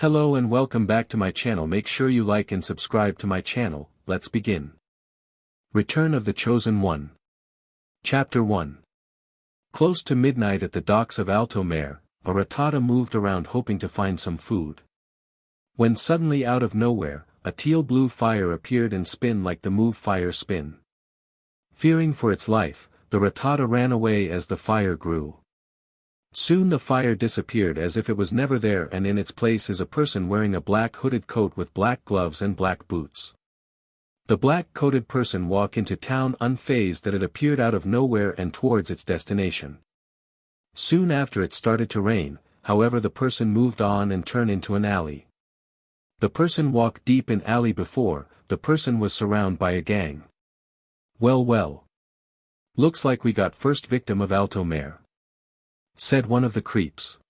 Hello and welcome back to my channel. Make sure you like and subscribe to my channel. Let's begin. Return of the Chosen One. Chapter 1. Close to midnight at the docks of Alto Mare, a Rattata moved around hoping to find some food. When suddenly out of nowhere, a teal-blue fire appeared and spin like the move fire spin. Fearing for its life, the Rattata ran away as the fire grew. Soon the fire disappeared as if it was never there, and in its place is a person wearing a black hooded coat with black gloves and black boots. The black-coated person walked into town unfazed that it appeared out of nowhere and towards its destination. Soon after it started to rain, however the person moved on and turned into an alley. The person walked deep in alley before, the person was surrounded by a gang. Well. Looks like we got first victim of Alto Mare, said one of the creeps.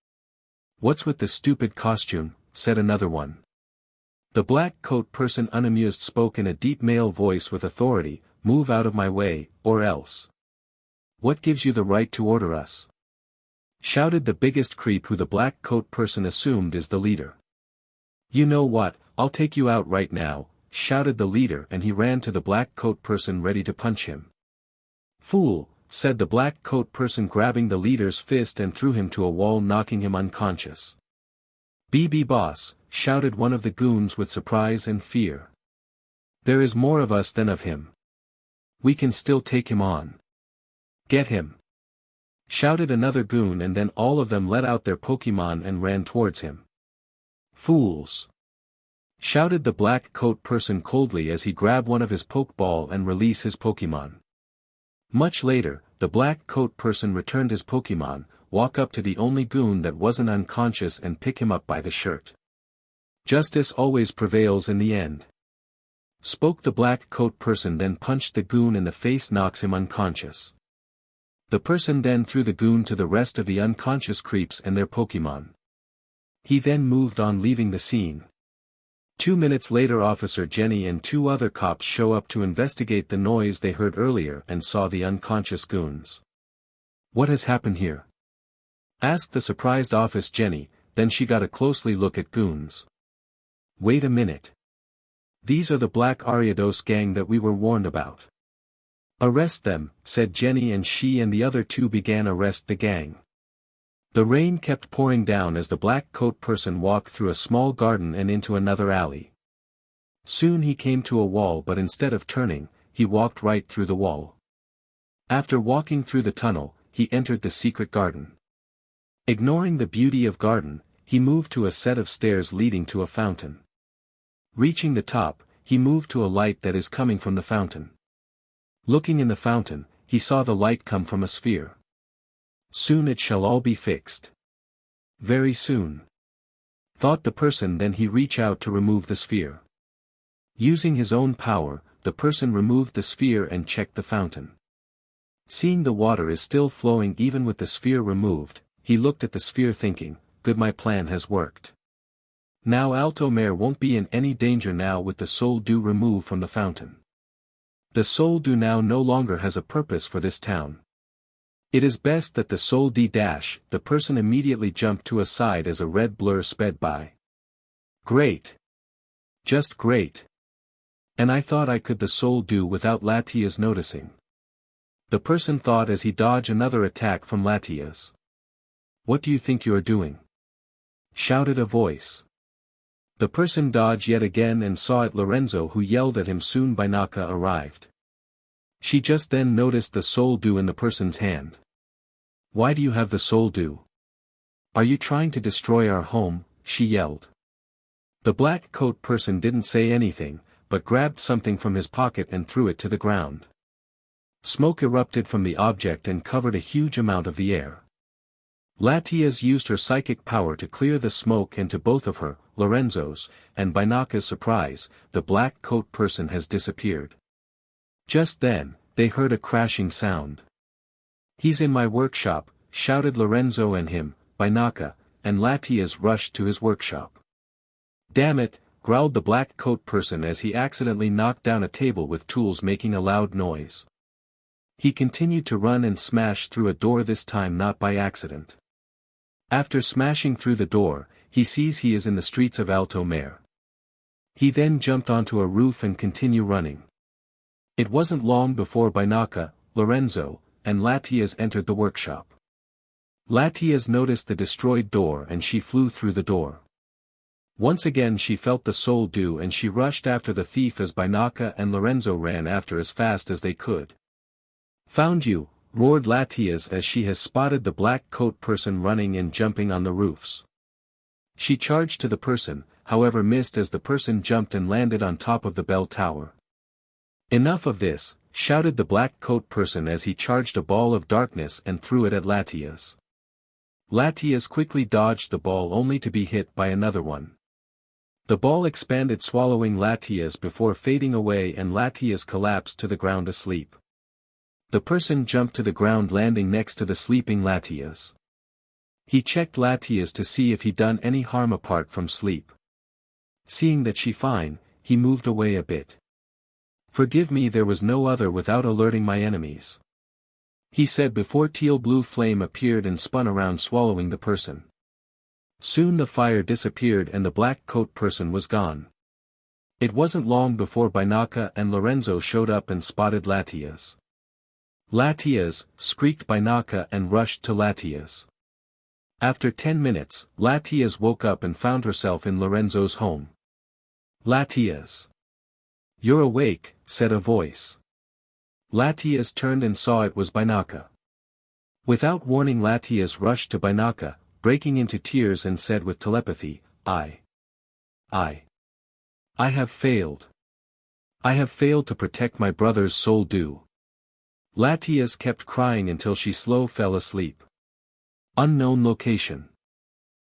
What's with the stupid costume, said another one. The black coat person unamused spoke in a deep male voice with authority, move out of my way, or else. What gives you the right to order us? Shouted the biggest creep who the black coat person assumed is the leader. You know what, I'll take you out right now, shouted the leader, and he ran to the black coat person ready to punch him. Fool, said the black coat person grabbing the leader's fist and threw him to a wall, knocking him unconscious. BB boss, shouted one of the goons with surprise and fear. There is more of us than of him. We can still take him on. Get him, shouted another goon, and then all of them let out their Pokémon and ran towards him. Fools, shouted the black coat person coldly as he grabbed one of his Pokeball and released his Pokémon. Much later, the black coat person returned his Pokémon, walk up to the only goon that wasn't unconscious and pick him up by the shirt. Justice always prevails in the end, spoke the black coat person, then punched the goon in the face, knocks him unconscious. The person then threw the goon to the rest of the unconscious creeps and their Pokémon. He then moved on, leaving the scene. 2 minutes later, Officer Jenny and 2 other cops show up to investigate the noise they heard earlier and saw the unconscious goons. What has happened here? Asked the surprised Officer Jenny, then she got a closely look at goons. Wait a minute. These are the Black Ariados gang that we were warned about. Arrest them, said Jenny, and she and the other 2 began arrest the gang. The rain kept pouring down as the black coat person walked through a small garden and into another alley. Soon he came to a wall, but instead of turning, he walked right through the wall. After walking through the tunnel, he entered the secret garden. Ignoring the beauty of garden, he moved to a set of stairs leading to a fountain. Reaching the top, he moved to a light that is coming from the fountain. Looking in the fountain, he saw the light come from a sphere. Soon it shall all be fixed. Very soon, thought the person, then he reached out to remove the sphere. Using his own power, the person removed the sphere and checked the fountain. Seeing the water is still flowing even with the sphere removed, he looked at the sphere thinking, good, my plan has worked. Now Alto Mare won't be in any danger now with the soul dew removed from the fountain. The soul dew now no longer has a purpose for this town. It is best that the soul dash. The person immediately jumped to a side as a red blur sped by. Great. Just great. And I thought I could the soul dew without Latias noticing. The person thought as he dodged another attack from Latias. What do you think you are doing? Shouted a voice. The person dodged yet again and saw it Lorenzo, who yelled at him. Soon Binaka arrived. She just then noticed the soul dew in the person's hand. Why do you have the soul dew? Are you trying to destroy our home? She yelled. The black coat person didn't say anything, but grabbed something from his pocket and threw it to the ground. Smoke erupted from the object and covered a huge amount of the air. Latias used her psychic power to clear the smoke, and to both of her, Lorenzo's, and Binaka's surprise, the black coat person has disappeared. Just then, they heard a crashing sound. He's in my workshop, shouted Lorenzo, and him, Binaka, and Latias rushed to his workshop. Damn it, growled the black coat person as he accidentally knocked down a table with tools, making a loud noise. He continued to run and smash through a door, this time not by accident. After smashing through the door, he sees he is in the streets of Alto Mare. He then jumped onto a roof and continued running. It wasn't long before Binaka, Lorenzo, and Latias entered the workshop. Latias noticed the destroyed door and she flew through the door. Once again she felt the soul dew and she rushed after the thief as Binaka and Lorenzo ran after as fast as they could. "Found you," roared Latias as she has spotted the black coat person running and jumping on the roofs. She charged to the person, however missed as the person jumped and landed on top of the bell tower. "Enough of this," shouted the black coat person as he charged a ball of darkness and threw it at Latias. Latias quickly dodged the ball only to be hit by another one. The ball expanded swallowing Latias before fading away and Latias collapsed to the ground asleep. The person jumped to the ground landing next to the sleeping Latias. He checked Latias to see if he'd done any harm apart from sleep. Seeing that she fine, he moved away a bit. "Forgive me, there was no other without alerting my enemies," he said before teal blue flame appeared and spun around swallowing the person. Soon the fire disappeared and the black coat person was gone. It wasn't long before Binaka and Lorenzo showed up and spotted Latias. "Latias," shrieked Binaka and rushed to Latias. After 10 minutes, Latias woke up and found herself in Lorenzo's home. "Latias. You're awake," said a voice. Latias turned and saw it was Binaka. Without warning Latias rushed to Binaka, breaking into tears and said with telepathy, I have failed. I have failed to protect my brother's soul dew." Latias kept crying until she slow fell asleep. Unknown location.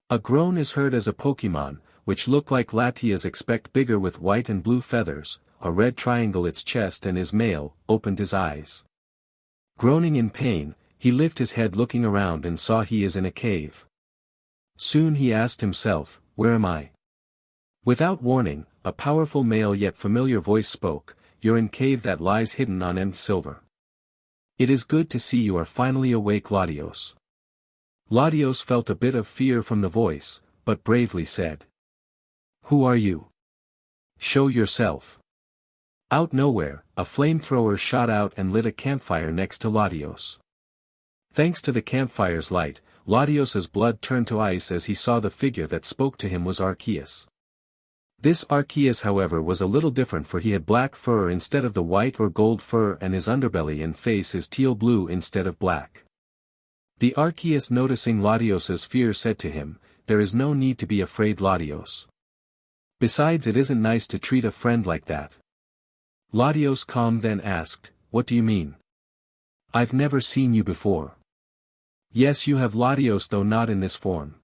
A groan is heard as a Pokémon, which look like Latias expect bigger with white and blue feathers, a red triangle its chest and is male, opened his eyes. Groaning in pain, he lifted his head looking around and saw he is in a cave. Soon he asked himself, "Where am I?" Without warning, a powerful male yet familiar voice spoke, "You're in cave that lies hidden on M. Silver. It is good to see you are finally awake, Latios." Latios felt a bit of fear from the voice, but bravely said, "Who are you? Show yourself." Out nowhere, a flamethrower shot out and lit a campfire next to Latios. Thanks to the campfire's light, Latios's blood turned to ice as he saw the figure that spoke to him was Arceus. This Arceus however was a little different, for he had black fur instead of the white or gold fur and his underbelly and face is teal blue instead of black. The Arceus, noticing Latios's fear, said to him, "There is no need to be afraid, Latios. Besides, it isn't nice to treat a friend like that." Latios calmed then asked, "What do you mean? I've never seen you before." "Yes you have, Latios, though not in this form.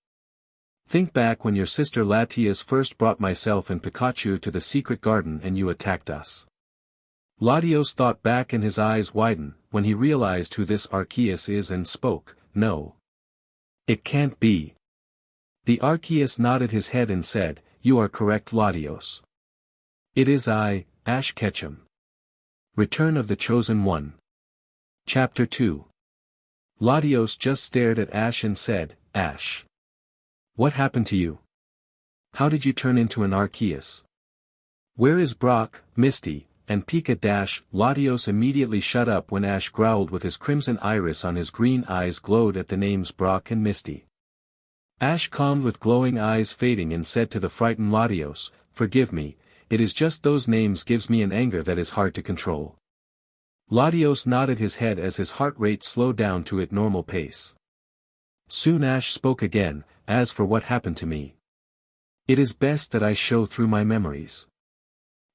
Think back when your sister Latias first brought myself and Pikachu to the secret garden and you attacked us." Latios thought back and his eyes widened when he realized who this Arceus is and spoke, "No. It can't be." The Arceus nodded his head and said, "You are correct, Latios. It is I, Ash Ketchum. Return of the Chosen One." Chapter 2. Latios just stared at Ash and said, "Ash. What happened to you? How did you turn into an Arceus? Where is Brock, Misty, and Pika dash?" Latios immediately shut up when Ash growled with his crimson iris on his green eyes glowed at the names Brock and Misty. Ash calmed with glowing eyes fading and said to the frightened Latios, "Forgive me, it is just those names gives me an anger that is hard to control." Latios nodded his head as his heart rate slowed down to its normal pace. Soon Ash spoke again, "As for what happened to me, it is best that I show through my memories.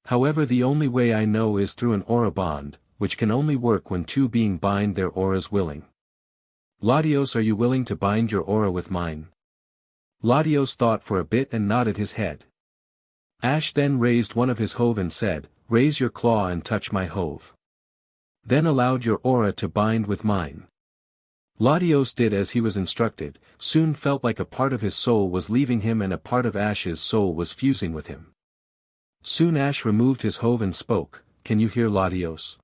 However, the only way I know is through an aura bond, which can only work when two beings bind their auras willing. Latios, are you willing to bind your aura with mine?" Latios thought for a bit and nodded his head. Ash then raised one of his hove and said, "Raise your claw and touch my hove. Then allowed your aura to bind with mine." Latios did as he was instructed, soon felt like a part of his soul was leaving him and a part of Ash's soul was fusing with him. Soon Ash removed his hove and spoke, "Can you hear, Latios?"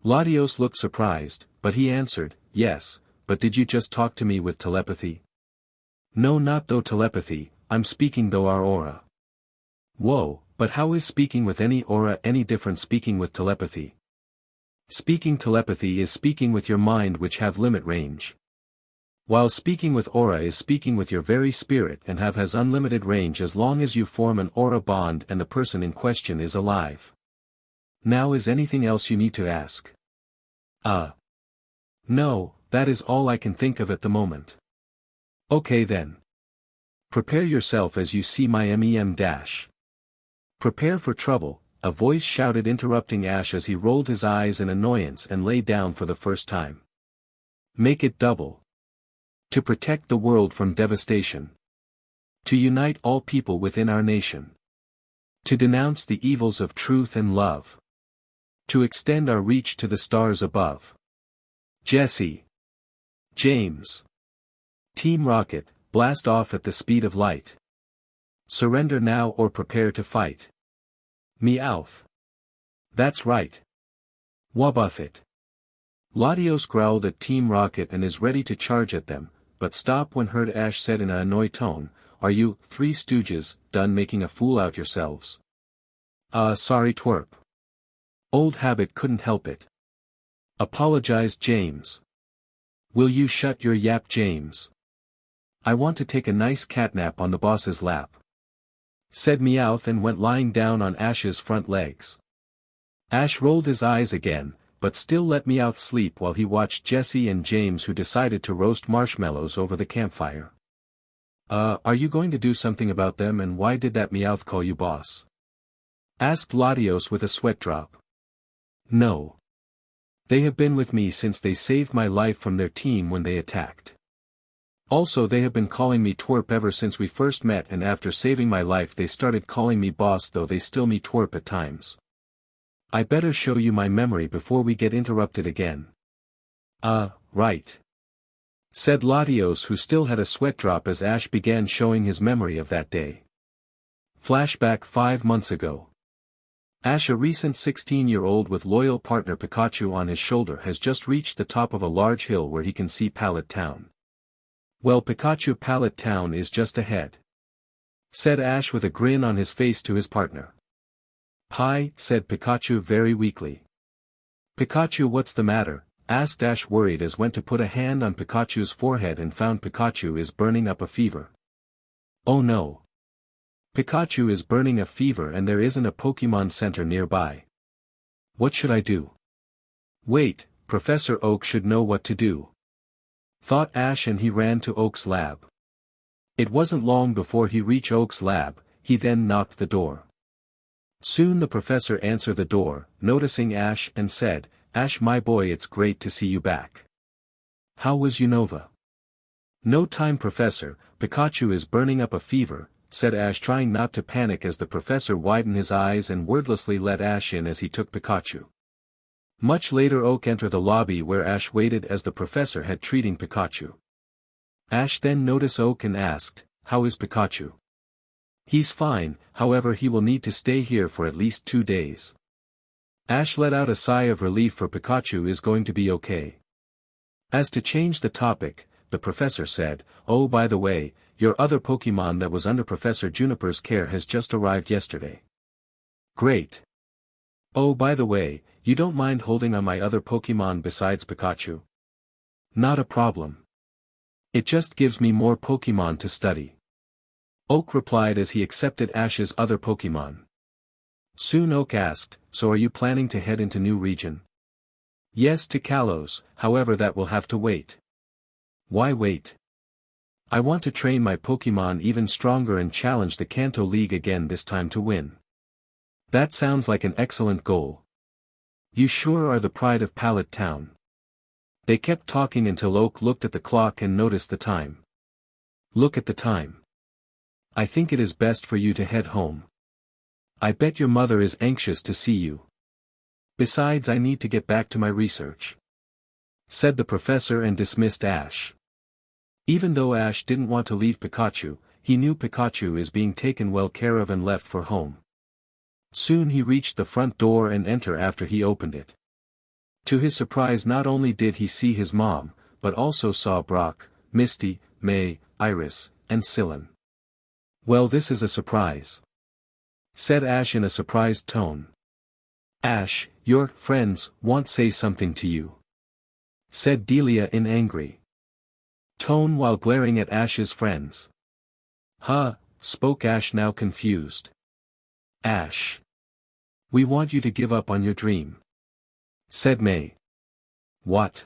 Latios looked surprised, but he answered, "Yes, but did you just talk to me with telepathy?" "No, not though telepathy, I'm speaking though our aura. Whoa, but how is speaking with any aura any different speaking with telepathy? Speaking telepathy is speaking with your mind which have limit range. While speaking with aura is speaking with your very spirit and has unlimited range as long as you form an aura bond and the person in question is alive. Now is anything else you need to ask? No, that is all I can think of at the moment. Okay then. Prepare yourself as you see my mem dash. Prepare for trouble, a voice shouted interrupting Ash as he rolled his eyes in annoyance and lay down for the first time. Make it double. To protect the world from devastation. To unite all people within our nation. To denounce the evils of truth and love. To extend our reach to the stars above. Jesse. James. Team Rocket, blast off at the speed of light. Surrender now or prepare to fight. Meowth. That's right. Wabuff it. Latios growled at Team Rocket and is ready to charge at them, but stop when heard Ash said in an annoyed tone, "Are you, Three Stooges, done making a fool out yourselves?" Sorry twerp. Old habit couldn't help it. Apologized James. Will you shut your yap James? I want to take a nice catnap on the boss's lap. Said Meowth and went lying down on Ash's front legs. Ash rolled his eyes again, but still let Meowth sleep while he watched Jesse and James who decided to roast marshmallows over the campfire. Are you going to do something about them and why did that Meowth call you boss? Asked Latios with a sweat drop. No. They have been with me since they saved my life from their team when they attacked. Also they have been calling me twerp ever since we first met and after saving my life they started calling me boss though they still me twerp at times. I better show you my memory before we get interrupted again. Right. Said Latios who still had a sweat drop as Ash began showing his memory of that day. Flashback 5 months ago. Ash, a recent 16-year-old with loyal partner Pikachu on his shoulder, has just reached the top of a large hill where he can see Pallet Town. Well, Pikachu, Pallet Town is just ahead. Said Ash with a grin on his face to his partner. Hi, said Pikachu very weakly. Pikachu, what's the matter? Asked Ash worried as went to put a hand on Pikachu's forehead and found Pikachu is burning up a fever. Oh no. Pikachu is burning a fever and there isn't a Pokémon Center nearby. What should I do? Wait, Professor Oak should know what to do. Thought Ash and he ran to Oak's lab. It wasn't long before he reached Oak's lab, he then knocked the door. Soon the professor answered the door, noticing Ash and said, Ash my boy, it's great to see you back. How was Unova? No time professor, Pikachu is burning up a fever, said Ash trying not to panic as the professor widened his eyes and wordlessly let Ash in as he took Pikachu. Much later Oak entered the lobby where Ash waited as the professor had treating Pikachu. Ash then noticed Oak and asked, how is Pikachu? He's fine, however he will need to stay here for at least 2 days. Ash let out a sigh of relief for Pikachu is going to be okay. As to change the topic, the professor said, oh by the way, your other Pokemon that was under Professor Juniper's care has just arrived yesterday. Great. Oh by the way, you don't mind holding on my other Pokemon besides Pikachu? Not a problem. It just gives me more Pokemon to study. Oak replied as he accepted Ash's other Pokemon. Soon Oak asked, so are you planning to head into New Region? Yes, to Kalos, however that will have to wait. Why wait? I want to train my Pokemon even stronger and challenge the Kanto League again this time to win. That sounds like an excellent goal. You sure are the pride of Pallet Town. They kept talking until Oak looked at the clock and noticed the time. Look at the time. I think it is best for you to head home. I bet your mother is anxious to see you. Besides, I need to get back to my research. Said the professor and dismissed Ash. Even though Ash didn't want to leave Pikachu, he knew Pikachu is being taken well care of and left for home. Soon he reached the front door and entered after he opened it. To his surprise not only did he see his mom, but also saw Brock, Misty, May, Iris, and Sylvan. Well, this is a surprise, said Ash in a surprised tone. Ash, your friends won't say something to you, said Delia in angry tone while glaring at Ash's friends. Huh, spoke Ash now confused. Ash, we want you to give up on your dream, said May. What?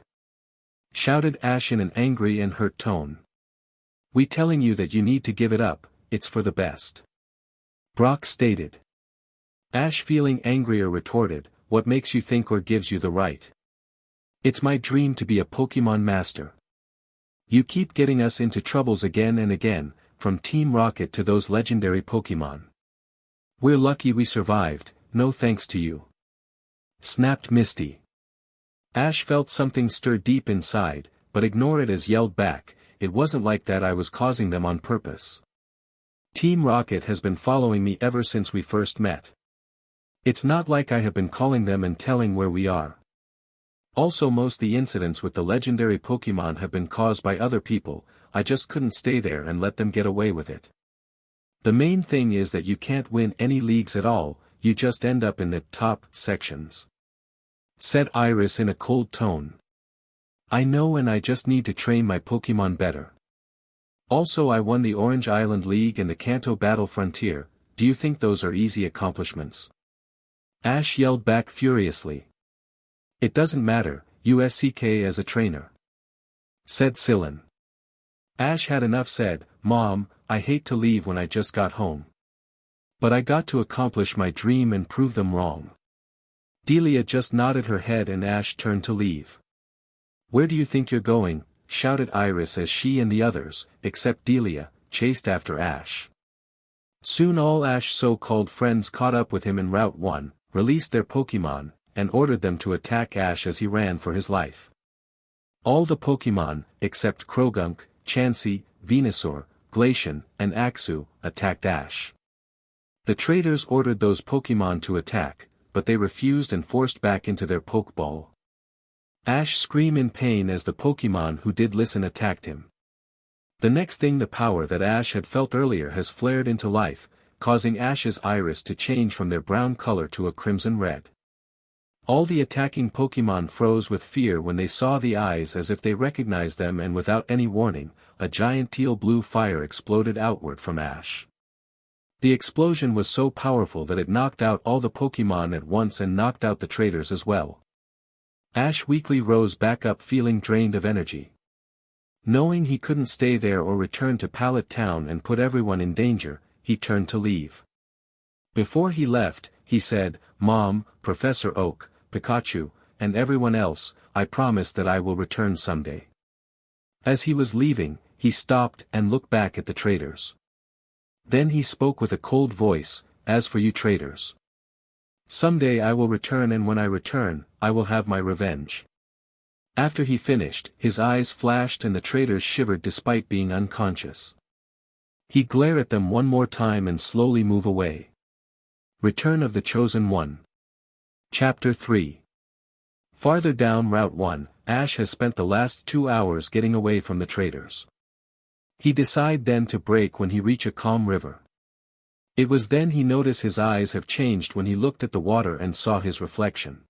Shouted Ash in an angry and hurt tone. We telling you that you need to give it up, it's for the best, Brock stated. Ash, feeling angrier, retorted, what makes you think or gives you the right? It's my dream to be a Pokémon master. You keep getting us into troubles again and again, from Team Rocket to those legendary Pokémon. We're lucky we survived, no thanks to you, snapped Misty. Ash felt something stir deep inside, but ignored it as yelled back, it wasn't like that, I was causing them on purpose. Team Rocket has been following me ever since we first met. It's not like I have been calling them and telling where we are. Also, most the incidents with the legendary Pokémon have been caused by other people, I just couldn't stay there and let them get away with it. The main thing is that you can't win any leagues at all, you just end up in the top sections, said Iris in a cold tone. I know, and I just need to train my Pokémon better. Also, I won the Orange Island League and the Kanto Battle Frontier, do you think those are easy accomplishments? Ash yelled back furiously. It doesn't matter, USCK as a trainer, said Sillin. Ash had enough, said, Mom, I hate to leave when I just got home. But I got to accomplish my dream and prove them wrong. Delia just nodded her head and Ash turned to leave. Where do you think you're going? Shouted Iris as she and the others, except Delia, chased after Ash. Soon all Ash's so-called friends caught up with him in Route 1, released their Pokémon, and ordered them to attack Ash as he ran for his life. All the Pokémon, except Krogunk, Chansey, Venusaur, Glacian, and Axew, attacked Ash. The traders ordered those Pokémon to attack, but they refused and forced back into their Pokeball. Ash screamed in pain as the Pokémon who did listen attacked him. The next thing, the power that Ash had felt earlier has flared into life, causing Ash's iris to change from their brown color to a crimson red. All the attacking Pokémon froze with fear when they saw the eyes as if they recognized them, and without any warning, a giant teal-blue fire exploded outward from Ash. The explosion was so powerful that it knocked out all the Pokémon at once and knocked out the traders as well. Ash weakly rose back up, feeling drained of energy. Knowing he couldn't stay there or return to Pallet Town and put everyone in danger, he turned to leave. Before he left, he said, Mom, Professor Oak, Pikachu, and everyone else, I promise that I will return someday. As he was leaving, he stopped and looked back at the traders. Then he spoke with a cold voice, as for you traders, someday I will return, and when I return, I will have my revenge. After he finished, his eyes flashed and the traders shivered despite being unconscious. He glared at them one more time and slowly moved away. Return of the Chosen One. Chapter 3. Farther down Route 1, Ash has spent the last 2 hours getting away from the traders. He decided then to break when he reached a calm river. It was then he noticed his eyes have changed when he looked at the water and saw his reflection.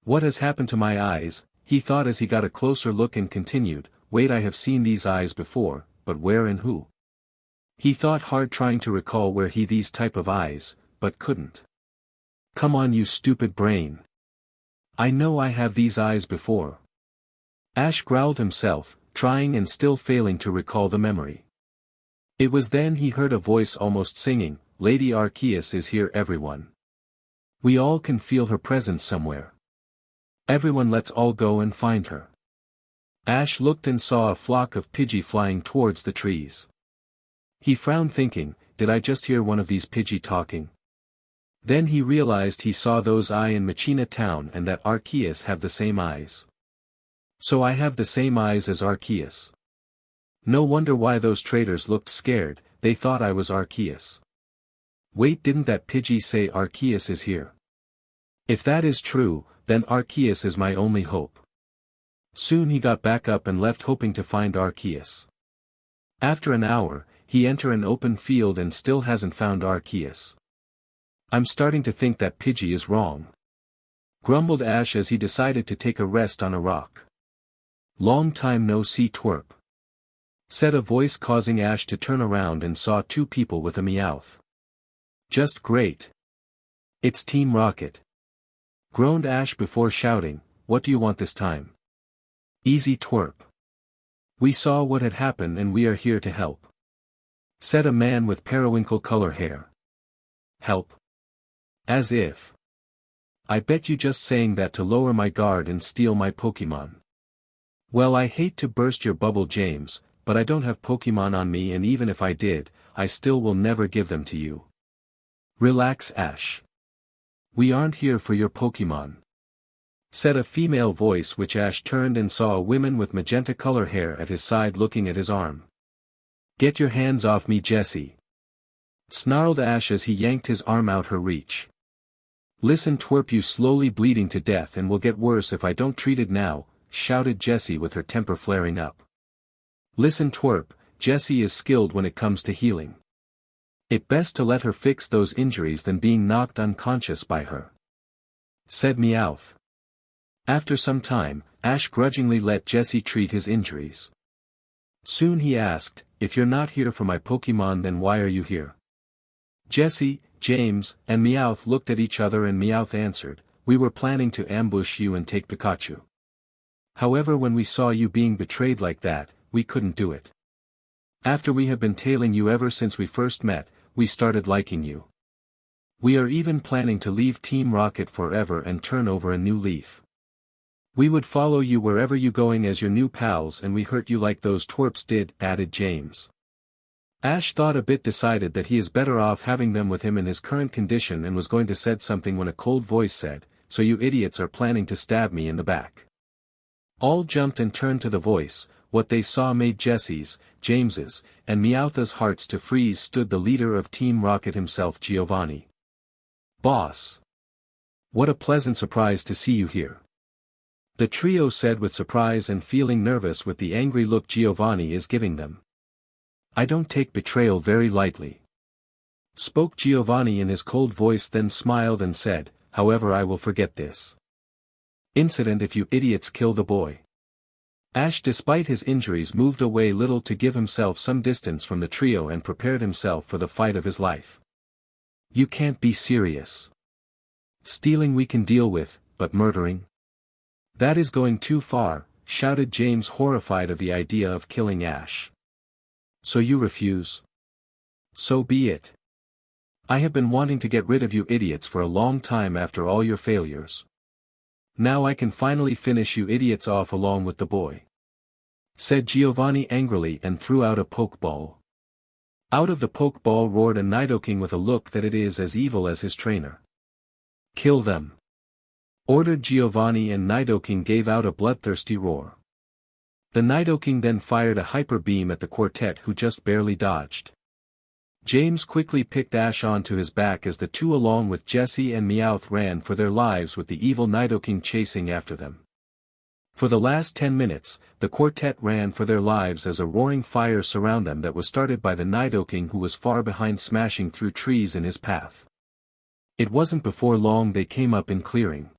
What has happened to my eyes? He thought as he got a closer look and continued, wait, I have seen these eyes before, but where and who? He thought hard trying to recall where he these type of eyes, but couldn't. Come on, you stupid brain. I know I have these eyes before. Ash growled himself, trying and still failing to recall the memory. It was then he heard a voice almost singing, Lady Arceus is here, everyone. We all can feel her presence somewhere. Everyone, let's all go and find her. Ash looked and saw a flock of Pidgey flying towards the trees. He frowned, thinking, did I just hear one of these Pidgey talking? Then he realized he saw those eyes in Machina Town and that Arceus have the same eyes. So I have the same eyes as Arceus. No wonder why those traders looked scared, they thought I was Arceus. Wait, didn't that Pidgey say Arceus is here? If that is true, then Arceus is my only hope. Soon he got back up and left, hoping to find Arceus. After an hour, he enter an open field and still hasn't found Arceus. I'm starting to think that Pidgey is wrong. Grumbled Ash as he decided to take a rest on a rock. Long time no see twerp. Said a voice, causing Ash to turn around and saw two people with a Meowth. Just great. It's Team Rocket. Groaned Ash before shouting, what do you want this time? Easy twerp. We saw what had happened and we are here to help. Said a man with periwinkle color hair. Help? As if. I bet you just saying that to lower my guard and steal my Pokémon. Well, I hate to burst your bubble, James, but I don't have Pokémon on me, and even if I did, I still will never give them to you. Relax, Ash. We aren't here for your Pokémon. Said a female voice, which Ash turned and saw a woman with magenta color hair at his side looking at his arm. Get your hands off me, Jessie. Snarled Ash as he yanked his arm out her reach. Listen twerp, you slowly bleeding to death and will get worse if I don't treat it now, shouted Jessie with her temper flaring up. Listen twerp, Jessie is skilled when it comes to healing. It best to let her fix those injuries than being knocked unconscious by her. Said Meowth. After some time, Ash grudgingly let Jessie treat his injuries. Soon he asked, if you're not here for my Pokémon, then why are you here? Jessie, James, and Meowth looked at each other and Meowth answered, we were planning to ambush you and take Pikachu. However, when we saw you being betrayed like that, we couldn't do it. After we have been tailing you ever since we first met, we started liking you. We are even planning to leave Team Rocket forever and turn over a new leaf. We would follow you wherever you going as your new pals, and we hurt you like those twerps did, added James. Ash thought a bit, decided that he is better off having them with him in his current condition, and was going to said something when a cold voice said, so you idiots are planning to stab me in the back. All jumped and turned to the voice. What they saw made Jessie's, James's, and Meowth's hearts to freeze. Stood the leader of Team Rocket himself, Giovanni. Boss. What a pleasant surprise to see you here. The trio said with surprise and feeling nervous with the angry look Giovanni is giving them. I don't take betrayal very lightly. Spoke Giovanni in his cold voice, then smiled and said, however, I will forget this incident if you idiots kill the boy. Ash, despite his injuries, moved away little to give himself some distance from the trio and prepared himself for the fight of his life. You can't be serious. Stealing we can deal with, but murdering? That is going too far, shouted James, horrified of the idea of killing Ash. So you refuse? So be it. I have been wanting to get rid of you idiots for a long time after all your failures. Now I can finally finish you idiots off along with the boy. Said Giovanni angrily and threw out a Pokeball. Out of the Pokeball roared a Nidoking with a look that it is as evil as his trainer. Kill them. Ordered Giovanni, and Nidoking gave out a bloodthirsty roar. The Nidoking then fired a Hyper Beam at the quartet, who just barely dodged. James quickly picked Ash onto his back as the two along with Jessie and Meowth ran for their lives, with the evil Nidoking chasing after them. For the last 10 minutes, the quartet ran for their lives as a roaring fire surrounded them that was started by the Nidoking, who was far behind, smashing through trees in his path. It wasn't before long they came up in clearing.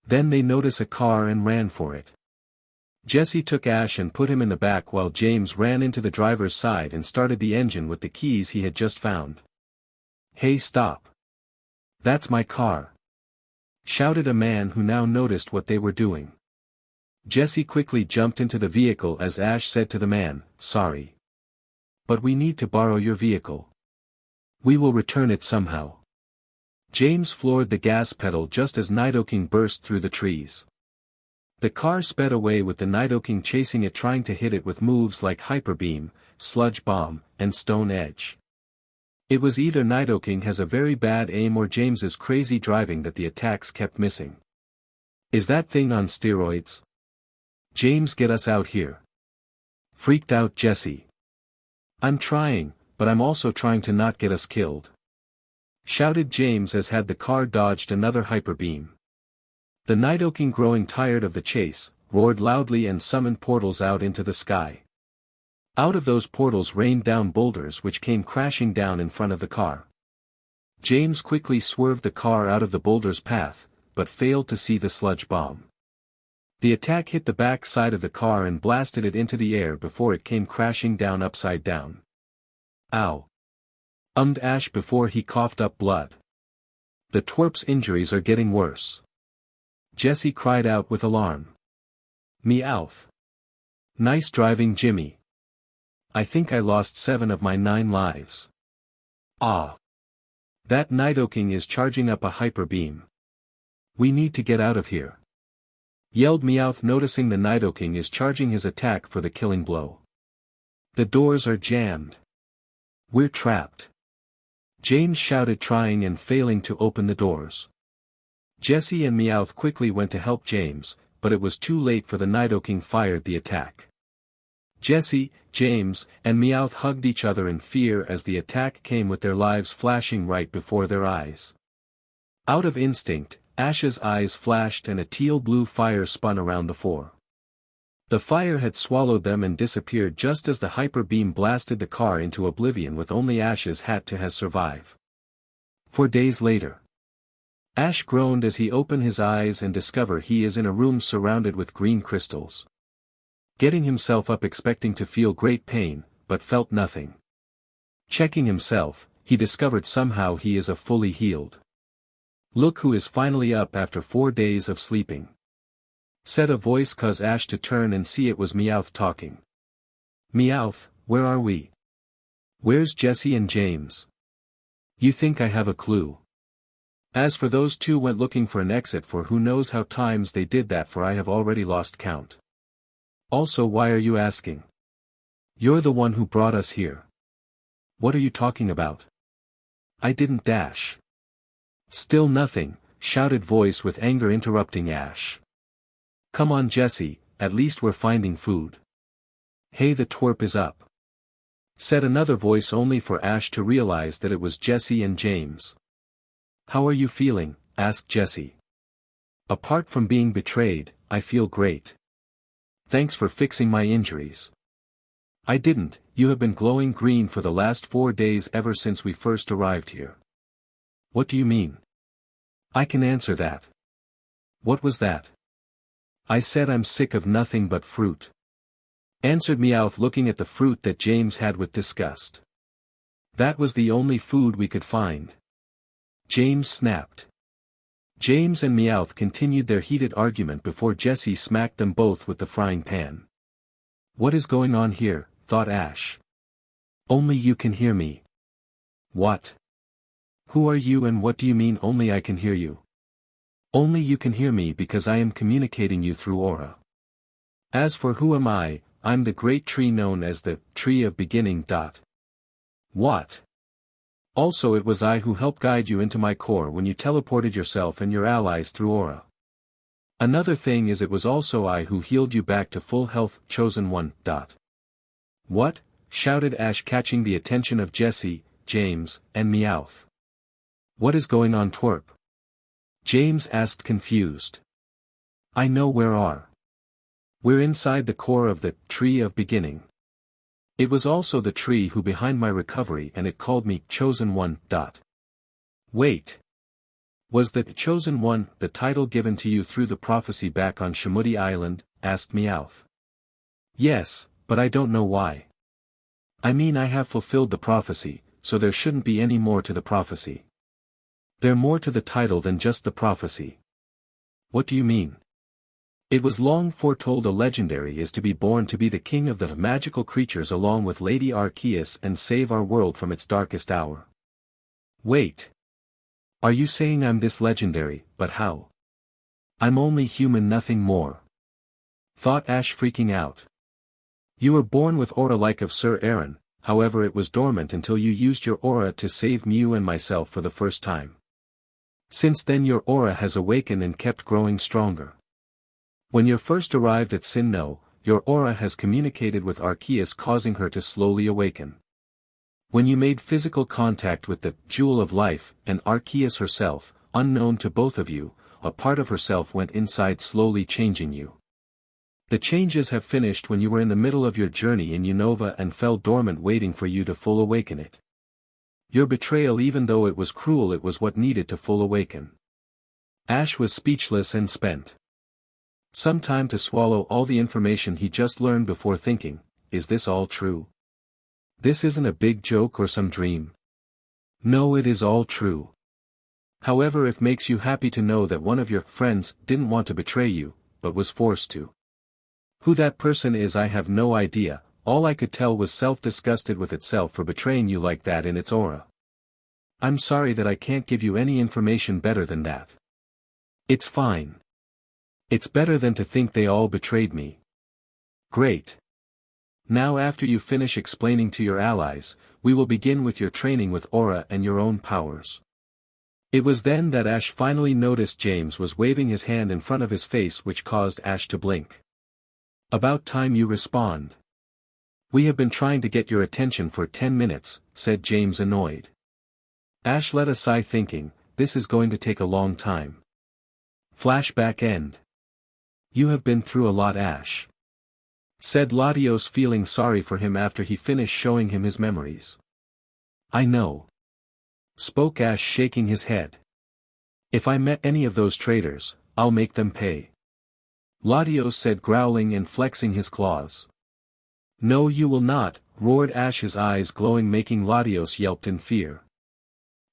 Then they noticed a car and ran for it. Jessie took Ash and put him in the back while James ran into the driver's side and started the engine with the keys he had just found. Hey, stop. That's my car. Shouted a man who now noticed what they were doing. Jessie quickly jumped into the vehicle as Ash said to the man, sorry. But we need to borrow your vehicle. We will return it somehow. James floored the gas pedal just as Nidoking burst through the trees. The car sped away with the Nidoking chasing it, trying to hit it with moves like Hyper Beam, Sludge Bomb, and Stone Edge. It was either Nidoking has a very bad aim or James's crazy driving that the attacks kept missing. Is that thing on steroids? James, get us out here. Freaked out Jessie. I'm trying, but I'm also trying to not get us killed. Shouted James as had the car dodged another Hyper Beam. The Nidoking, growing tired of the chase, roared loudly and summoned portals out into the sky. Out of those portals rained down boulders which came crashing down in front of the car. James quickly swerved the car out of the boulder's path, but failed to see the sludge bomb. The attack hit the back side of the car and blasted it into the air before it came crashing down upside down. Ow! Ash before he coughed up blood. The twerp's injuries are getting worse. Jesse cried out with alarm. Meowth. Nice driving, Jimmy. I think I lost 7 of my 9 lives. Ah. That Nidoking is charging up a hyper beam. We need to get out of here. Yelled Meowth, noticing the Nidoking is charging his attack for the killing blow. The doors are jammed. We're trapped. James shouted, trying and failing to open the doors. Jesse and Meowth quickly went to help James, but it was too late, for the Nidoking fired the attack. Jesse, James, and Meowth hugged each other in fear as the attack came, with their lives flashing right before their eyes. Out of instinct, Ash's eyes flashed and a teal-blue fire spun around the 4. The fire had swallowed them and disappeared just as the hyper beam blasted the car into oblivion, with only Ash's hat to have survived. 4 days later. Ash groaned as he opened his eyes and discovered he is in a room surrounded with green crystals. Getting himself up, expecting to feel great pain, but felt nothing. Checking himself, he discovered somehow he is fully healed. Look who is finally up after 4 days of sleeping. Said a voice, caused Ash to turn and see it was Meowth talking. Meowth, where are we? Where's Jesse and James? You think I have a clue? As for those 2, went looking for an exit, for who knows how times they did that, for I have already lost count. Also, why are you asking? You're the one who brought us here. What are you talking about? I didn't dash. Still nothing, shouted voice with anger, interrupting Ash. Come on, Jesse, at least we're finding food. Hey, the twerp is up. Said another voice, only for Ash to realize that it was Jesse and James. How are you feeling? Asked Jesse. Apart from being betrayed, I feel great. Thanks for fixing my injuries. I didn't, you have been glowing green for the last 4 days ever since we first arrived here. What do you mean? I can answer that. What was that? I said I'm sick of nothing but fruit. Answered Meowth, looking at the fruit that James had with disgust. That was the only food we could find. James snapped. James and Meowth continued their heated argument before Jesse smacked them both with the frying pan. What is going on here? Thought Ash. Only you can hear me. What? Who are you and what do you mean only I can hear you? Only you can hear me because I am communicating you through aura. As for who am I, I'm the great tree known as the Tree of Beginning. What? Also, it was I who helped guide you into my core when you teleported yourself and your allies through aura. Another thing is, it was also I who healed you back to full health, Chosen One. What? Shouted Ash, catching the attention of Jesse, James, and Meowth. What is going on, twerp? James asked, confused. I know where are. We're inside the core of the Tree of Beginning. It was also the tree who behind my recovery, and it called me Chosen One. Wait. Was the Chosen One the title given to you through the prophecy back on Shamudi Island? Asked Meowth. Yes, but I don't know why. I mean, I have fulfilled the prophecy, so there shouldn't be any more to the prophecy. There's more to the title than just the prophecy. What do you mean? It was long foretold a legendary is to be born to be the king of the magical creatures along with Lady Arceus and save our world from its darkest hour. Wait. Are you saying I'm this legendary, but how? I'm only human, nothing more. Thought Ash, freaking out. You were born with aura like of Sir Aaron, however it was dormant until you used your aura to save Mew and myself for the first time. Since then your aura has awakened and kept growing stronger. When you first arrived at Sinnoh, your aura has communicated with Arceus, causing her to slowly awaken. When you made physical contact with the Jewel of Life and Arceus herself, unknown to both of you, a part of herself went inside, slowly changing you. The changes have finished when you were in the middle of your journey in Unova and fell dormant waiting for you to full awaken it. Your betrayal, even though it was cruel, it was what needed to full awaken. Ash was speechless and spent some time to swallow all the information he just learned before thinking, is this all true? This isn't a big joke or some dream. No, it is all true. However, it makes you happy to know that one of your friends didn't want to betray you, but was forced to. Who that person is I have no idea, all I could tell was self-disgusted with itself for betraying you like that in its aura. I'm sorry that I can't give you any information better than that. It's fine. It's better than to think they all betrayed me. Great. Now after you finish explaining to your allies, we will begin with your training with aura and your own powers. It was then that Ash finally noticed James was waving his hand in front of his face, which caused Ash to blink. About time you respond. We have been trying to get your attention for 10 minutes, said James, annoyed. Ash let a sigh, thinking, this is going to take a long time. Flashback end. You have been through a lot, Ash, said Latios, feeling sorry for him after he finished showing him his memories. I know, spoke Ash, shaking his head. If I met any of those traitors, I'll make them pay. Latios said, growling and flexing his claws. No, you will not, roared Ash, his eyes glowing, making Latios yelped in fear.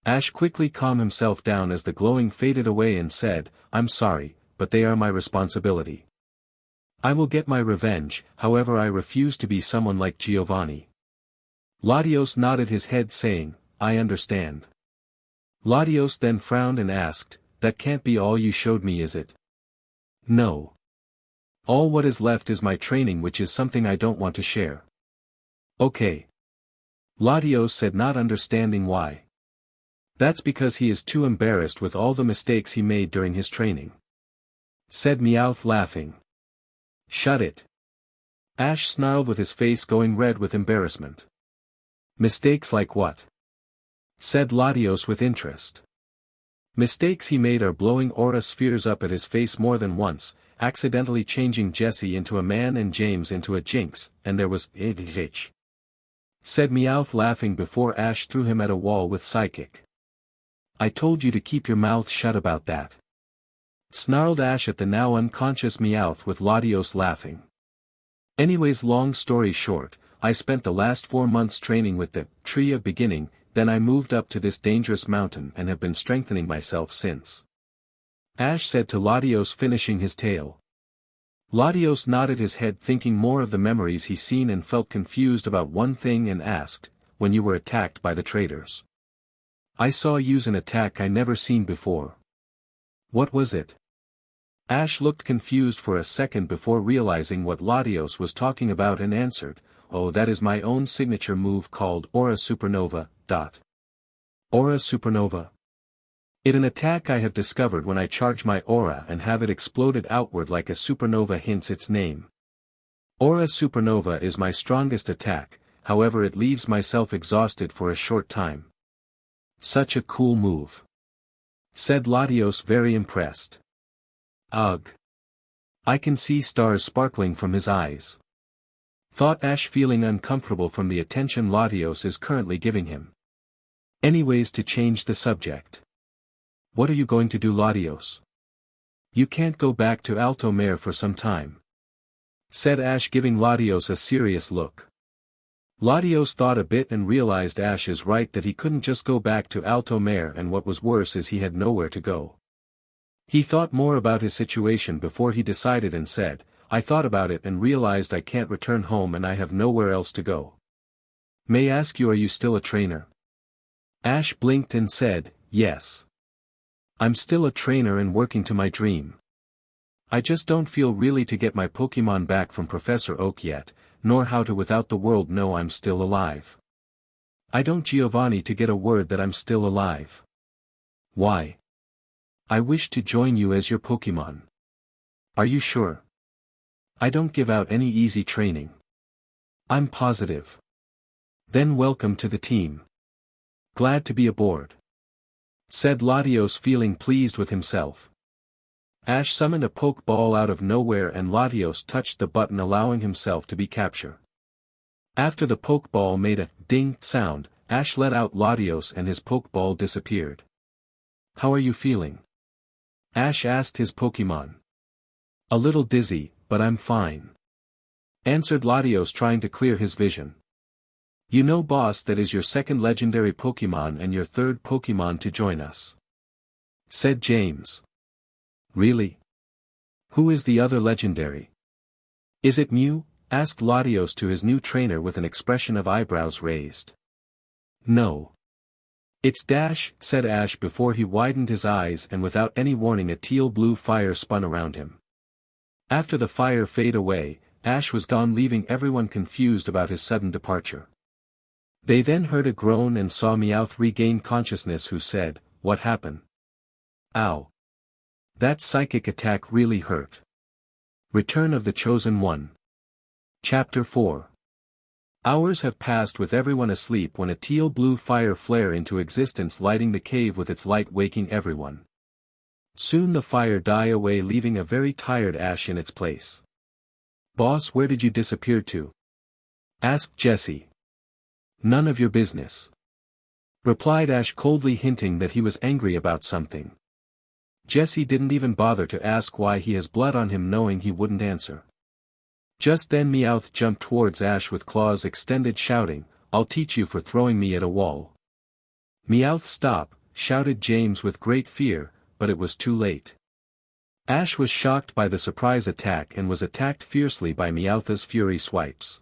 Ash quickly calmed himself down as the glowing faded away and said, I'm sorry, but they are my responsibility. I will get my revenge, however I refuse to be someone like Giovanni. Latios nodded his head, saying, I understand. Latios then frowned and asked, that can't be all you showed me, is it? No. All what is left is my training, which is something I don't want to share. Okay. Latios said, not understanding why. That's because he is too embarrassed with all the mistakes he made during his training, said Meowth, laughing. Shut it. Ash snarled, with his face going red with embarrassment. Mistakes like what? Said Latios with interest. Mistakes he made are blowing aura spheres up at his face more than once, accidentally changing Jesse into a man and James into a Jinx, and there was itch, said Meowth, laughing, before Ash threw him at a wall with Psychic. I told you to keep your mouth shut about that, snarled Ash at the now unconscious Meowth, with Latios laughing. Anyways, long story short, I spent the last 4 months training with the Tree of Beginning, then I moved up to this dangerous mountain and have been strengthening myself since. Ash said to Latios, finishing his tale. Latios nodded his head, thinking more of the memories he seen, and felt confused about one thing and asked, when you were attacked by the traitors? I saw you use an attack I never seen before. What was it? Ash looked confused for a second before realizing what Latios was talking about and answered, oh, that is my own signature move called Aura Supernova. Aura Supernova. It an attack I have discovered when I charge my aura and have it exploded outward like a supernova, hints its name. Aura Supernova is my strongest attack, however it leaves myself exhausted for a short time. Such a cool move, said Latios, very impressed. Ugh. I can see stars sparkling from his eyes, thought Ash, feeling uncomfortable from the attention Latios is currently giving him. Anyways, to change the subject. What are you going to do, Latios? You can't go back to Alto Mare for some time, said Ash, giving Latios a serious look. Latios thought a bit and realized Ash is right that he couldn't just go back to Alto Mare, and what was worse is he had nowhere to go. He thought more about his situation before he decided and said, I thought about it and realized I can't return home and I have nowhere else to go. May I ask you, are you still a trainer? Ash blinked and said, yes. I'm still a trainer and working to my dream. I just don't feel really to get my Pokémon back from Professor Oak yet, nor how to without the world know I'm still alive. I don't Giovanni to get a word that I'm still alive. Why? I wish to join you as your Pokémon. Are you sure? I don't give out any easy training. I'm positive. Then welcome to the team. Glad to be aboard, said Latios, feeling pleased with himself. Ash summoned a Pokeball out of nowhere and Latios touched the button allowing himself to be captured. After the Pokeball made a ding sound, Ash let out Latios and his Pokeball disappeared. "How are you feeling?" Ash asked his Pokémon. "A little dizzy, but I'm fine," answered Latios, trying to clear his vision. "You know, boss, that is your second legendary Pokémon and your third Pokémon to join us," said James. "Really? Who is the other legendary? Is it Mew?" asked Latios to his new trainer with an expression of eyebrows raised. "No. It's Dash," said Ash before he widened his eyes, and without any warning a teal-blue fire spun around him. After the fire faded away, Ash was gone, leaving everyone confused about his sudden departure. They then heard a groan and saw Meowth regain consciousness, who said, "What happened? Ow. That psychic attack really hurt." Return of the Chosen One. Chapter 4. Hours have passed with everyone asleep when a teal-blue fire flared into existence, lighting the cave with its light, waking everyone. Soon the fire died away, leaving a very tired Ash in its place. "Boss, where did you disappear to?" asked Jesse. "None of your business," replied Ash coldly, hinting that he was angry about something. Jesse didn't even bother to ask why he has blood on him, knowing he wouldn't answer. Just then Meowth jumped towards Ash with claws extended, shouting, "I'll teach you for throwing me at a wall." "Meowth, stop," shouted James with great fear, but it was too late. Ash was shocked by the surprise attack and was attacked fiercely by Meowth's fury swipes.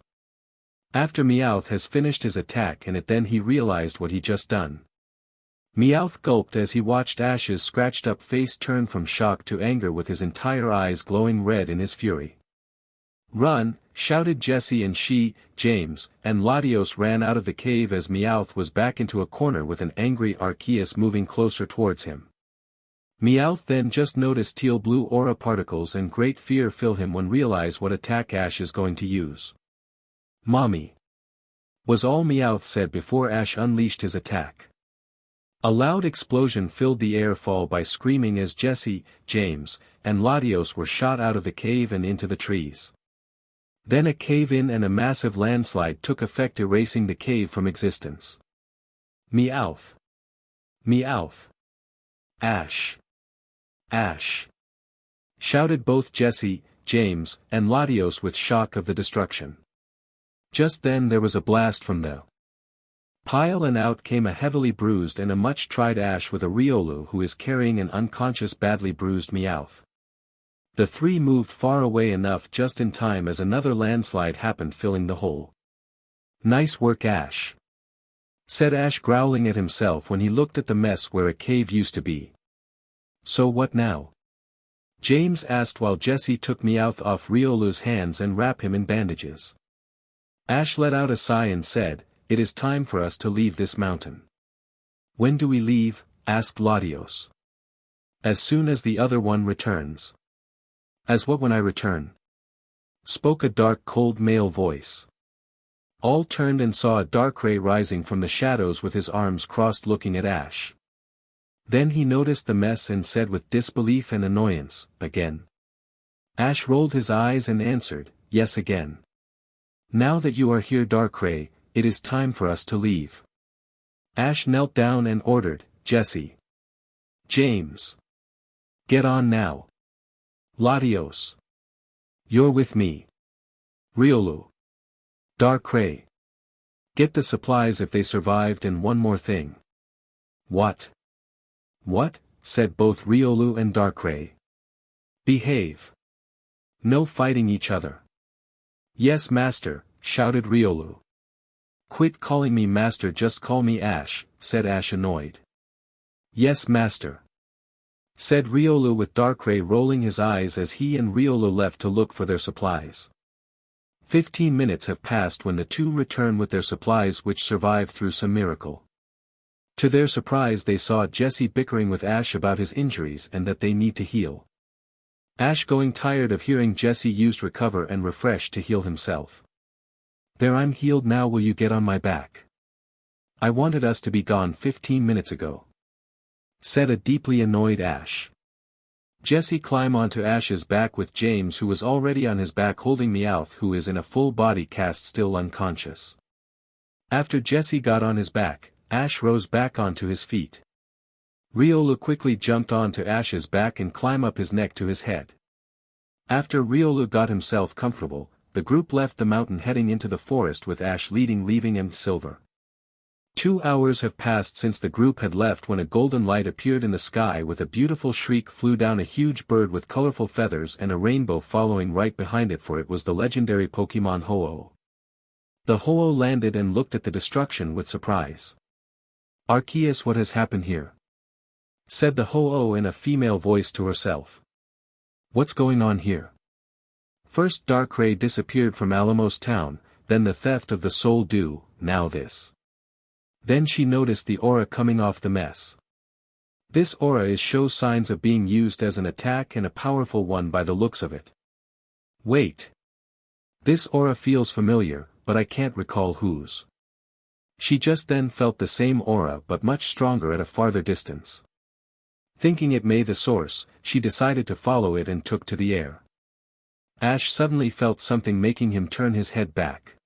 After Meowth has finished his attack and then he realized what he just done. Meowth gulped as he watched Ash's scratched-up face turn from shock to anger, with his entire eyes glowing red in his fury. "Run!" shouted Jesse, and she, James, and Latios ran out of the cave as Meowth was back into a corner with an angry Arceus moving closer towards him. Meowth then just noticed teal-blue aura particles, and great fear filled him when realized what attack Ash is going to use. "Mommy!" was all Meowth said before Ash unleashed his attack. A loud explosion filled the air, followed by screaming as Jesse, James, and Latios were shot out of the cave and into the trees. Then a cave-in and a massive landslide took effect, erasing the cave from existence. "Meowth! Meowth! Ash! Ash!" shouted both Jesse, James, and Latios with shock of the destruction. Just then there was a blast from the pile, and out came a heavily bruised and a much-tried Ash with a Riolu who is carrying an unconscious, badly bruised Meowth. The three moved far away enough just in time as another landslide happened, filling the hole. "Nice work, Ash," said Ash, growling at himself when he looked at the mess where a cave used to be. "So what now?" James asked while Jesse took Meowth off Riolu's hands and wrapped him in bandages. Ash let out a sigh and said, "It is time for us to leave this mountain." "When do we leave?" asked Latios. "As soon as the other one returns." "As what when I return?" spoke a dark, cold male voice. All turned and saw a Darkrai rising from the shadows with his arms crossed, looking at Ash. Then he noticed the mess and said with disbelief and annoyance, "Again?" Ash rolled his eyes and answered, "Yes, again. Now that you are here, Darkrai, it is time for us to leave." Ash knelt down and ordered, "Jesse, James, get on now. Latios, you're with me. Riolu, Darkrai, get the supplies if they survived, and one more thing." "What? What?" said both Riolu and Darkrai. "Behave. No fighting each other." "Yes, master," shouted Riolu. "Quit calling me master, just call me Ash," said Ash, annoyed. "Yes, master," said Riolu, with Darkrai rolling his eyes as he and Riolu left to look for their supplies. 15 minutes have passed when the two return with their supplies, which survived through some miracle. To their surprise, they saw Jesse bickering with Ash about his injuries and that they need to heal. Ash, going tired of hearing Jesse, used recover and refresh to heal himself. "There, I'm healed now, will you get on my back? I wanted us to be gone 15 minutes ago," said a deeply annoyed Ash. Jesse climb onto Ash's back with James, who was already on his back holding Meowth, who is in a full body cast still unconscious. After Jesse got on his back, Ash rose back onto his feet. Riolu quickly jumped onto Ash's back and climbed up his neck to his head. After Riolu got himself comfortable, the group left the mountain heading into the forest with Ash leaving him Silver. 2 hours have passed since the group had left when a golden light appeared in the sky. With a beautiful shriek flew down a huge bird with colorful feathers and a rainbow following right behind it, for it was the legendary Pokémon Ho-Oh. The Ho-Oh landed and looked at the destruction with surprise. "Arceus, what has happened here?" said the Ho-Oh in a female voice to herself. "What's going on here?" First Darkrai disappeared from Alamos town, then the theft of the Soul Dew, now this. Then she noticed the aura coming off the mess. This aura shows signs of being used as an attack, and a powerful one by the looks of it. Wait. This aura feels familiar, but I can't recall whose. She just then felt the same aura but much stronger at a farther distance. Thinking it may the source, she decided to follow it and took to the air. Ash suddenly felt something making him turn his head back.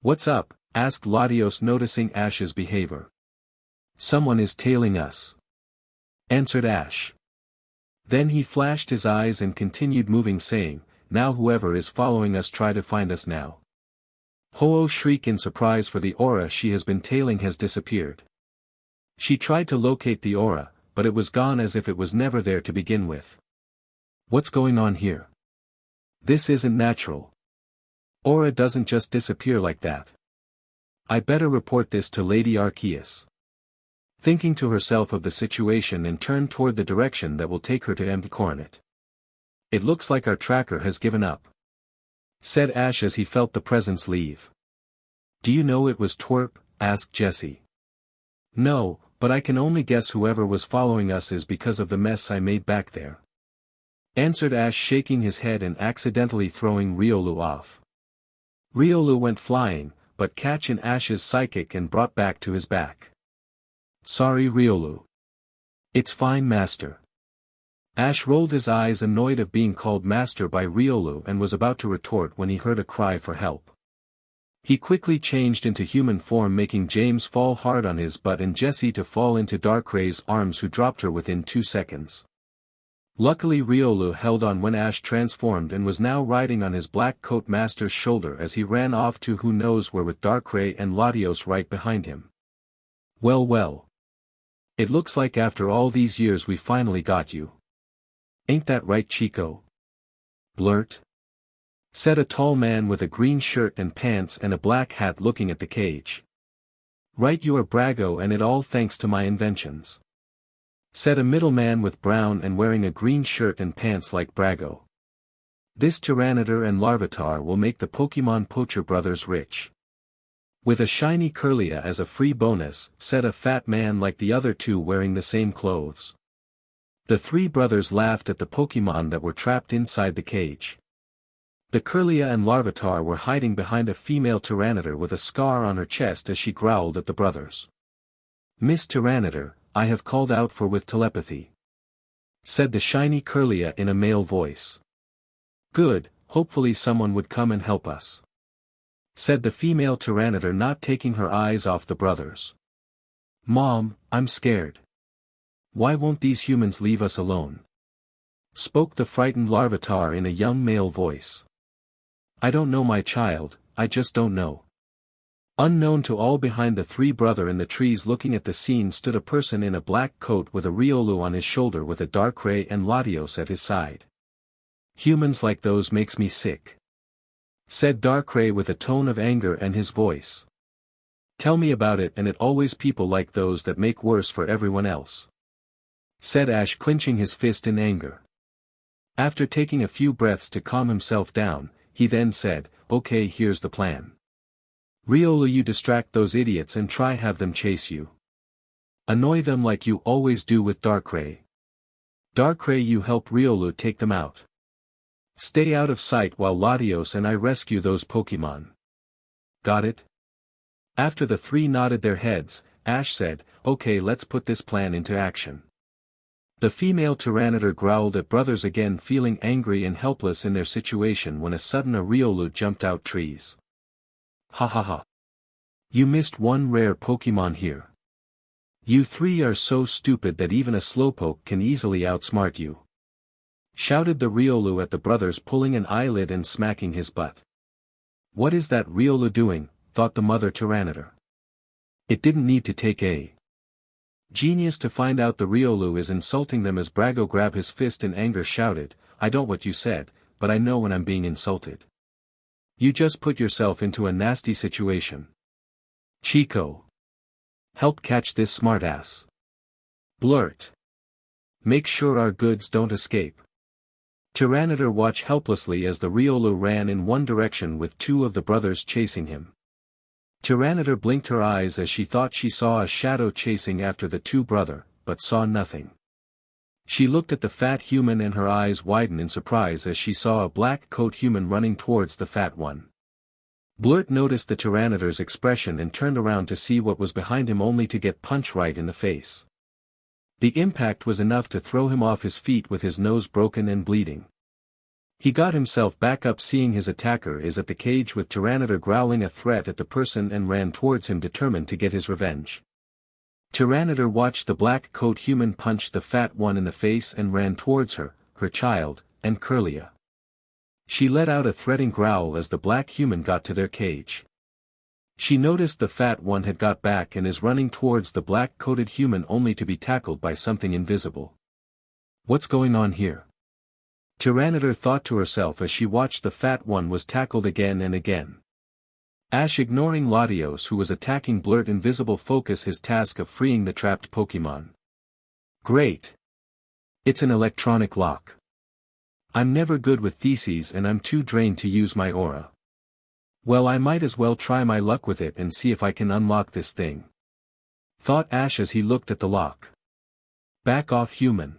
"What's up?" asked Latios, noticing Ash's behavior. "Someone is tailing us," answered Ash. Then he flashed his eyes and continued moving, saying, "Now whoever is following us, try to find us now." Ho-Oh shrieked in surprise, for the aura she has been tailing has disappeared. She tried to locate the aura, but it was gone as if it was never there to begin with. "What's going on here? This isn't natural. Aura doesn't just disappear like that. I better report this to Lady Arceus." Thinking to herself of the situation, and turned toward the direction that will take her to Empty Coronet. "It looks like our tracker has given up," said Ash as he felt the presence leave. "Do you know it was Twerp?" asked Jesse. "No, but I can only guess whoever was following us is because of the mess I made back there," answered Ash, shaking his head and accidentally throwing Riolu off. Riolu went flying, but catching Ash's psychic and brought back to his back. "Sorry, Riolu." "It's fine, Master." Ash rolled his eyes, annoyed of being called Master by Riolu, and was about to retort when he heard a cry for help. He quickly changed into human form, making James fall hard on his butt and Jessie to fall into Darkray's arms, who dropped her within 2 seconds. Luckily Riolu held on when Ash transformed and was now riding on his black coat master's shoulder as he ran off to who knows where, with Darkrai and Latios right behind him. Well. It looks like after all these years we finally got you. Ain't that right, Chico?" "Blurt," said a tall man with a green shirt and pants and a black hat, looking at the cage. "Right, you are Brago, and it all thanks to my inventions," said a middleman with brown and wearing a green shirt and pants like Brago. "This Tyranitar and Larvitar will make the Pokémon Poacher brothers rich. With a shiny Kirlia as a free bonus," said a fat man like the other two wearing the same clothes. The 3 brothers laughed at the Pokémon that were trapped inside the cage. The Kirlia and Larvitar were hiding behind a female Tyranitar with a scar on her chest as she growled at the brothers. "Miss Tyranitar, I have called out for with telepathy," said the shiny Kirlia in a male voice. "Good, hopefully someone would come and help us," said the female Tyranitar, not taking her eyes off the brothers. "Mom, I'm scared. Why won't these humans leave us alone?" spoke the frightened Larvitar in a young male voice. "I don't know, my child, I just don't know." Unknown to all, behind the 3 brothers in the trees looking at the scene, stood a person in a black coat with a Riolu on his shoulder with a Darkrai and Latios at his side. "Humans like those makes me sick," said Darkrai with a tone of anger in his voice. "Tell me about it, and it always people like those that make worse for everyone else," said Ash, clenching his fist in anger. After taking a few breaths to calm himself down, he then said, "Okay, here's the plan. Riolu, you distract those idiots and try have them chase you. Annoy them like you always do with Darkrai. Darkrai, you help Riolu take them out. Stay out of sight while Latios and I rescue those Pokémon. Got it?" After the 3 nodded their heads, Ash said, "Okay, let's put this plan into action." The female Tyranitar growled at brothers again, feeling angry and helpless in their situation when a sudden Riolu jumped out trees. Ha ha ha. You missed one rare Pokémon here. You three are so stupid that even a Slowpoke can easily outsmart you. Shouted the Riolu at the brothers, pulling an eyelid and smacking his butt. What is that Riolu doing? Thought the mother Tyranitar. It didn't need to take a genius to find out the Riolu is insulting them as Brago grabbed his fist in anger, shouted, I don't what you said, but I know when I'm being insulted. You just put yourself into a nasty situation. Chico. Help catch this smartass. Blurt. Make sure our goods don't escape. Tyranitar watched helplessly as the Riolu ran in one direction with two of the brothers chasing him. Tyranitar blinked her eyes as she thought she saw a shadow chasing after the two brother, but saw nothing. She looked at the fat human and her eyes widened in surprise as she saw a black coat human running towards the fat one. Blurt noticed the Tyranitar's expression and turned around to see what was behind him, only to get punched right in the face. The impact was enough to throw him off his feet with his nose broken and bleeding. He got himself back up, seeing his attacker is at the cage with Tyranitar growling a threat at the person, and ran towards him determined to get his revenge. Tyranitar watched the black coat human punch the fat one in the face and ran towards her child, and Curlia. She let out a threatening growl as the black human got to their cage. She noticed the fat one had got back and is running towards the black-coated human, only to be tackled by something invisible. What's going on here? Tyranitar thought to herself as she watched the fat one was tackled again and again. Ash, ignoring Latios who was attacking Blurt, invisible focus his task of freeing the trapped Pokémon. Great! It's an electronic lock. I'm never good with theses and I'm too drained to use my aura. Well, I might as well try my luck with it and see if I can unlock this thing. Thought Ash as he looked at the lock. Back off, human.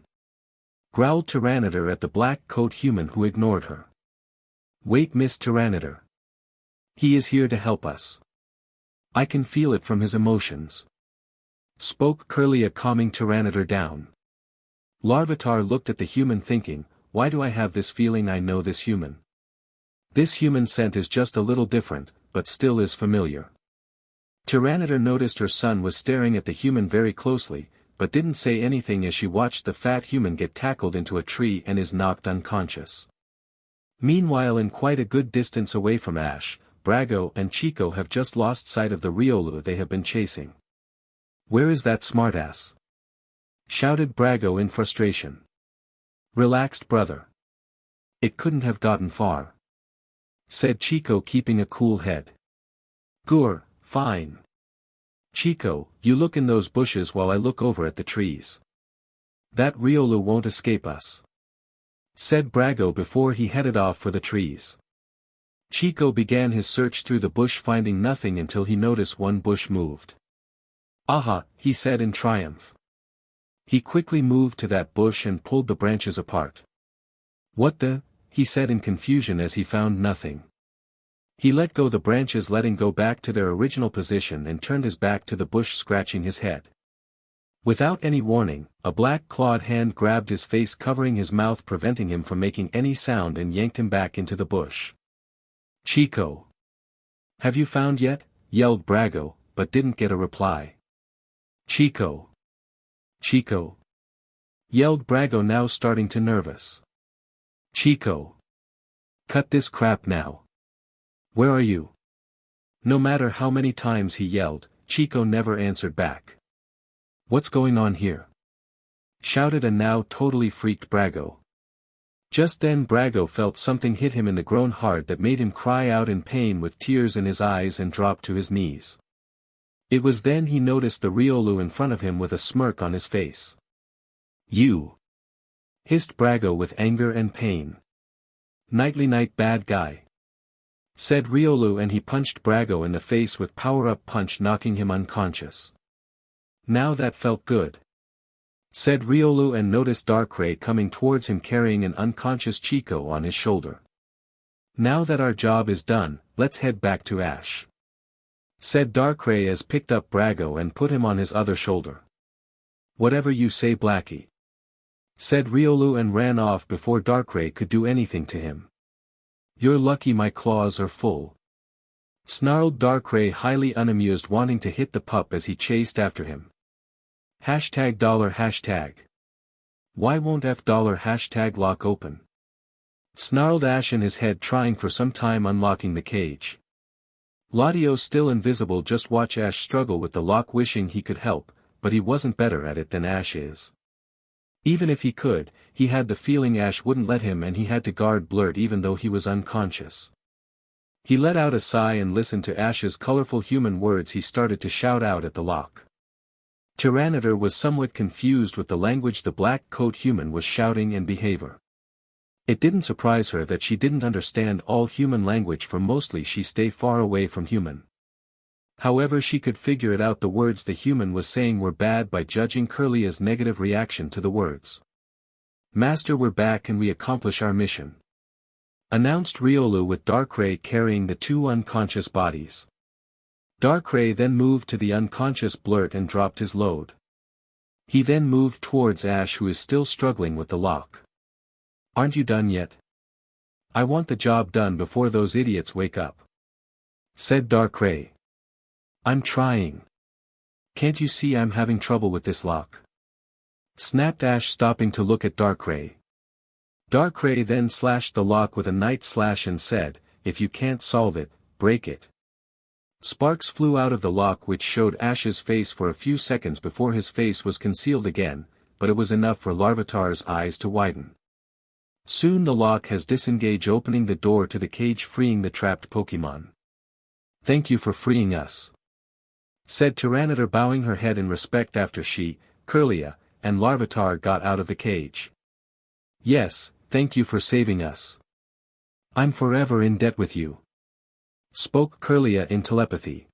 Growled Tyranitar at the black coat human who ignored her. Wait, Miss Tyranitar. He is here to help us. I can feel it from his emotions. Spoke Curlia, calming Tyranitar down. Larvitar looked at the human thinking, why do I have this feeling I know this human? This human scent is just a little different, but still is familiar. Tyranitar noticed her son was staring at the human very closely, but didn't say anything as she watched the fat human get tackled into a tree and is knocked unconscious. Meanwhile, in quite a good distance away from Ash, Brago and Chico have just lost sight of the Riolu they have been chasing. Where is that smartass? Shouted Brago in frustration. Relaxed, brother. It couldn't have gotten far. Said Chico, keeping a cool head. Gur, fine. Chico, you look in those bushes while I look over at the trees. That Riolu won't escape us. Said Brago before he headed off for the trees. Chico began his search through the bush, finding nothing until he noticed one bush moved. Aha, he said in triumph. He quickly moved to that bush and pulled the branches apart. What the? He said in confusion as he found nothing. He let go the branches, letting go back to their original position, and turned his back to the bush, scratching his head. Without any warning, a black clawed hand grabbed his face, covering his mouth, preventing him from making any sound, and yanked him back into the bush. Chico! Have you found yet? Yelled Brago, but didn't get a reply. Chico! Chico! Yelled Brago, now starting to nervous. Chico! Cut this crap now. Where are you? No matter how many times he yelled, Chico never answered back. What's going on here? Shouted a now totally freaked Brago. Just then Brago felt something hit him in the groin hard that made him cry out in pain with tears in his eyes and drop to his knees. It was then he noticed the Riolu in front of him with a smirk on his face. You! Hissed Brago with anger and pain. Nightly night, bad guy. Said Riolu, and he punched Brago in the face with power-up punch, knocking him unconscious. Now that felt good. Said Riolu, and noticed Darkrai coming towards him carrying an unconscious Chico on his shoulder. Now that our job is done, let's head back to Ash. Said Darkrai as picked up Brago and put him on his other shoulder. Whatever you say, Blackie. said Riolu and ran off before Darkrai could do anything to him. You're lucky my claws are full. Snarled Darkrai, highly unamused, wanting to hit the pup as he chased after him. $#. Why won't $lock open? Snarled Ash in his head, trying for some time unlocking the cage. Latios, still invisible, just watch Ash struggle with the lock, wishing he could help, but he wasn't better at it than Ash is. Even if he could, he had the feeling Ash wouldn't let him, and he had to guard Blurt even though he was unconscious. He let out a sigh and listened to Ash's colorful human words. He started to shout out at the lock. Tyranitar was somewhat confused with the language the black coat human was shouting and behavior. It didn't surprise her that she didn't understand all human language, for mostly she stay far away from human. However, she could figure it out. The words the human was saying were bad by judging Kirlia's negative reaction to the words. Master, we're back and we accomplish our mission, announced Riolu, with Darkrai carrying the two unconscious bodies. Darkrai then moved to the unconscious Blurt and dropped his load. He then moved towards Ash, who is still struggling with the lock. Aren't you done yet? I want the job done before those idiots wake up, said Darkrai. I'm trying. Can't you see I'm having trouble with this lock? Snapped Ash, stopping to look at Darkrai. Darkrai then slashed the lock with a night slash and said, if you can't solve it, break it. Sparks flew out of the lock, which showed Ash's face for a few seconds before his face was concealed again, but it was enough for Larvitar's eyes to widen. Soon the lock has disengaged, opening the door to the cage, freeing the trapped Pokémon. Thank you for freeing us, said Tyranitar, bowing her head in respect after she, Kirlia, and Larvitar got out of the cage. Yes, thank you for saving us. I'm forever in debt with you, spoke Kirlia in telepathy.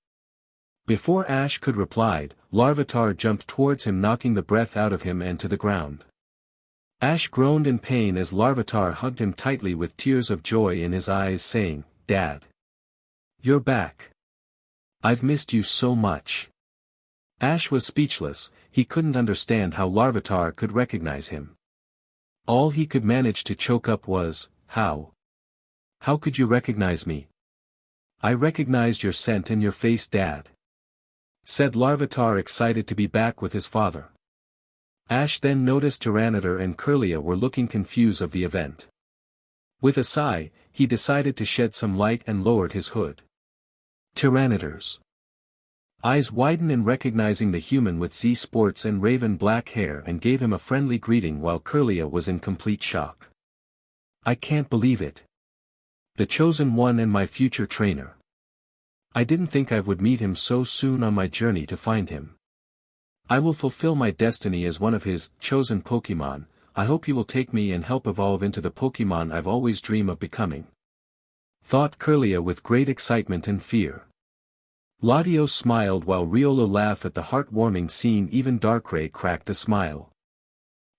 Before Ash could reply, Larvitar jumped towards him, knocking the breath out of him and to the ground. Ash groaned in pain as Larvitar hugged him tightly with tears of joy in his eyes, saying, Dad, you're back. I've missed you so much. Ash was speechless. He couldn't understand how Larvitar could recognize him. All he could manage to choke up was, how? How could you recognize me? I recognized your scent and your face, Dad, said Larvitar, excited to be back with his father. Ash then noticed Tyranitar and Kirlia were looking confused of the event. With a sigh, he decided to shed some light and lowered his hood. Tyranitar's eyes widened in recognizing the human with Z sports and raven black hair, and gave him a friendly greeting, while Kirlia was in complete shock. I can't believe it. The chosen one and my future trainer. I didn't think I would meet him so soon on my journey to find him. I will fulfill my destiny as one of his chosen Pokémon. I hope he will take me and help evolve into the Pokémon I've always dreamed of becoming, thought Kirlia with great excitement and fear. Latios smiled while Riolu laughed at the heartwarming scene. Even Darkrai cracked a smile.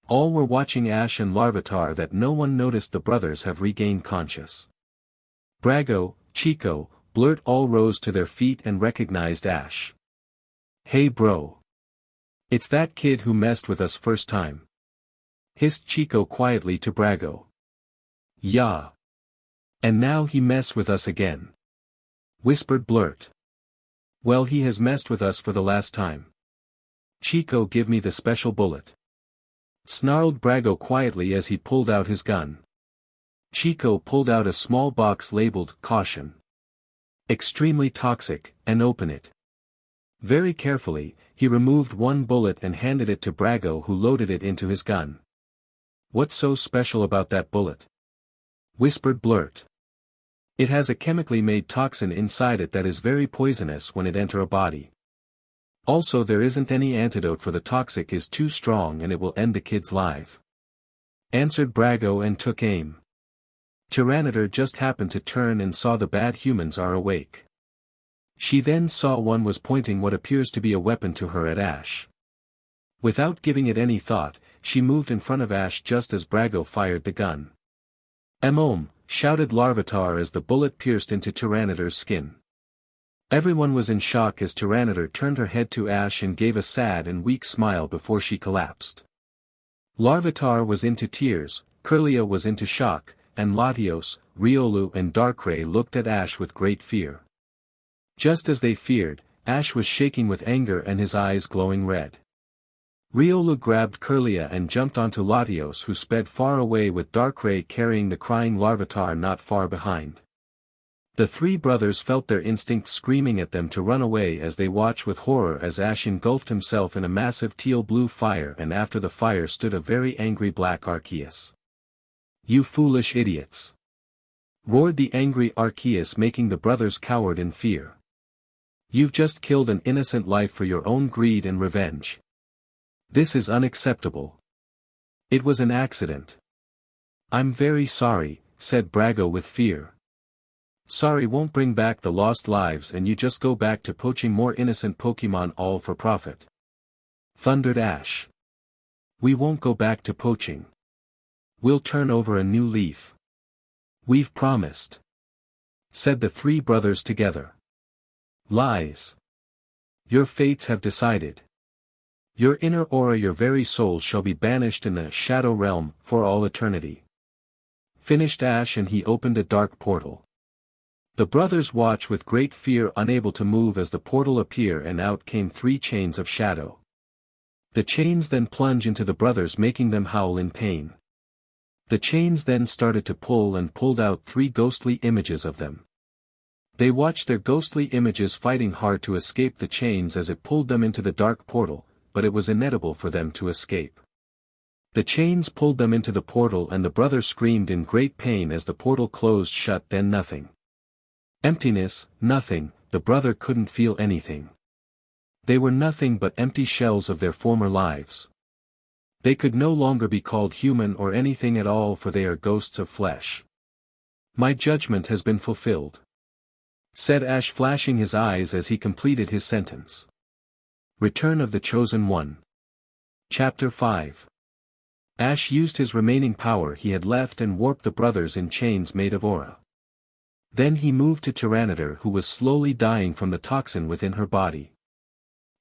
All were watching Ash and Larvitar that no one noticed the brothers have regained conscious. Brago, Chico, Blurt all rose to their feet and recognized Ash. Hey bro. It's that kid who messed with us first time, hissed Chico quietly to Brago. Yeah. And now he messed with us again, whispered Blurt. Well, he has messed with us for the last time. Chico, give me the special bullet, snarled Brago quietly as he pulled out his gun. Chico pulled out a small box labeled Caution, extremely toxic, and opened it. Very carefully, he removed one bullet and handed it to Brago, who loaded it into his gun. What's so special about that bullet? Whispered Blurt. It has a chemically made toxin inside it that is very poisonous when it enter a body. Also, there isn't any antidote for the toxic is too strong and it will end the kid's life, answered Brago and took aim. Tyranitar just happened to turn and saw the bad humans are awake. She then saw one was pointing what appears to be a weapon to her at Ash. Without giving it any thought, she moved in front of Ash just as Brago fired the gun. Shouted Larvitar as the bullet pierced into Tyranitar's skin. Everyone was in shock as Tyranitar turned her head to Ash and gave a sad and weak smile before she collapsed. Larvitar was into tears, Kirlia was into shock, and Latios, Riolu and Darkrai looked at Ash with great fear. Just as they feared, Ash was shaking with anger and his eyes glowing red. Riolu grabbed Kirlia and jumped onto Latios, who sped far away with Darkrai carrying the crying Larvitar not far behind. The three brothers felt their instinct screaming at them to run away as they watched with horror as Ash engulfed himself in a massive teal-blue fire, and after the fire stood a very angry black Arceus. "You foolish idiots!" roared the angry Arceus, making the brothers cowered in fear. "You've just killed an innocent life for your own greed and revenge. This is unacceptable. It was an accident." "I'm very sorry," said Brago with fear. "Sorry won't bring back the lost lives, and you just go back to poaching more innocent Pokémon all for profit," thundered Ash. "We won't go back to poaching. We'll turn over a new leaf. We've promised," said the three brothers together. "Lies. Your fates have decided. Your inner aura, your very soul shall be banished in the Shadow Realm for all eternity," finished Ash, and he opened a dark portal. The brothers watched with great fear, unable to move as the portal appeared, and out came 3 chains of shadow. The chains then plunged into the brothers, making them howl in pain. The chains then started to pull and pulled out 3 ghostly images of them. They watched their ghostly images fighting hard to escape the chains as it pulled them into the dark portal, but it was inedible for them to escape. The chains pulled them into the portal, and the brothers screamed in great pain as the portal closed shut. Then nothing. Emptiness, nothing, the brother couldn't feel anything. They were nothing but empty shells of their former lives. They could no longer be called human or anything at all, for they are ghosts of flesh. "My judgment has been fulfilled," said Ash, flashing his eyes as he completed his sentence. Return of the Chosen One. Chapter 5. Ash used his remaining power he had left and warped the brothers in chains made of aura. Then he moved to Tyranitar, who was slowly dying from the toxin within her body.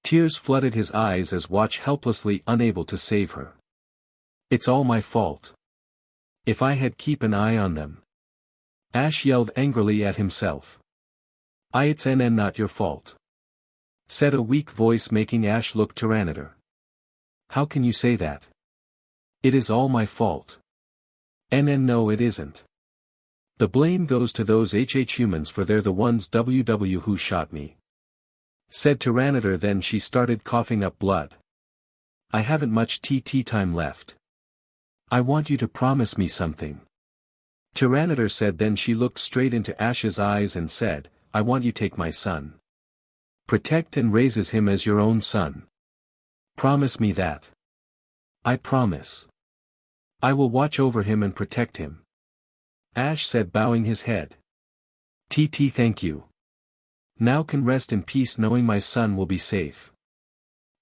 Tears flooded his eyes as watched helplessly, unable to save her. "It's all my fault. If I had keep an eye on them," Ash yelled angrily at himself. "It's not your fault," said a weak voice, making Ash look Tyranitar. "How can you say that? It is all my fault." No, it isn't. The blame goes to those humans, for they're the ones who shot me," said Tyranitar. Then she started coughing up blood. "I haven't much time left. I want you to promise me something," Tyranitar said. Then she looked straight into Ash's eyes and said, "I want you to take my son. Protect and raises him as your own son. Promise me that." "I promise. I will watch over him and protect him," Ash said, bowing his head. Thank you. Now can rest in peace knowing my son will be safe.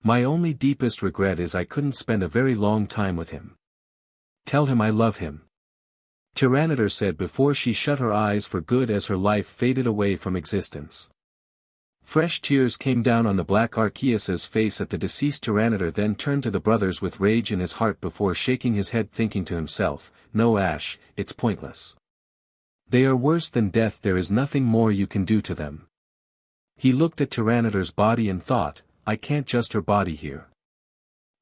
My only deepest regret is I couldn't spend a very long time with him. Tell him I love him," Tyranitar said before she shut her eyes for good as her life faded away from existence. Fresh tears came down on the black Arceus's face at the deceased Tyranitar, then turned to the brothers with rage in his heart before shaking his head, thinking to himself, "No, Ash, it's pointless. They are worse than death, there is nothing more you can do to them." He looked at Tyranitar's body and thought, "I can't just her body here.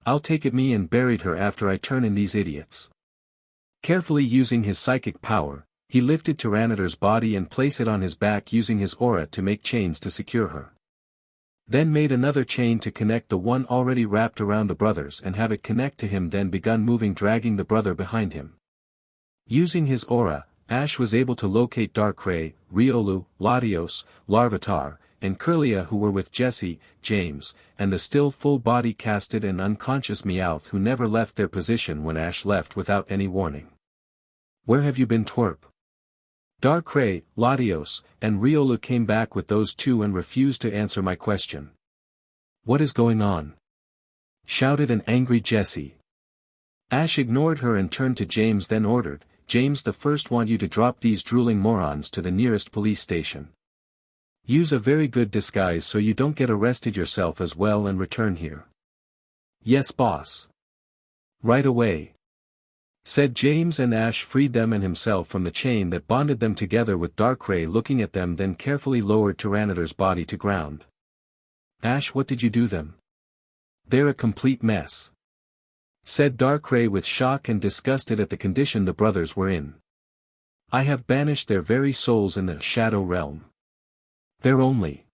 I'll take it me," and buried her after I turn in these idiots. Carefully using his psychic power, he lifted Tyranitar's body and placed it on his back, using his aura to make chains to secure her. Then made another chain to connect the one already wrapped around the brothers and have it connect to him, then begun moving, dragging the brother behind him. Using his aura, Ash was able to locate Darkrai, Riolu, Latios, Larvitar, and Kirlia, who were with Jesse, James, and the still full-body casted and unconscious Meowth, who never left their position when Ash left without any warning. "Where have you been, twerp?" Darkrai, Latios, and Riolu came back with those two and refused to answer my question. "What is going on?" shouted an angry Jessie. Ash ignored her and turned to James, then ordered, "James, the first want you to drop these drooling morons to the nearest police station. Use a very good disguise so you don't get arrested yourself as well, and return here." "Yes, boss." Right away, said James, and Ash freed them and himself from the chain that bonded them together with Darkrai looking at them, then carefully lowered Tyranitar's body to ground. Ash, what did you do them? They're a complete mess, said Darkrai with shock and disgusted at the condition the brothers were in. I have banished their very souls in the Shadow Realm. They're only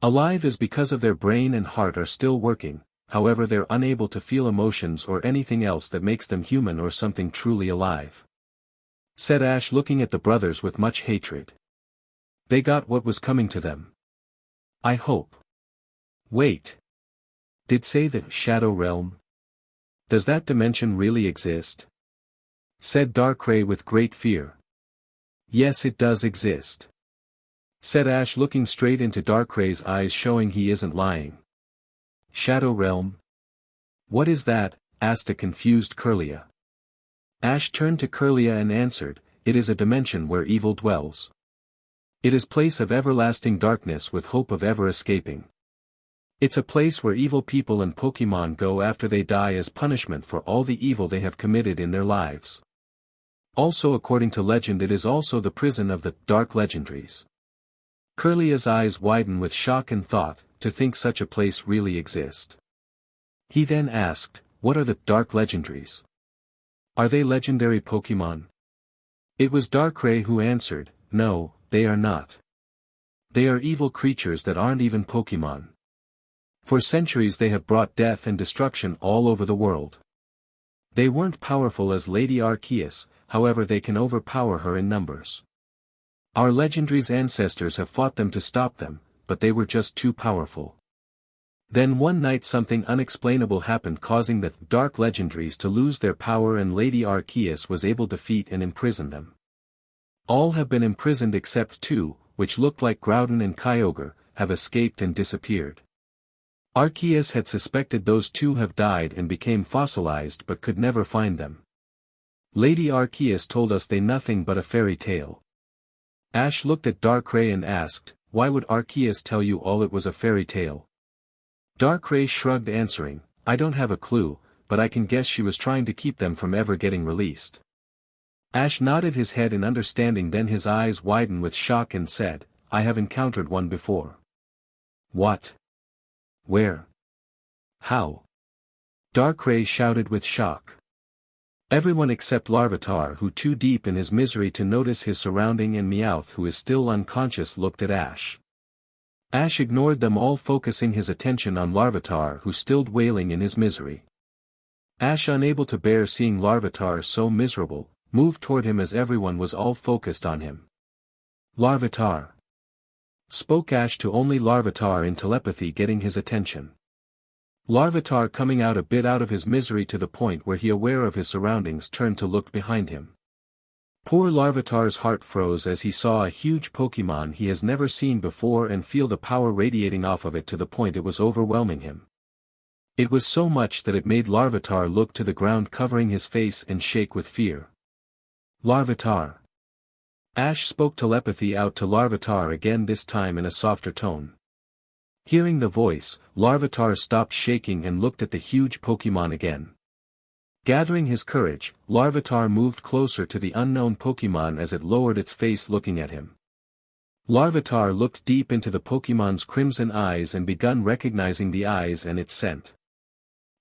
alive is because of their brain and heart are still working, however they're unable to feel emotions or anything else that makes them human or something truly alive, said Ash, looking at the brothers with much hatred. They got what was coming to them. I hope. Wait. Did say the Shadow Realm? Does that dimension really exist? Said Darkrai with great fear. Yes, it does exist, said Ash, looking straight into Darkrai's eyes, showing he isn't lying. Shadow Realm? What is that? Asked a confused Kirlia. Ash turned to Kirlia and answered, it is a dimension where evil dwells. It is place of everlasting darkness with hope of ever escaping. It's a place where evil people and Pokémon go after they die as punishment for all the evil they have committed in their lives. Also, according to legend, it is also the prison of the Dark Legendaries. Kirlia's eyes widen with shock and thought, to think such a place really exist. He then asked, what are the Dark Legendaries? Are they legendary Pokémon? It was Darkrai who answered, no, they are not. They are evil creatures that aren't even Pokémon. For centuries they have brought death and destruction all over the world. They weren't powerful as Lady Arceus, however they can overpower her in numbers. Our legendary's ancestors have fought them to stop them, but they were just too powerful. Then one night something unexplainable happened, causing the Dark Legendaries to lose their power, and Lady Arceus was able to defeat and imprison them. All have been imprisoned except two, which looked like Groudon and Kyogre, have escaped and disappeared. Arceus had suspected those two have died and became fossilized but could never find them. Lady Arceus told us they nothing but a fairy tale. Ash looked at Darkrai and asked, why would Arceus tell you all it was a fairy tale? Darkrai shrugged, answering, I don't have a clue, but I can guess she was trying to keep them from ever getting released. Ash nodded his head in understanding, then his eyes widened with shock and said, I have encountered one before. What? Where? How? Darkrai shouted with shock. Everyone except Larvitar, who too deep in his misery to notice his surrounding, and Meowth, who is still unconscious, looked at Ash. Ash ignored them all, focusing his attention on Larvitar, who stilled wailing in his misery. Ash, unable to bear seeing Larvitar so miserable, moved toward him as everyone was all focused on him. Larvitar, spoke Ash to only Larvitar in telepathy, getting his attention. Larvitar, coming out a bit out of his misery to the point where he, aware of his surroundings, turned to look behind him. Poor Larvitar's heart froze as he saw a huge Pokémon he has never seen before and feel the power radiating off of it to the point it was overwhelming him. It was so much that it made Larvitar look to the ground, covering his face, and shake with fear. Larvitar. Ash spoke telepathy out to Larvitar again, this time in a softer tone. Hearing the voice, Larvitar stopped shaking and looked at the huge Pokémon again. Gathering his courage, Larvitar moved closer to the unknown Pokémon as it lowered its face, looking at him. Larvitar looked deep into the Pokémon's crimson eyes and begun recognizing the eyes and its scent.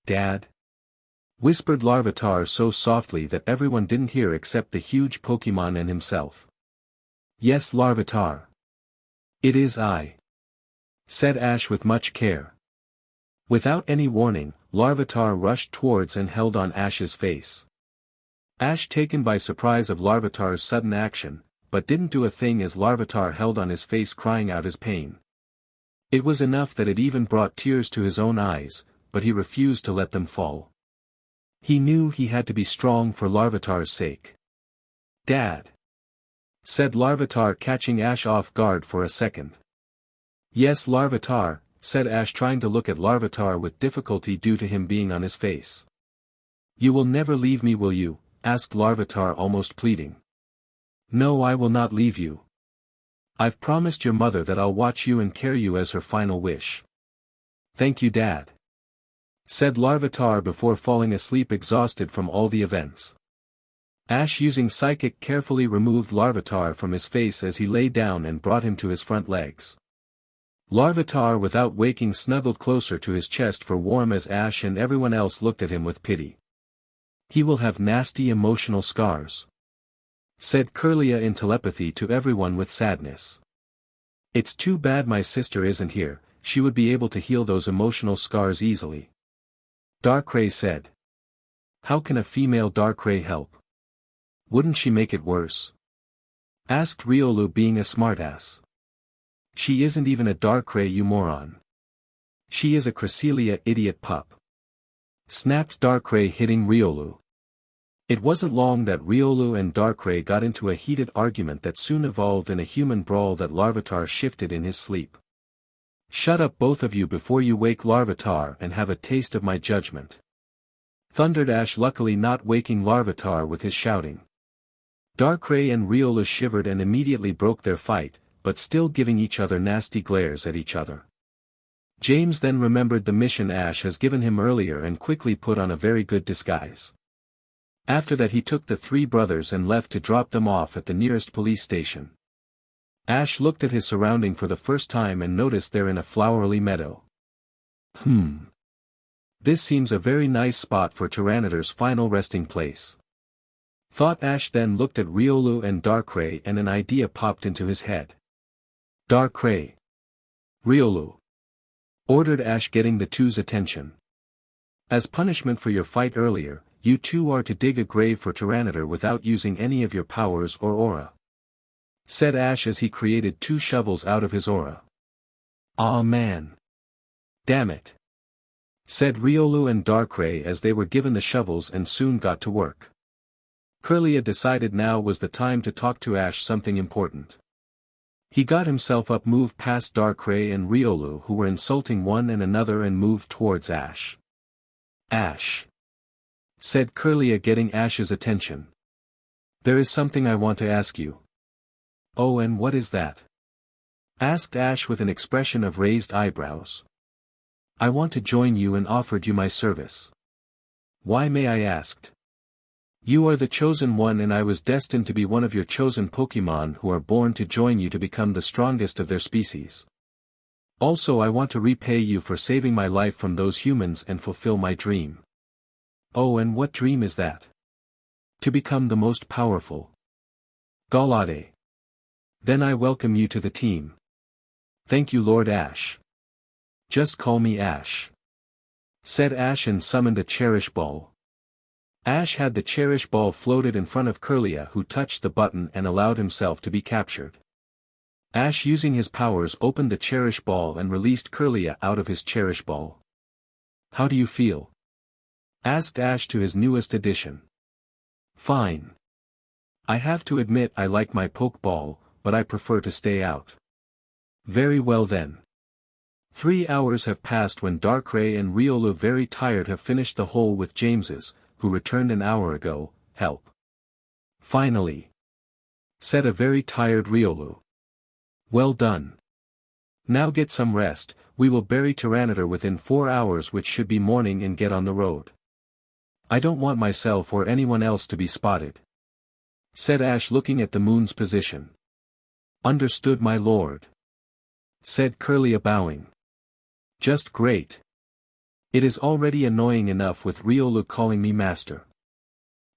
Dad? Whispered Larvitar so softly that everyone didn't hear except the huge Pokémon and himself. Yes, Larvitar. It is I, said Ash with much care. Without any warning, Larvitar rushed towards and held on Ash's face. Ash, taken by surprise of Larvitar's sudden action, but didn't do a thing as Larvitar held on his face, crying out his pain. It was enough that it even brought tears to his own eyes, but he refused to let them fall. He knew he had to be strong for Larvitar's sake. Dad, said Larvitar, catching Ash off guard for a second. Yes, Larvitar, said Ash, trying to look at Larvitar with difficulty due to him being on his face. You will never leave me, will you? Asked Larvitar, almost pleading. No, I will not leave you. I've promised your mother that I'll watch you and carry you as her final wish. Thank you, Dad. said Larvitar before falling asleep exhausted from all the events. Ash using Psychic carefully removed Larvitar from his face as he lay down and brought him to his front legs. Larvitar without waking snuggled closer to his chest for warmth as Ash and everyone else looked at him with pity. He will have nasty emotional scars, said Curlia in telepathy to everyone with sadness. It's too bad my sister isn't here, she would be able to heal those emotional scars easily. Darkrai said. How can a female Darkrai help? Wouldn't she make it worse? Asked Riolu being a smartass. She isn't even a Darkrai, you moron. She is a Cresselia, idiot pup. Snapped Darkrai, hitting Riolu. It wasn't long that Riolu and Darkrai got into a heated argument that soon evolved in a human brawl that Larvitar shifted in his sleep. Shut up both of you before you wake Larvitar and have a taste of my judgment. Thundered Ash, luckily not waking Larvitar with his shouting. Darkrai and Riolu shivered and immediately broke their fight, but still giving each other nasty glares at each other. James then remembered the mission Ash has given him earlier and quickly put on a very good disguise. After that he took the three brothers and left to drop them off at the nearest police station. Ash looked at his surrounding for the first time and noticed they're in a flowery meadow. This seems a very nice spot for Tyranidar's final resting place. Thought Ash, then looked at Riolu and Darkrai and an idea popped into his head. Darkrai. Riolu. Ordered Ash, getting the two's attention. As punishment for your fight earlier, you two are to dig a grave for Tyranitar without using any of your powers or aura. Said Ash as he created two shovels out of his aura. Aw man. Damn it. Said Riolu and Darkrai as they were given the shovels and soon got to work. Curlia decided now was the time to talk to Ash something important. He got himself up, moved past Darkrai and Riolu who were insulting one and another and moved towards Ash. Ash. Said Curlia, getting Ash's attention. There is something I want to ask you. Oh, and what is that? Asked Ash with an expression of raised eyebrows. I want to join you and offered you my service. Why, may I ask? You are the chosen one and I was destined to be one of your chosen Pokémon who are born to join you to become the strongest of their species. Also, I want to repay you for saving my life from those humans and fulfill my dream. Oh, and what dream is that? To become the most powerful. Galade. Then I welcome you to the team. Thank you, Lord Ash. Just call me Ash. Said Ash and summoned a Cherish Ball. Ash had the Cherish Ball floated in front of Curlia, who touched the button and allowed himself to be captured. Ash, using his powers, opened the Cherish Ball and released Curlia out of his Cherish Ball. How do you feel? Asked Ash to his newest addition. Fine. I have to admit I like my Pokeball, but I prefer to stay out. Very well then. 3 hours have passed when Darkrai and Riolu, very tired, have finished the hole with James's, who returned an hour ago, help. Finally. Said a very tired Riolu. Well done. Now get some rest, we will bury Tyranitar within 4 hours, which should be morning, and get on the road. I don't want myself or anyone else to be spotted. Said Ash, looking at the moon's position. Understood, my lord. Said Curlia, bowing. Just great. It is already annoying enough with Riolu calling me master.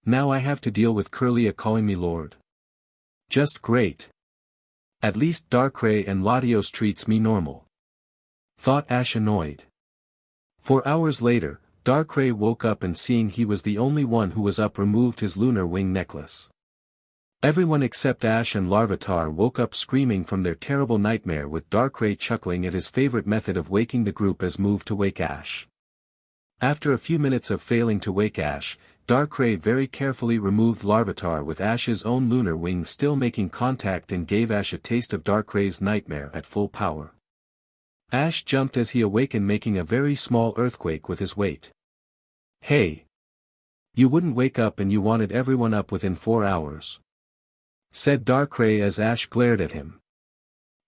Now I have to deal with Curlia calling me lord. Just great. At least Darkrai and Latios treats me normal. Thought Ash, annoyed. 4 hours later, Darkrai woke up and, seeing he was the only one who was up, removed his lunar wing necklace. Everyone except Ash and Larvitar woke up screaming from their terrible nightmare, with Darkrai chuckling at his favorite method of waking the group as move to wake Ash. After a few minutes of failing to wake Ash, Darkrai very carefully removed Larvitar with Ash's own lunar wing still making contact, and gave Ash a taste of Darkrai's nightmare at full power. Ash jumped as he awakened, making a very small earthquake with his weight. Hey! You wouldn't wake up and you wanted everyone up within 4 hours. Said Darkrai as Ash glared at him.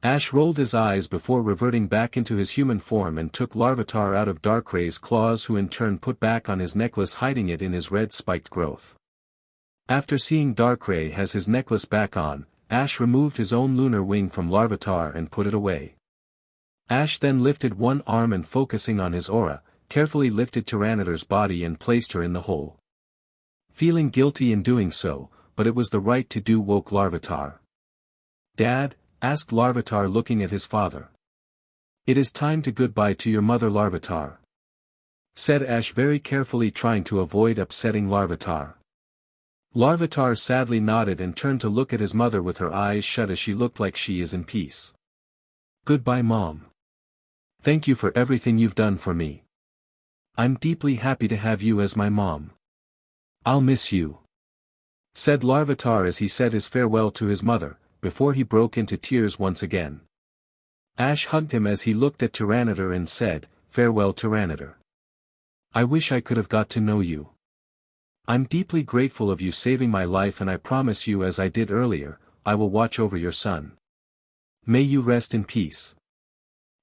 Ash rolled his eyes before reverting back into his human form and took Larvitar out of Darkray's claws, who in turn put back on his necklace, hiding it in his red spiked growth. After seeing Darkray has his necklace back on, Ash removed his own lunar wing from Larvitar and put it away. Ash then lifted one arm and, focusing on his aura, carefully lifted Tyranitar's body and placed her in the hole. Feeling guilty in doing so, but it was the right to do, woke Larvitar. "Dad?" asked Larvitar, looking at his father. "It is time to goodbye to your mother, Larvitar," said Ash, very carefully trying to avoid upsetting Larvitar. Larvitar sadly nodded and turned to look at his mother with her eyes shut as she looked like she is in peace. "Goodbye, Mom. Thank you for everything you've done for me. I'm deeply happy to have you as my mom. I'll miss you," said Larvitar as he said his farewell to his mother, before he broke into tears once again. Ash hugged him as he looked at Tyranitar and said, "Farewell, Tyranitar. I wish I could have got to know you. I'm deeply grateful of you saving my life, and I promise you, as I did earlier, I will watch over your son. May you rest in peace."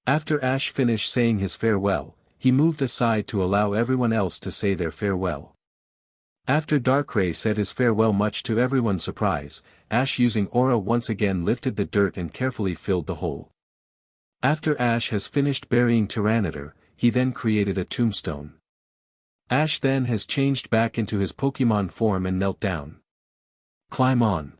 After Ash finished saying his farewell, he moved aside to allow everyone else to say their farewell. After Darkray said his farewell, much to everyone's surprise, Ash, using aura once again, lifted the dirt and carefully filled the hole. After Ash has finished burying Tyranitar, he then created a tombstone. Ash then has changed back into his Pokémon form and knelt down. "Climb on,"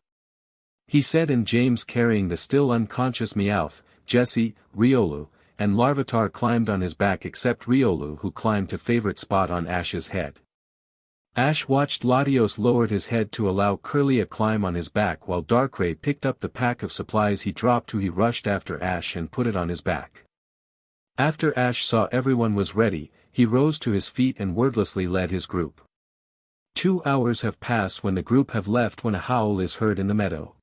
he said, and James, carrying the still unconscious Meowth, Jessie, Riolu, and Larvitar climbed on his back, except Riolu, who climbed to favorite spot on Ash's head. Ash watched Latios lowered his head to allow Curly a climb on his back, while Darkray picked up the pack of supplies he dropped to. He rushed after Ash and put it on his back. After Ash saw everyone was ready, he rose to his feet and wordlessly led his group. 2 hours have passed when the group have left when a howl is heard in the meadow.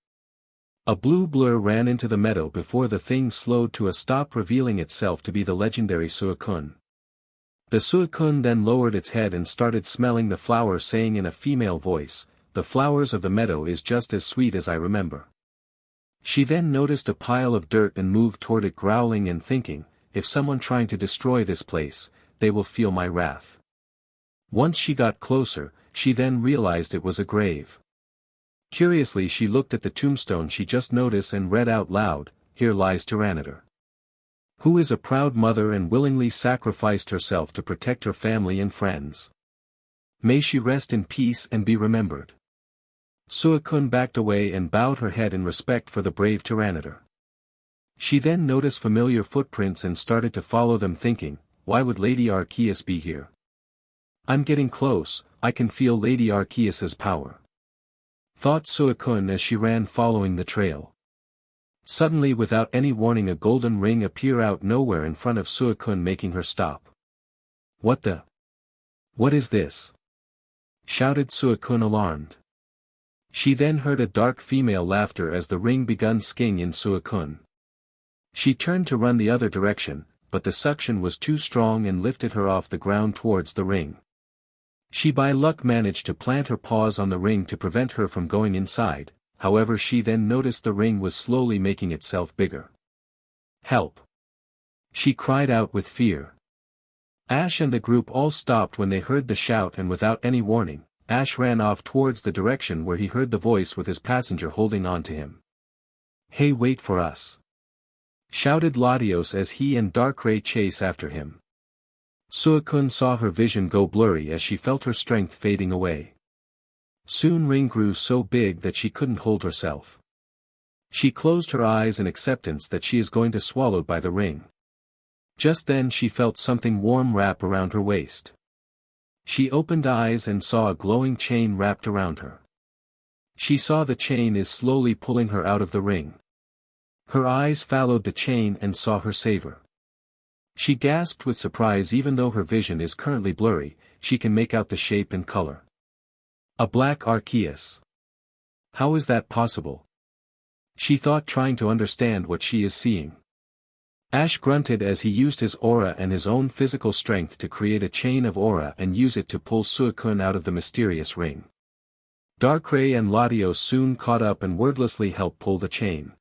A blue blur ran into the meadow before the thing slowed to a stop, revealing itself to be the legendary Suicune. The Suicune then lowered its head and started smelling the flower, saying in a female voice, "The flowers of the meadow is just as sweet as I remember." She then noticed a pile of dirt and moved toward it, growling and thinking, "If someone trying to destroy this place, they will feel my wrath." Once she got closer, she then realized it was a grave. Curiously, she looked at the tombstone she just noticed and read out loud, "Here lies Tyranitar, who is a proud mother and willingly sacrificed herself to protect her family and friends. May she rest in peace and be remembered." Suicune backed away and bowed her head in respect for the brave Tyranitar. She then noticed familiar footprints and started to follow them, thinking, "Why would Lady Arceus be here? I'm getting close, I can feel Lady Arceus's power," thought Suicune as she ran following the trail. Suddenly, without any warning, a golden ring appeared out nowhere in front of Suicune, making her stop. What is this?" shouted Suicune, alarmed. She then heard a dark female laughter as the ring began stinging in Suicune. She turned to run the other direction, but the suction was too strong and lifted her off the ground towards the ring. She by luck managed to plant her paws on the ring to prevent her from going inside. However, she then noticed the ring was slowly making itself bigger. "Help!" she cried out with fear. Ash and the group all stopped when they heard the shout, and without any warning, Ash ran off towards the direction where he heard the voice with his passenger holding on to him. "Hey, wait for us!" shouted Latios as he and Darkray chased after him. Suicune saw her vision go blurry as she felt her strength fading away. Soon ring grew so big that she couldn't hold herself. She closed her eyes in acceptance that she is going to swallowed by the ring. Just then she felt something warm wrap around her waist. She opened eyes and saw a glowing chain wrapped around her. She saw the chain is slowly pulling her out of the ring. Her eyes followed the chain and saw her saver. She gasped with surprise. Even though her vision is currently blurry, she can make out the shape and color. A black Arceus. How is that possible? She thought, trying to understand what she is seeing. Ash grunted as he used his aura and his own physical strength to create a chain of aura and use it to pull Suicune out of the mysterious ring. Darkray and Latios soon caught up and wordlessly helped pull the chain.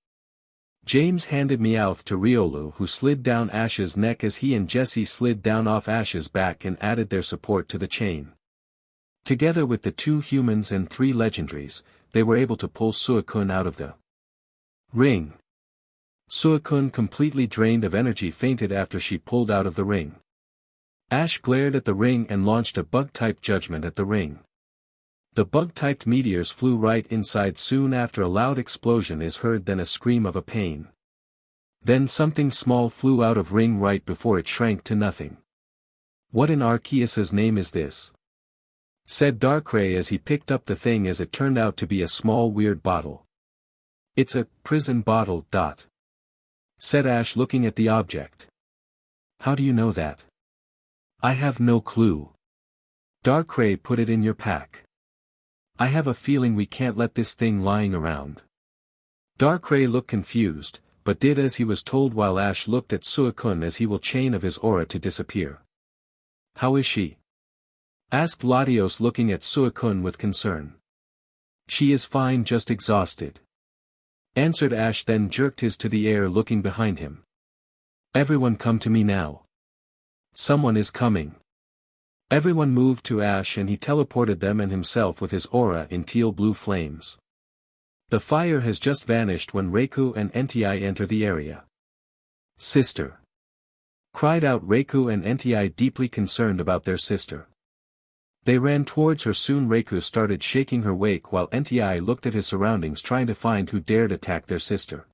James handed Meowth to Riolu, who slid down Ash's neck as he and Jessie slid down off Ash's back and added their support to the chain. Together with the 2 humans and 3 legendaries, they were able to pull Suicune out of the ring. Suicune, completely drained of energy, fainted after she pulled out of the ring. Ash glared at the ring and launched a bug-type judgment at the ring. The bug-typed meteors flew right inside. Soon after, a loud explosion is heard, then a scream of a pain. Then something small flew out of ring right before it shrank to nothing. "What in Arceus's name is this?" said Darkrai as he picked up the thing, as it turned out to be a small weird bottle. "It's a prison bottle, said Ash, looking at the object. "How do you know that?" "I have no clue. Darkrai put it in your pack. I have a feeling we can't let this thing lying around." Darkrai looked confused, but did as he was told, while Ash looked at Suicune as he will chain of his aura to disappear. "How is she?" asked Latios, looking at Suicune with concern. "She is fine, just exhausted," answered Ash, then jerked his to the air, looking behind him. "Everyone come to me now. Someone is coming." Everyone moved to Ash and he teleported them and himself with his aura in teal-blue flames. The fire has just vanished when Reiku and Entei enter the area. "Sister!" cried out Reiku and Entei, deeply concerned about their sister. They ran towards her. Soon Reiku started shaking her wake, while Entei looked at his surroundings, trying to find who dared attack their sister.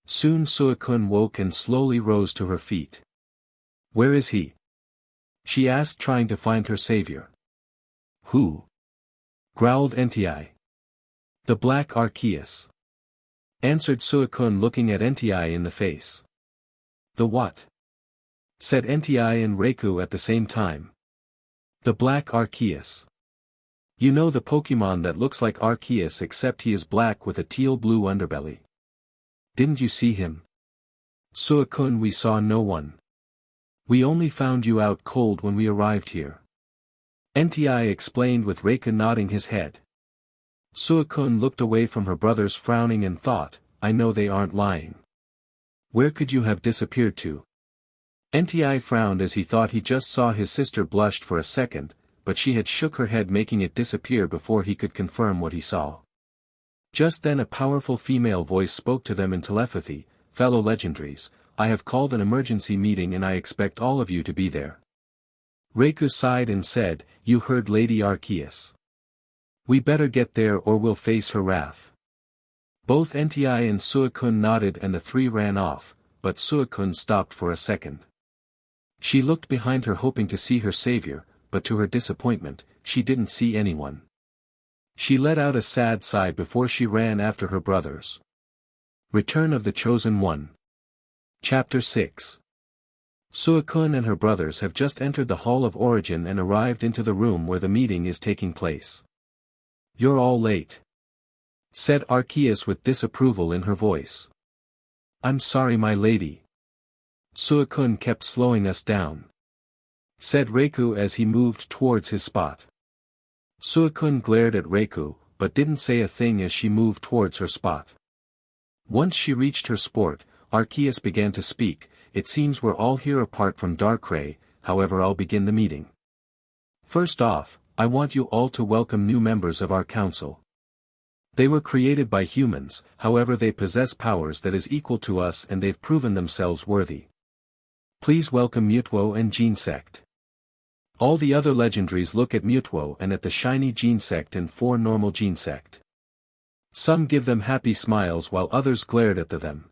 Soon Suicune woke and slowly rose to her feet. "Where is he?" she asked, trying to find her savior. "Who?" growled Entei. "The Black Arceus," answered Suicune, looking at Entei in the face. "The what?" said Entei and Reiku at the same time. "The Black Arceus. You know the Pokémon that looks like Arceus, except he is black with a teal-blue underbelly. Didn't you see him?" "Suicune, we saw no one. We only found you out cold when we arrived here," Entei explained, with Reiku nodding his head. Suicune looked away from her brothers, frowning, and thought, "I know they aren't lying. Where could you have disappeared to?" Entei frowned as he thought he just saw his sister. Blushed for a second, but she had shook her head, making it disappear before he could confirm what he saw. Just then a powerful female voice spoke to them in telepathy. "Fellow legendaries, I have called an emergency meeting and I expect all of you to be there." Reiku sighed and said, "You heard Lady Arceus. We better get there or we'll face her wrath." Both Entei and Suicune nodded and the 3 ran off, but Suicune stopped for a second. She looked behind her, hoping to see her savior, but to her disappointment, she didn't see anyone. She let out a sad sigh before she ran after her brothers. Return of the Chosen One. Chapter 6. Suicune and her brothers have just entered the Hall of Origin and arrived into the room where the meeting is taking place. "You're all late," said Arceus with disapproval in her voice. "I'm sorry, my lady. Suicune kept slowing us down," said Reiku as he moved towards his spot. Suicune glared at Reiku, but didn't say a thing as she moved towards her spot. Once she reached her spot, Arceus began to speak. "It seems we're all here apart from Darkrai, however I'll begin the meeting. First off, I want you all to welcome new members of our council. They were created by humans, however they possess powers that is equal to us and they've proven themselves worthy. Please welcome Mutuo and Genesect." All the other legendaries look at Mutuo and at the shiny Genesect and 4 normal Genesect. Some give them happy smiles while others glared at them.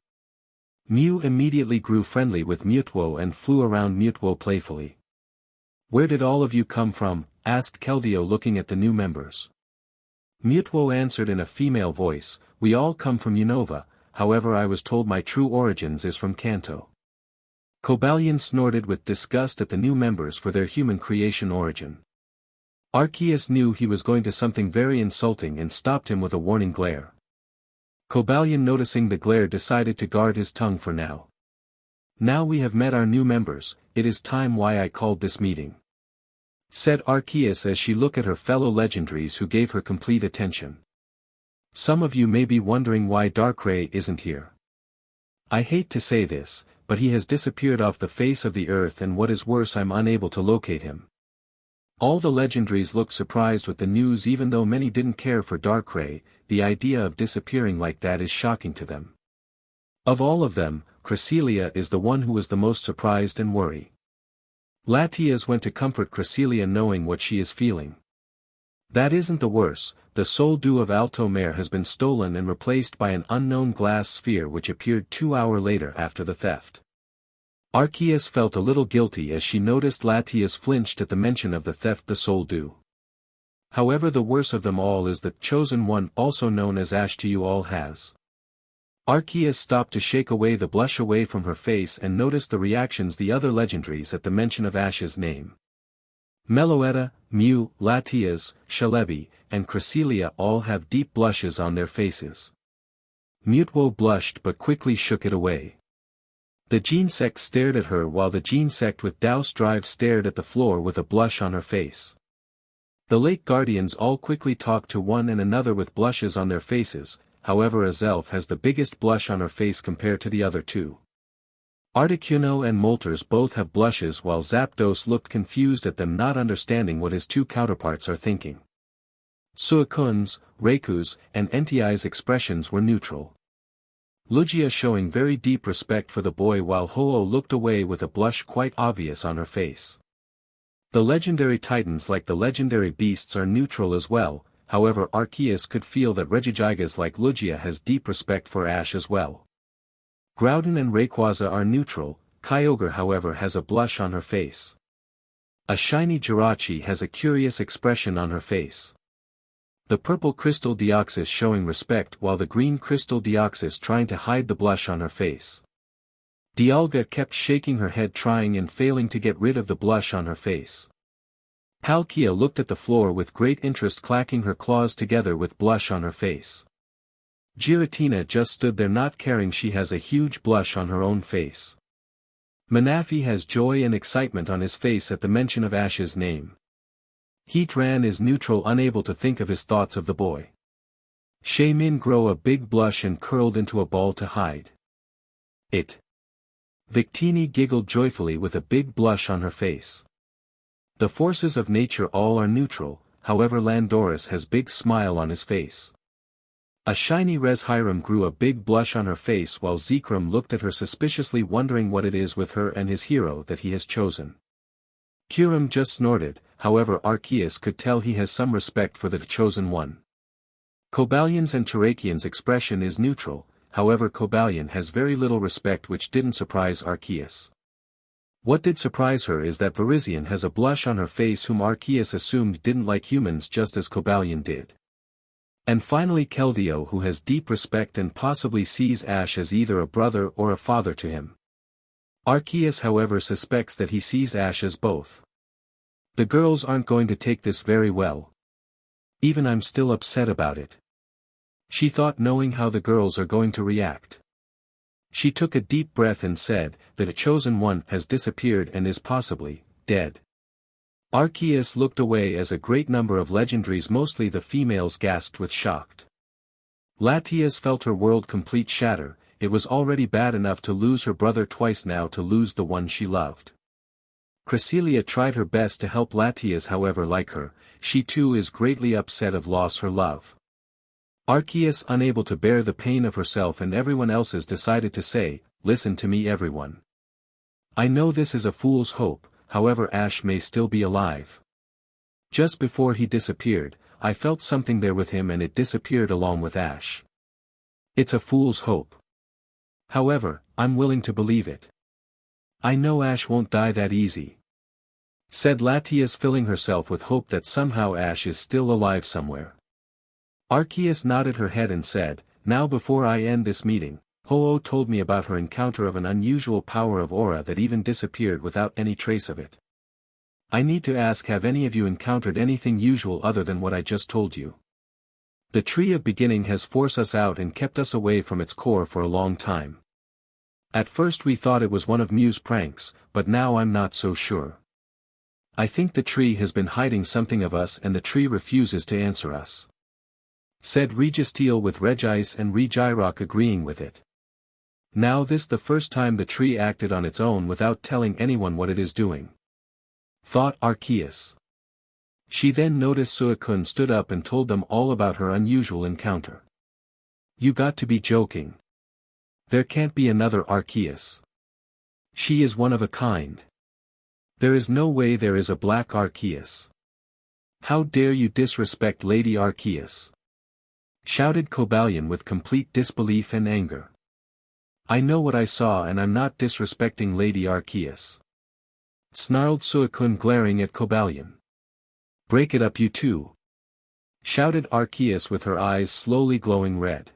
Mew immediately grew friendly with Mutuo and flew around Mutuo playfully. "Where did all of you come from?" asked Keldeo, looking at the new members. Mutuo answered in a female voice, "We all come from Unova, however I was told my true origins is from Kanto." Cobalion snorted with disgust at the new members for their human creation origin. Arceus knew he was going to something very insulting and stopped him with a warning glare. Cobalion, noticing the glare, decided to guard his tongue for now. "Now we have met our new members, it is time why I called this meeting," said Arceus as she looked at her fellow legendaries who gave her complete attention. "Some of you may be wondering why Darkrai isn't here. I hate to say this, but he has disappeared off the face of the earth, and what is worse, I'm unable to locate him. All the legendaries looked surprised with the news, even though many didn't care for Darkrai. The idea of disappearing like that is shocking to them. Of all of them, Cresselia is the one who was the most surprised and worried. Latias went to comfort Cresselia, knowing what she is feeling. That isn't the worst. The Soul Dew of Alto Mare has been stolen and replaced by an unknown glass sphere which appeared 2 hours later after the theft. Arceus felt a little guilty as she noticed Latias flinched at the mention of the theft the Soul Dew. However, the worst of them all is the Chosen One, also known as Ash to you all, has. Arceus stopped to shake away the blush away from her face and noticed the reactions the other legendaries at the mention of Ash's name. Meloetta, Mew, Latias, Celebi, and Cresselia all have deep blushes on their faces. Mutwo blushed but quickly shook it away. The Genesect stared at her while the Genesect with Douse Drive stared at the floor with a blush on her face. The Lake Guardians all quickly talked to one and another with blushes on their faces. However, Azelf has the biggest blush on her face compared to the other two. Articuno and Moltres both have blushes, while Zapdos looked confused at them, not understanding what his two counterparts are thinking. Suicune's, Reiku's, and Entei's expressions were neutral. Lugia showing very deep respect for the boy, while Ho-Oh looked away with a blush quite obvious on her face. The legendary titans like the legendary beasts are neutral as well. However, Arceus could feel that Regigigas like Lugia has deep respect for Ash as well. Groudon and Rayquaza are neutral. Kyogre however has a blush on her face. A shiny Jirachi has a curious expression on her face. The purple Crystal Deoxys showing respect, while the green Crystal Deoxys trying to hide the blush on her face. Dialga kept shaking her head, trying and failing to get rid of the blush on her face. Palkia looked at the floor with great interest, clacking her claws together with blush on her face. Giratina just stood there not caring, she has a huge blush on her own face. Manaphy has joy and excitement on his face at the mention of Ash's name. Heatran is neutral, unable to think of his thoughts of the boy. Shaymin grow a big blush and curled into a ball to hide it. Victini giggled joyfully with a big blush on her face. The forces of nature all are neutral, however Landorus has big smile on his face. A shiny Reshiram grew a big blush on her face, while Zekrom looked at her suspiciously, wondering what it is with her and his hero that he has chosen. Kyurem just snorted, however Arceus could tell he has some respect for the Chosen One. Cobalions and Terrakian's expression is neutral, however Cobalion has very little respect, which didn't surprise Arceus. What did surprise her is that Virizion has a blush on her face, whom Arceus assumed didn't like humans just as Cobalion did. And finally Keldeo, who has deep respect and possibly sees Ash as either a brother or a father to him. Arceus however suspects that he sees Ash as both. The girls aren't going to take this very well. Even I'm still upset about it. She thought, knowing how the girls are going to react. She took a deep breath and said, that a Chosen One has disappeared and is possibly dead. Arceus looked away as a great number of legendaries, mostly the females, gasped with shocked. Latias felt her world complete shatter. It was already bad enough to lose her brother twice, now to lose the one she loved. Cresselia tried her best to help Latias, however like her, she too is greatly upset of loss her love. Arceus, unable to bear the pain of herself and everyone else's, decided to say, listen to me everyone. I know this is a fool's hope, however Ash may still be alive. Just before he disappeared, I felt something there with him and it disappeared along with Ash. It's a fool's hope. However, I'm willing to believe it. I know Ash won't die that easy, said Latias, filling herself with hope that somehow Ash is still alive somewhere. Arceus nodded her head and said, now before I end this meeting, Ho-Oh told me about her encounter of an unusual power of aura that even disappeared without any trace of it. I need to ask, have any of you encountered anything usual other than what I just told you? The Tree of Beginning has forced us out and kept us away from its core for a long time. At first we thought it was one of Mew's pranks, but now I'm not so sure. I think the tree has been hiding something of us and the tree refuses to answer us, said Registeel, with Regice and Regirock agreeing with it. Now this the first time the tree acted on its own without telling anyone what it is doing. Thought Arceus. She then noticed Suicune stood up and told them all about her unusual encounter. You got to be joking. There can't be another Arceus. She is one of a kind. There is no way there is a black Arceus. How dare you disrespect Lady Arceus? Shouted Cobalion with complete disbelief and anger. I know what I saw and I'm not disrespecting Lady Arceus. Snarled Suicune glaring at Cobalion. Break it up you two. Shouted Arceus with her eyes slowly glowing red.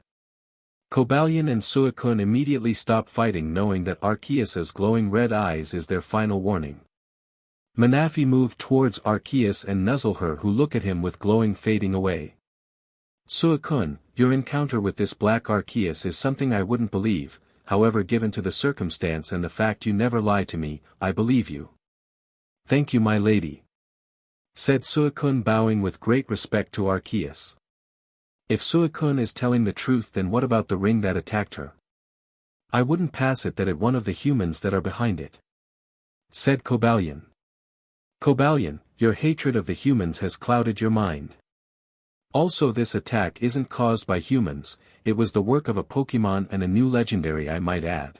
Cobalion and Suicune immediately stop fighting knowing that Arceus's glowing red eyes is their final warning. Manaphy moved towards Arceus and nuzzle her who look at him with glowing fading away. Suicune, your encounter with this black Arceus is something I wouldn't believe, however given to the circumstance and the fact you never lie to me, I believe you. Thank you my lady. Said Suicune bowing with great respect to Arceus. If Suicune is telling the truth then what about the ring that attacked her? I wouldn't pass it that it one of the humans that are behind it. Said Cobalion. Cobalion, your hatred of the humans has clouded your mind. Also this attack isn't caused by humans, it was the work of a Pokémon and a new legendary I might add.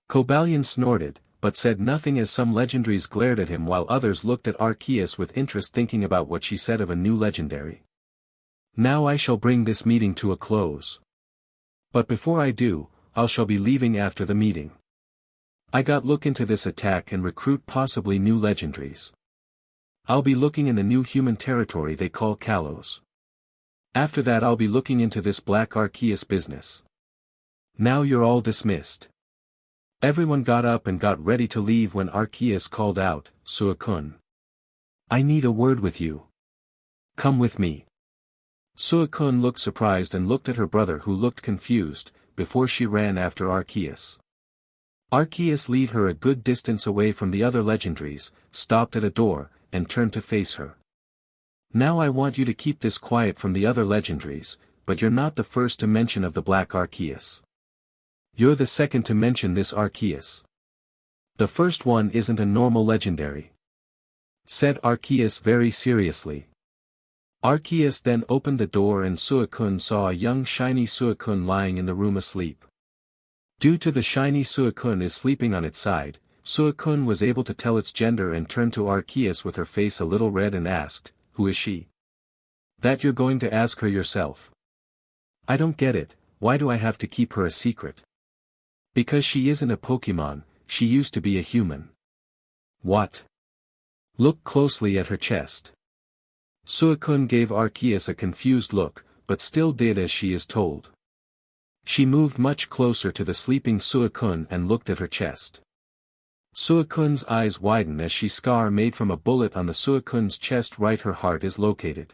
Cobalion snorted, but said nothing as some legendaries glared at him while others looked at Arceus with interest thinking about what she said of a new legendary. Now I shall bring this meeting to a close. But before I do, I shall be leaving after the meeting. I got look into this attack and recruit possibly new legendaries. I'll be looking in the new human territory they call Kalos. After that I'll be looking into this black Arceus business. Now you're all dismissed. Everyone got up and got ready to leave when Arceus called out, Suicune. I need a word with you. Come with me. Suicune looked surprised and looked at her brother who looked confused, before she ran after Arceus. Arceus led her a good distance away from the other legendaries, stopped at a door, and turned to face her. Now I want you to keep this quiet from the other legendaries, but you're not the first to mention of the black Arceus. You're the second to mention this Arceus. The first one isn't a normal legendary. Said Arceus very seriously. Arceus then opened the door and Suicune saw a young shiny Suicune lying in the room asleep. Due to the shiny Suicune is sleeping on its side, Suicune was able to tell its gender and turned to Arceus with her face a little red and asked, Who is she? That you're going to ask her yourself. I don't get it, why do I have to keep her a secret? Because she isn't a Pokémon, she used to be a human. What? Look closely at her chest. Suicune gave Arceus a confused look, but still did as she is told. She moved much closer to the sleeping Suicune and looked at her chest. Suicune's eyes widened as she scar made from a bullet on the Suicune's chest right her heart is located.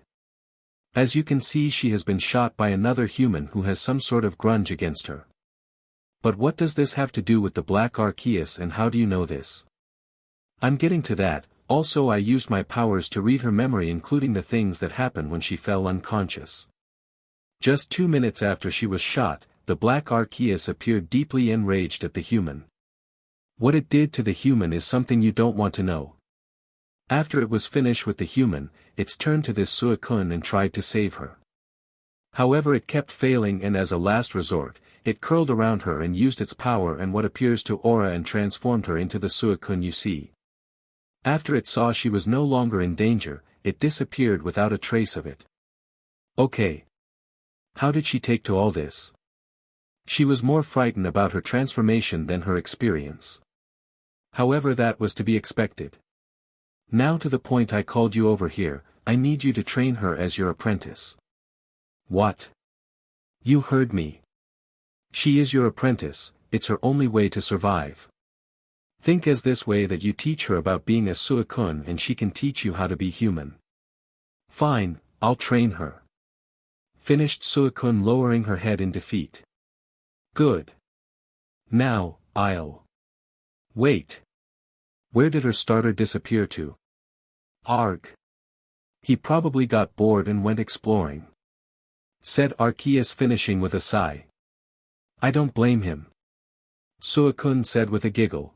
As you can see she has been shot by another human who has some sort of grudge against her. But what does this have to do with the black Arceus and how do you know this? I'm getting to that. Also I used my powers to read her memory including the things that happened when she fell unconscious. Just 2 minutes after she was shot, the black Arceus appeared deeply enraged at the human. What it did to the human is something you don't want to know. After it was finished with the human, it's turned to this Suicune and tried to save her. However it kept failing and as a last resort, it curled around her and used its power and what appears to aura and transformed her into the Suicune you see. After it saw she was no longer in danger, it disappeared without a trace of it. Okay. How did she take to all this? She was more frightened about her transformation than her experience. However that was to be expected. Now to the point I called you over here, I need you to train her as your apprentice. What? You heard me. She is your apprentice, it's her only way to survive. Think as this way that you teach her about being a Suicune and she can teach you how to be human. Fine, I'll train her. Finished Suicune lowering her head in defeat. Good. Now, I'll... Wait. Where did her starter disappear to? Arg. He probably got bored and went exploring. Said Arceus finishing with a sigh. I don't blame him. Suicune said with a giggle.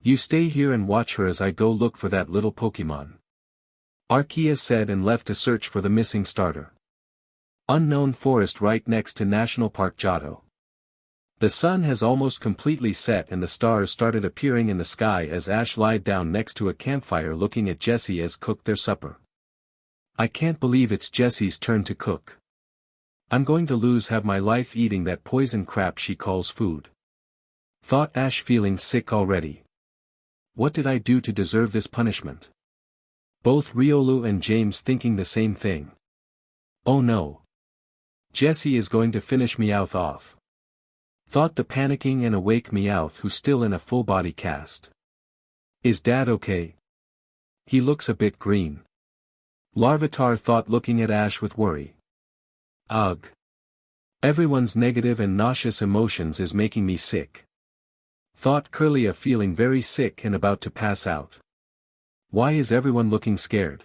You stay here and watch her as I go look for that little Pokémon. Arceus said and left to search for the missing starter. Unknown forest right next to National Park Johto. The sun has almost completely set and the stars started appearing in the sky as Ash lied down next to a campfire looking at Jessie as cooked their supper. I can't believe it's Jessie's turn to cook. I'm going to have my life eating that poison crap she calls food. Thought Ash, feeling sick already. What did I do to deserve this punishment? Both Riolu and James thinking the same thing. Oh no. Jessie is going to finish Meowth off. Thought the panicking and awake Meowth, who's still in a full body cast. Is Dad okay? He looks a bit green. Larvitar thought, looking at Ash with worry. Ugh. Everyone's negative and nauseous emotions is making me sick. Thought Curlia, feeling very sick and about to pass out. Why is everyone looking scared?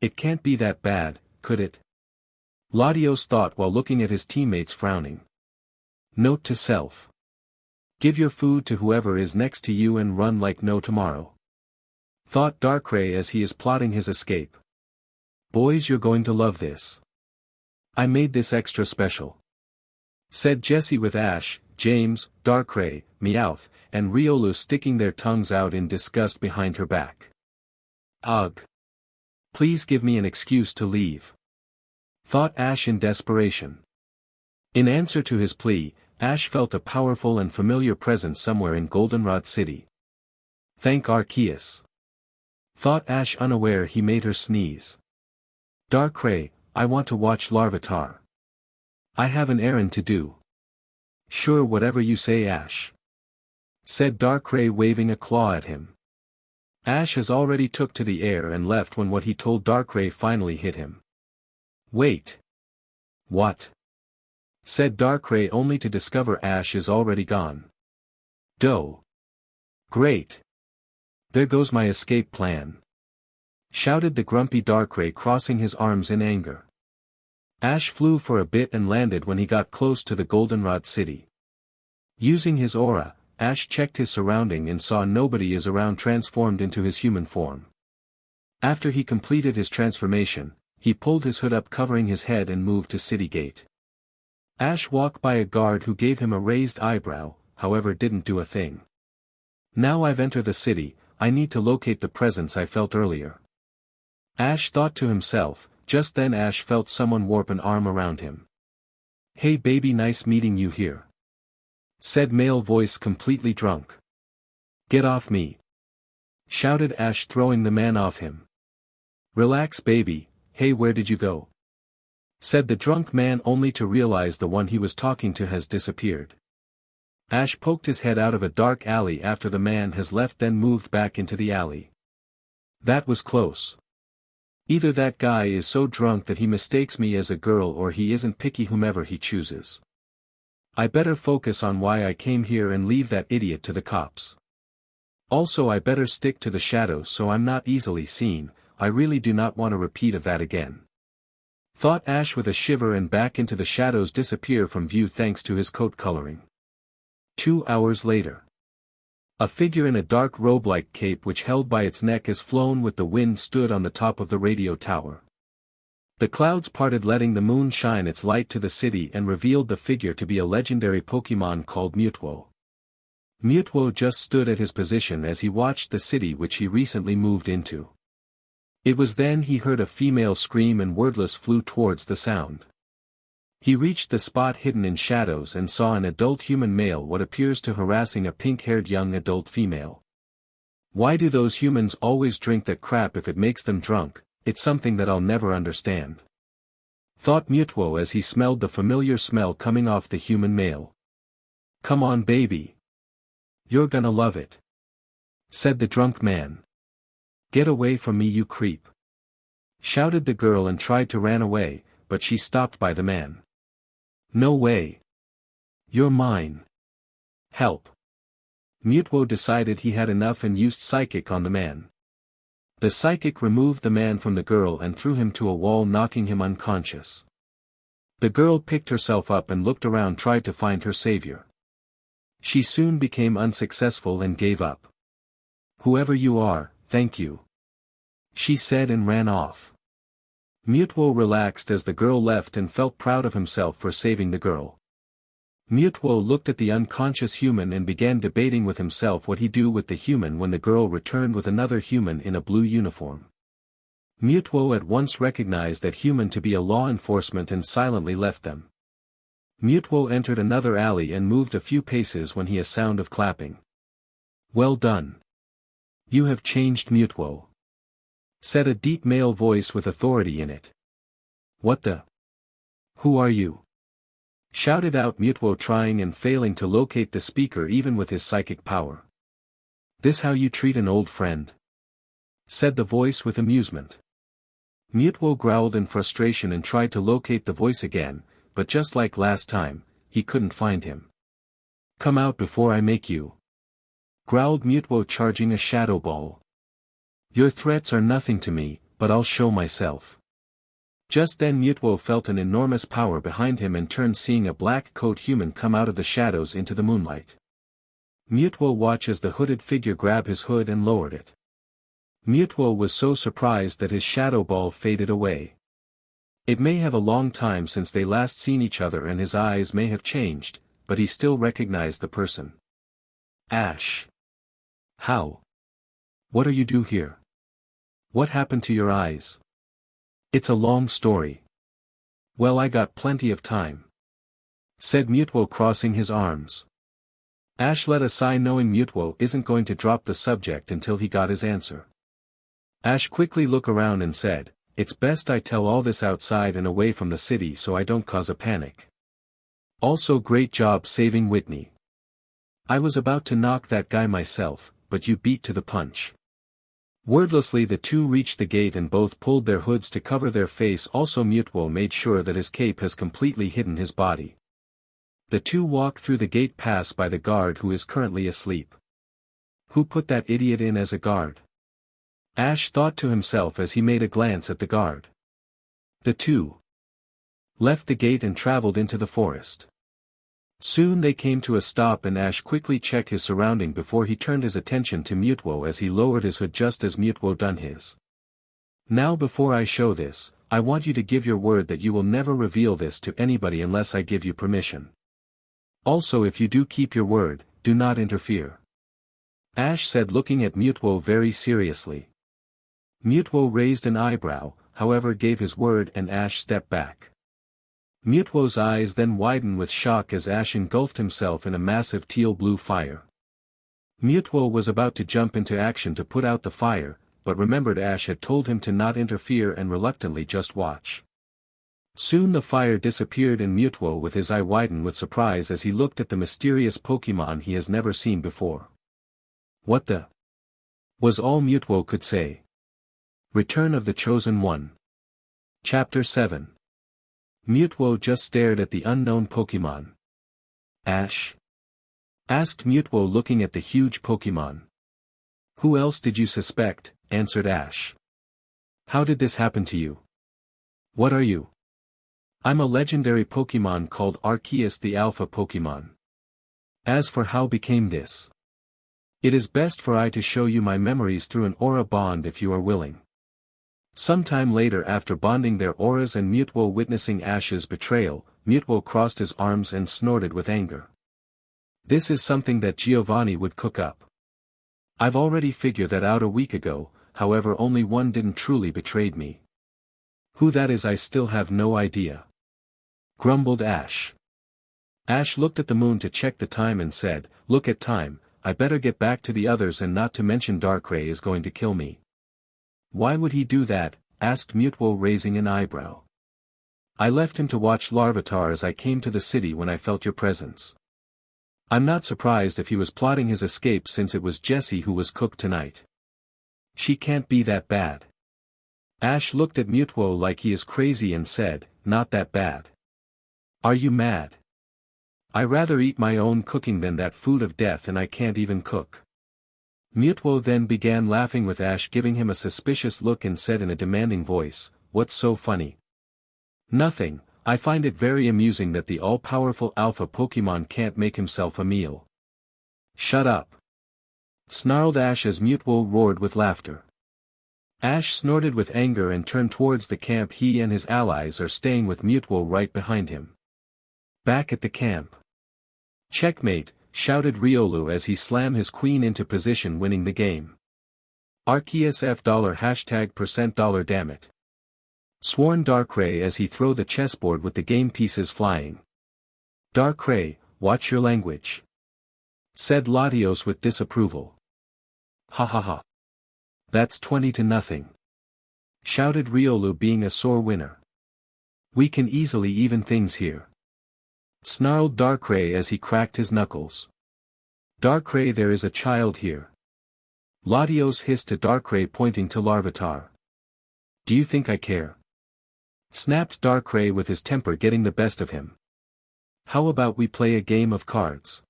It can't be that bad, could it? Latios thought while looking at his teammates frowning. Note to self. Give your food to whoever is next to you and run like no tomorrow. Thought Darkrai as he is plotting his escape. Boys, you're going to love this. I made this extra special. Said Jessie with Ash, James, Darkrai, Meowth, and Riolu sticking their tongues out in disgust behind her back. Ugh. Please give me an excuse to leave. Thought Ash in desperation. In answer to his plea, Ash felt a powerful and familiar presence somewhere in Goldenrod City. Thank Arceus. Thought Ash, unaware he made her sneeze. Darkrai, I want to watch Larvitar. I have an errand to do. Sure, whatever you say, Ash. Said Darkrai, waving a claw at him. Ash has already took to the air and left when what he told Darkrai finally hit him. Wait. What? Said Darkrai, only to discover Ash is already gone. Doh. Great. There goes my escape plan. Shouted the grumpy Darkrai, crossing his arms in anger. Ash flew for a bit and landed when he got close to the Goldenrod City. Using his aura, Ash checked his surrounding and saw nobody is around, transformed into his human form. After he completed his transformation, he pulled his hood up covering his head and moved to City Gate. Ash walked by a guard who gave him a raised eyebrow, however didn't do a thing. Now I've entered the city, I need to locate the presence I felt earlier. Ash thought to himself. Just then Ash felt someone warp an arm around him. Hey baby, nice meeting you here. Said male voice, completely drunk. Get off me. Shouted Ash, throwing the man off him. Relax baby, hey where did you go? Said the drunk man, only to realize the one he was talking to has disappeared. Ash poked his head out of a dark alley after the man has left, then moved back into the alley. That was close. Either that guy is so drunk that he mistakes me as a girl, or he isn't picky, whomever he chooses. I better focus on why I came here and leave that idiot to the cops. Also I better stick to the shadows so I'm not easily seen, I really do not want a repeat of that again. Thought Ash with a shiver, and back into the shadows disappear from view thanks to his coat coloring. 2 hours later. A figure in a dark robe-like cape which held by its neck is flown with the wind stood on the top of the radio tower. The clouds parted, letting the moon shine its light to the city, and revealed the figure to be a legendary Pokémon called Mewtwo. Mewtwo just stood at his position as he watched the city which he recently moved into. It was then he heard a female scream and wordless flew towards the sound. He reached the spot hidden in shadows and saw an adult human male what appears to harassing a pink-haired young adult female. Why do those humans always drink that crap if it makes them drunk? It's something that I'll never understand. Thought Mewtwo as he smelled the familiar smell coming off the human male. Come on baby. You're gonna love it. Said the drunk man. Get away from me you creep. Shouted the girl and tried to run away, but she stopped by the man. No way. You're mine. Help. Mewtwo decided he had enough and used Psychic on the man. The Psychic removed the man from the girl and threw him to a wall, knocking him unconscious. The girl picked herself up and looked around, tried to find her savior. She soon became unsuccessful and gave up. "Whoever you are, thank you," she said and ran off. Mutwo relaxed as the girl left and felt proud of himself for saving the girl. Mutwo looked at the unconscious human and began debating with himself what he'd do with the human when the girl returned with another human in a blue uniform. Mutwo at once recognized that human to be a law enforcement and silently left them. Mutwo entered another alley and moved a few paces when he heard a sound of clapping. "Well done. You have changed, Mutwo," said a deep male voice with authority in it. "What the? Who are you?" shouted out Mutwo, trying and failing to locate the speaker even with his psychic power. "This how you treat an old friend?" said the voice with amusement. Mutwo growled in frustration and tried to locate the voice again, but just like last time, he couldn't find him. "Come out before I make you," growled Mutwo, charging a shadow ball. "Your threats are nothing to me, but I'll show myself." Just then Mutwo felt an enormous power behind him and turned, seeing a black coat human come out of the shadows into the moonlight. Mutwo watched as the hooded figure grabbed his hood and lowered it. Mutwo was so surprised that his shadow ball faded away. It may have a long time since they last seen each other and his eyes may have changed, but he still recognized the person. "Ash. How? What are you do here? What happened to your eyes?" "It's a long story." "Well, I got plenty of time," said Mutwo, crossing his arms. Ash let a sigh, knowing Mutwo isn't going to drop the subject until he got his answer. Ash quickly looked around and said, "It's best I tell all this outside and away from the city so I don't cause a panic. Also, great job saving Whitney. I was about to knock that guy myself, but you beat to the punch." Wordlessly the two reached the gate and both pulled their hoods to cover their face. Also Mutwo made sure that his cape has completely hidden his body. The two walked through the gate, passed by the guard who is currently asleep. "Who put that idiot in as a guard?" Ash thought to himself as he made a glance at the guard. The two left the gate and traveled into the forest. Soon they came to a stop and Ash quickly checked his surrounding before he turned his attention to Mutwo as he lowered his hood just as Mutwo done his. "Now before I show this, I want you to give your word that you will never reveal this to anybody unless I give you permission. Also, if you do keep your word, do not interfere," Ash said, looking at Mutwo very seriously. Mutwo raised an eyebrow, however gave his word, and Ash stepped back. Mutwo's eyes then widened with shock as Ash engulfed himself in a massive teal-blue fire. Mutwo was about to jump into action to put out the fire, but remembered Ash had told him to not interfere and reluctantly just watch. Soon the fire disappeared and Mutwo with his eye widened with surprise as he looked at the mysterious Pokémon he has never seen before. "What the?" was all Mutwo could say. Return of the Chosen One. Chapter 7. Mutwo just stared at the unknown Pokémon. "Ash?" asked Mutwo, looking at the huge Pokémon. "Who else did you suspect?" answered Ash. "How did this happen to you? What are you?" "I'm a legendary Pokémon called Arceus, the Alpha Pokémon. As for how became this, it is best for I to show you my memories through an aura bond if you are willing." Sometime later, after bonding their auras and Mutwo witnessing Ash's betrayal, Mutwo crossed his arms and snorted with anger. "This is something that Giovanni would cook up. I've already figured that out a week ago, however only one didn't truly betrayed me. Who that is I still have no idea," grumbled Ash. Ash looked at the moon to check the time and said, "Look at time, I better get back to the others, and not to mention Darkrai is going to kill me." "Why would he do that?" asked Mutwo, raising an eyebrow. "I left him to watch Larvitar as I came to the city when I felt your presence. I'm not surprised if he was plotting his escape, since it was Jessie who was cooked tonight. She can't be that bad." Ash looked at Mutwo like he is crazy and said, "Not that bad. Are you mad? I rather eat my own cooking than that food of death, and I can't even cook." Mutwo then began laughing, with Ash giving him a suspicious look, and said in a demanding voice, "What's so funny?" "Nothing, I find it very amusing that the all-powerful Alpha Pokémon can't make himself a meal. Shut up! Snarled Ash as Mutwo roared with laughter. Ash snorted with anger and turned towards the camp. He and his allies are staying with Mutwo right behind him. Back at the camp. Checkmate, shouted Riolu as he slammed his queen into position, winning the game. Arceus F $% damn it. Sworn Darkrai as he threw the chessboard with the game pieces flying. Darkrai, watch your language. Said Latios with disapproval. Ha ha ha. That's 20-0. Shouted Riolu, being a sore winner. We can easily even things here. Snarled Darkrai as he cracked his knuckles. Darkrai, there is a child here. Latios hissed to Darkrai, pointing to Larvitar. Do you think I care? Snapped Darkrai, with his temper getting the best of him. How about we play a game of cards?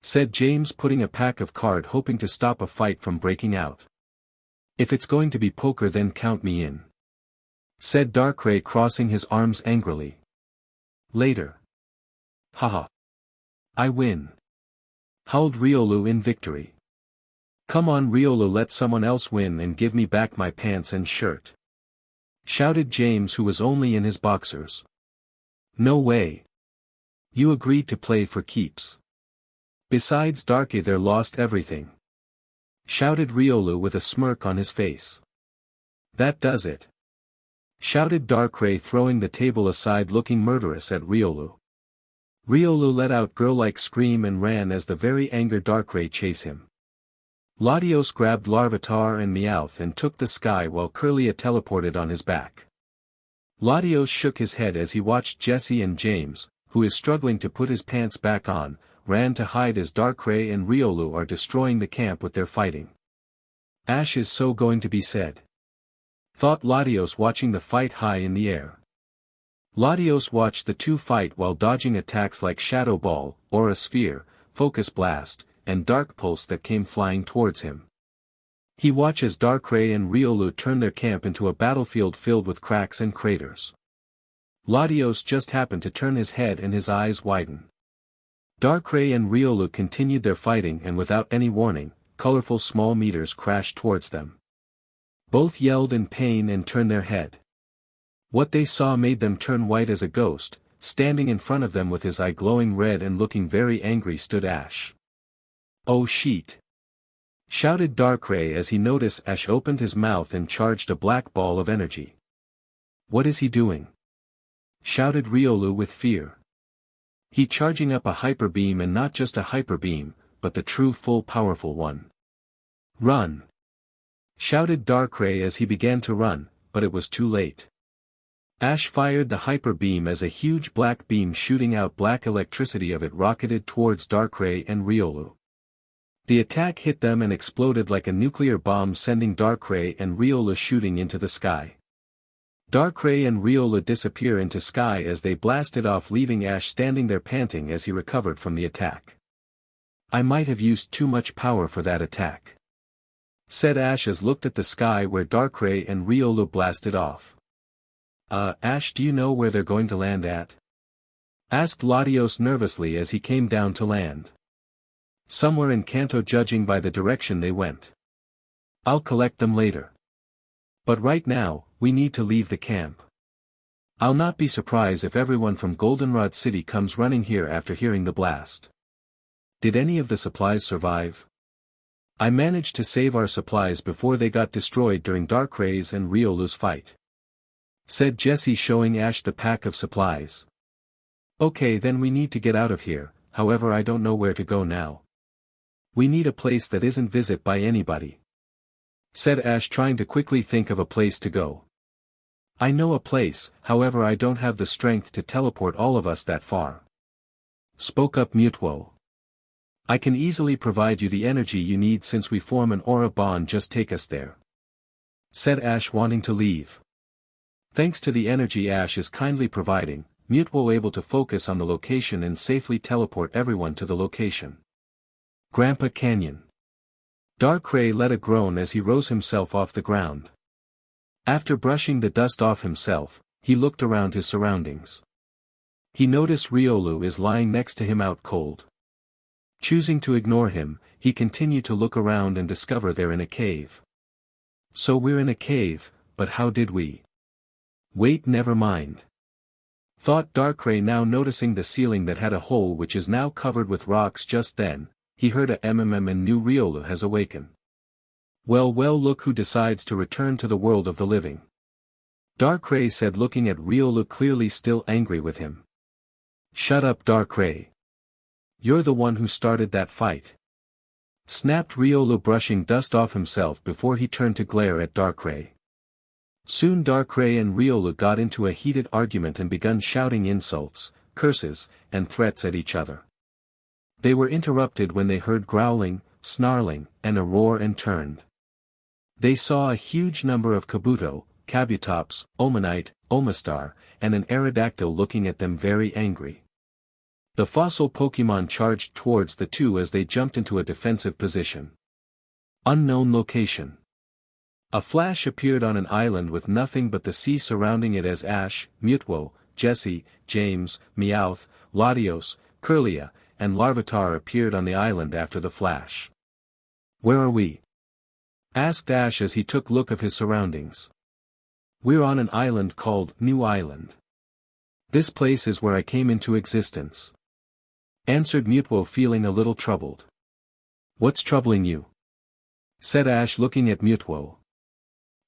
Said James, putting a pack of cards, hoping to stop a fight from breaking out. If it's going to be poker, then count me in. Said Darkrai, crossing his arms angrily. Later. Haha. I win. Howled Riolu in victory. Come on Riolu, let someone else win and give me back my pants and shirt. Shouted James, who was only in his boxers. No way. You agreed to play for keeps. Besides Darky, there lost everything. Shouted Riolu with a smirk on his face. That does it. Shouted Darkrai, throwing the table aside, looking murderous at Riolu. Riolu let out girl-like scream and ran as the very angry Darkrai chased him. Latios grabbed Larvitar and Meowth and took the sky while Curlia teleported on his back. Latios shook his head as he watched Jesse and James, who is struggling to put his pants back on, ran to hide as Darkrai and Riolu are destroying the camp with their fighting. Ash is so going to be said. Thought Latios, watching the fight high in the air. Latios watched the two fight while dodging attacks like Shadow Ball, Aura Sphere, Focus Blast, and Dark Pulse that came flying towards him. He watched as Darkrai and Riolu turned their camp into a battlefield filled with cracks and craters. Latios just happened to turn his head and his eyes widened. Darkrai and Riolu continued their fighting, and without any warning, colorful small meters crashed towards them. Both yelled in pain and turned their head. What they saw made them turn white as a ghost. Standing in front of them with his eye glowing red and looking very angry stood Ash. Oh shit! Shouted Darkrai as he noticed Ash opened his mouth and charged a black ball of energy. What is he doing? Shouted Riolu with fear. He charging up a hyper beam, and not just a hyper beam, but the true full powerful one. Run! Shouted Darkrai as he began to run, but it was too late. Ash fired the hyper beam as a huge black beam shooting out black electricity of it rocketed towards Darkrai and Riolu. The attack hit them and exploded like a nuclear bomb, sending Darkrai and Riolu shooting into the sky. Darkrai and Riolu disappear into sky as they blasted off, leaving Ash standing there panting as he recovered from the attack. I might have used too much power for that attack. Said Ash as looked at the sky where Darkrai and Riolu blasted off. Ash, do you know where they're going to land at? Asked Latios nervously as he came down to land. Somewhere in Kanto, judging by the direction they went. I'll collect them later. But right now, we need to leave the camp. I'll not be surprised if everyone from Goldenrod City comes running here after hearing the blast. Did any of the supplies survive? I managed to save our supplies before they got destroyed during Darkrai's and Riolu's fight. Said Jesse, showing Ash the pack of supplies. Okay, then we need to get out of here, however I don't know where to go now. We need a place that isn't visited by anybody. Said Ash, trying to quickly think of a place to go. I know a place, however I don't have the strength to teleport all of us that far. Spoke up Mutwo. I can easily provide you the energy you need since we form an aura bond, just take us there. Said Ash, wanting to leave. Thanks to the energy Ash is kindly providing, Mutwo able to focus on the location and safely teleport everyone to the location. Grandpa Canyon. Darkrai let a groan as he rose himself off the ground. After brushing the dust off himself, he looked around his surroundings. He noticed Riolu is lying next to him out cold. Choosing to ignore him, he continued to look around and discover they're in a cave. So we're in a cave, but how did we? Wait, never mind. Thought Darkrai, now noticing the ceiling that had a hole which is now covered with rocks. Just then, he heard a MMM and knew Riolu has awakened. Well, look who decides to return to the world of the living. Darkrai said, looking at Riolu, clearly still angry with him. Shut up, Darkrai. You're the one who started that fight. Snapped Riolu, brushing dust off himself before he turned to glare at Darkrai. Soon Darkrai and Riolu got into a heated argument and begun shouting insults, curses, and threats at each other. They were interrupted when they heard growling, snarling, and a roar, and turned. They saw a huge number of Kabuto, Kabutops, Omanite, Omastar, and an Aerodactyl looking at them very angry. The fossil Pokémon charged towards the two as they jumped into a defensive position. Unknown location. A flash appeared on an island with nothing but the sea surrounding it as Ash, Mutwo, Jessie, James, Meowth, Latios, Kirlia, and Larvitar appeared on the island after the flash. Where are we? Asked Ash as he took look of his surroundings. We're on an island called New Island. This place is where I came into existence. Answered Mutwo, feeling a little troubled. What's troubling you? Said Ash, looking at Mutwo.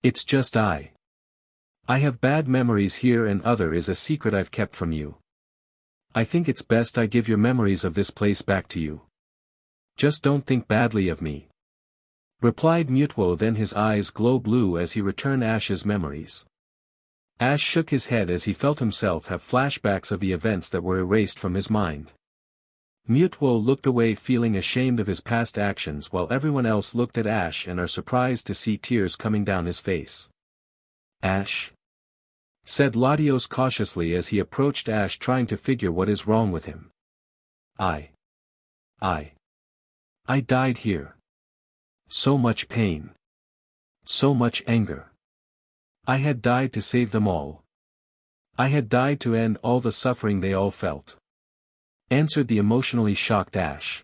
It's just I have bad memories here, and other is a secret I've kept from you. I think it's best I give your memories of this place back to you. Just don't think badly of me. Replied Mutwo, then his eyes glow blue as he returned Ash's memories. Ash shook his head as he felt himself have flashbacks of the events that were erased from his mind. Mutwo looked away, feeling ashamed of his past actions, while everyone else looked at Ash and are surprised to see tears coming down his face. Ash? Said Latios cautiously as he approached Ash, trying to figure what is wrong with him. I died here. So much pain. So much anger. I had died to save them all. I had died to end all the suffering they all felt. Answered the emotionally shocked Ash.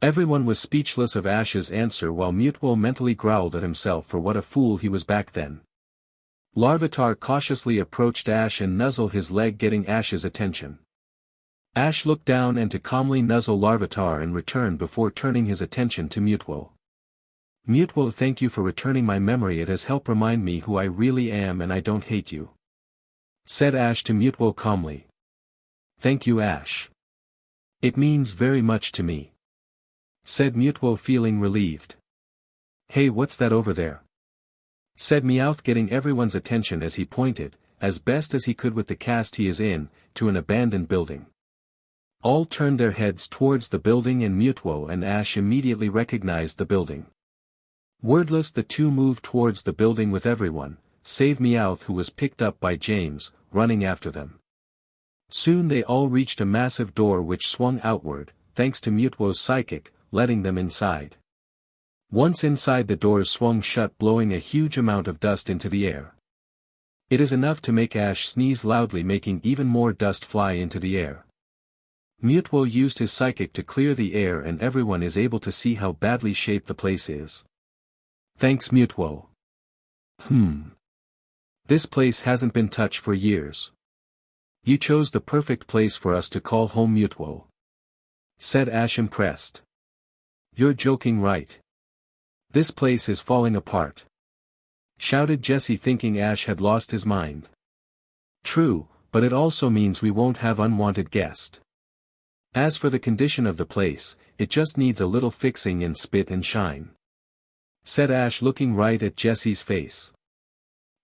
Everyone was speechless of Ash's answer, while Mutwo mentally growled at himself for what a fool he was back then. Larvitar cautiously approached Ash and nuzzled his leg, getting Ash's attention. Ash looked down and to calmly nuzzle Larvitar in return before turning his attention to Mutwo. Mutwo, thank you for returning my memory. It has helped remind me who I really am, and I don't hate you. Said Ash to Mutwo calmly. Thank you, Ash. It means very much to me. Said Mutwo, feeling relieved. Hey, what's that over there? Said Meowth, getting everyone's attention as he pointed, as best as he could with the cast he is in, to an abandoned building. All turned their heads towards the building, and Mutwo and Ash immediately recognized the building. Wordless, the two moved towards the building with everyone, save Meowth, who was picked up by James, running after them. Soon they all reached a massive door which swung outward, thanks to Mutwo's psychic, letting them inside. Once inside, the doors swung shut, blowing a huge amount of dust into the air. It is enough to make Ash sneeze loudly, making even more dust fly into the air. Mutwo used his psychic to clear the air, and everyone is able to see how badly shaped the place is. Thanks, Mutwo. This place hasn't been touched for years. You chose the perfect place for us to call home, Mutwo. Said Ash, impressed. You're joking, right? This place is falling apart. Shouted Jessie, thinking Ash had lost his mind. True, but it also means we won't have unwanted guests. As for the condition of the place, it just needs a little fixing and spit and shine. Said Ash, looking right at Jessie's face.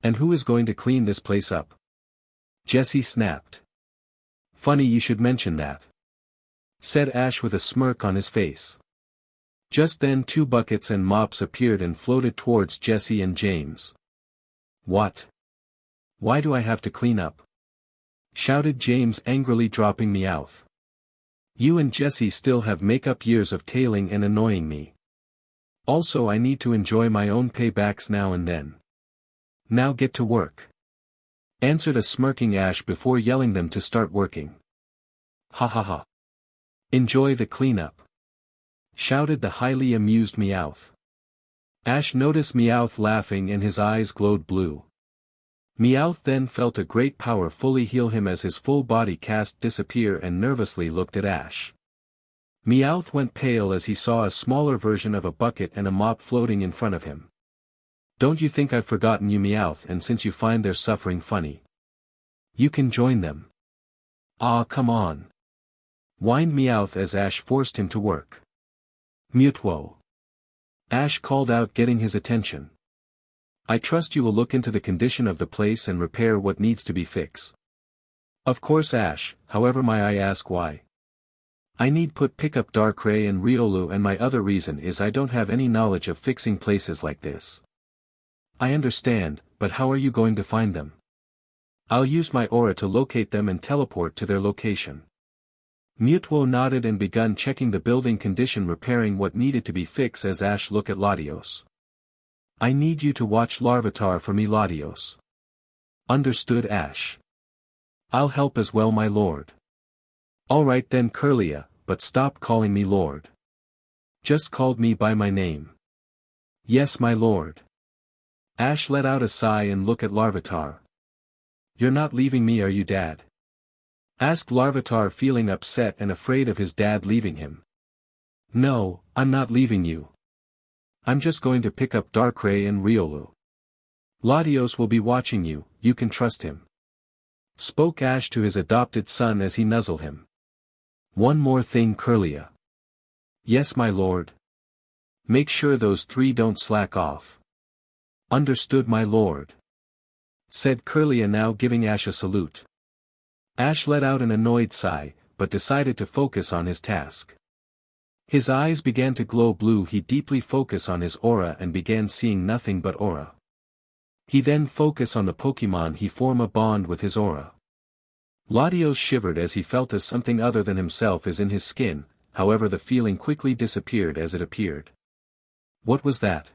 And who is going to clean this place up? Jessie snapped. Funny you should mention that. Said Ash with a smirk on his face. Just then 2 buckets and mops appeared and floated towards Jessie and James. What? Why do I have to clean up? Shouted James angrily, dropping Meowth. You and Jessie still have make-up years of tailing and annoying me. Also, I need to enjoy my own paybacks now and then. Now get to work. Answered a smirking Ash before yelling them to start working. Ha ha ha. Enjoy the cleanup. shouted the highly amused Meowth. Ash noticed Meowth laughing and his eyes glowed blue. Meowth then felt a great power fully heal him as his full body cast disappear and nervously looked at Ash. Meowth went pale as he saw a smaller version of a bucket and a mop floating in front of him. Don't you think I've forgotten you, Meowth, and since you find their suffering funny, you can join them. Ah, come on, whined Meowth as Ash forced him to work. Mutwo, Ash called out, getting his attention. I trust you will look into the condition of the place and repair what needs to be fixed. Of course, Ash, however may I ask why? I need pick up Darkrai and Riolu, and my other reason is I don't have any knowledge of fixing places like this. I understand, but how are you going to find them? I'll use my aura to locate them and teleport to their location. Mutwo nodded and begun checking the building condition, repairing what needed to be fixed as Ash looked at Latios. I need you to watch Larvitar for me, Latios. Understood, Ash. I'll help as well, my lord. Alright then, Kirlia, but stop calling me lord. Just called me by my name. Yes, my lord. Ash let out a sigh and looked at Larvitar. You're not leaving me, are you, Dad? Asked Larvitar, feeling upset and afraid of his dad leaving him. No, I'm not leaving you. I'm just going to pick up Darkrai and Riolu. Latios will be watching you, you can trust him. Spoke Ash to his adopted son as he nuzzled him. One more thing, Kirlia. Yes, my lord. Make sure those three don't slack off. Understood, my lord. Said Kirlia, now giving Ash a salute. Ash let out an annoyed sigh, but decided to focus on his task. His eyes began to glow blue. He deeply focused on his aura and began seeing nothing but aura. He then focused on the Pokémon. He formed a bond with his aura. Latios shivered as he felt as something other than himself is in his skin, however the feeling quickly disappeared as it appeared. What was that?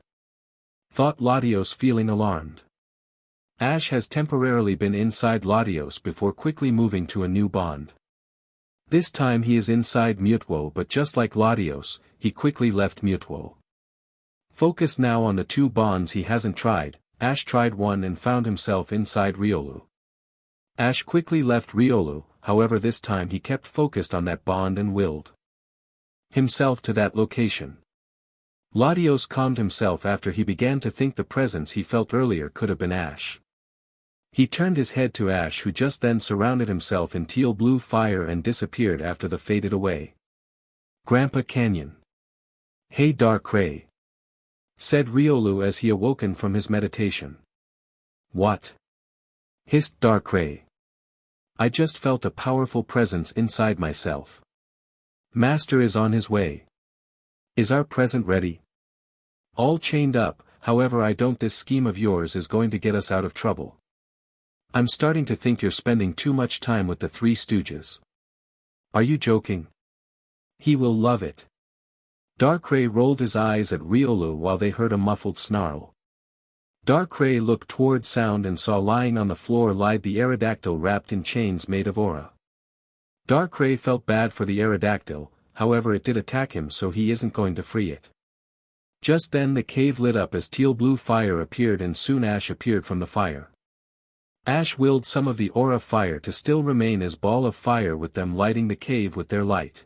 Thought Latios, feeling alarmed. Ash has temporarily been inside Latios before quickly moving to a new bond. This time he is inside Mutwo, but just like Latios, he quickly left Mutwo. Focused now on the two bonds he hasn't tried, Ash tried one and found himself inside Riolu. Ash quickly left Riolu, however this time he kept focused on that bond and willed himself to that location. Latios calmed himself after he began to think the presence he felt earlier could have been Ash. He turned his head to Ash, who just then surrounded himself in teal blue fire and disappeared after the faded away. Grandpa Canyon. Hey Darkrai, said Riolu as he awoken from his meditation. What? Hissed Darkrai. I just felt a powerful presence inside myself. Master is on his way. Is our present ready? All chained up, however I don't. This scheme of yours is going to get us out of trouble. I'm starting to think you're spending too much time with the Three Stooges. Are you joking? He will love it. Darkrai rolled his eyes at Riolu while they heard a muffled snarl. Darkrai looked toward sound and saw lying on the floor lied the Aerodactyl wrapped in chains made of aura. Darkrai felt bad for the Aerodactyl, however it did attack him, so he isn't going to free it. Just then the cave lit up as teal blue fire appeared and soon Ash appeared from the fire. Ash willed some of the aura fire to still remain as ball of fire with them lighting the cave with their light.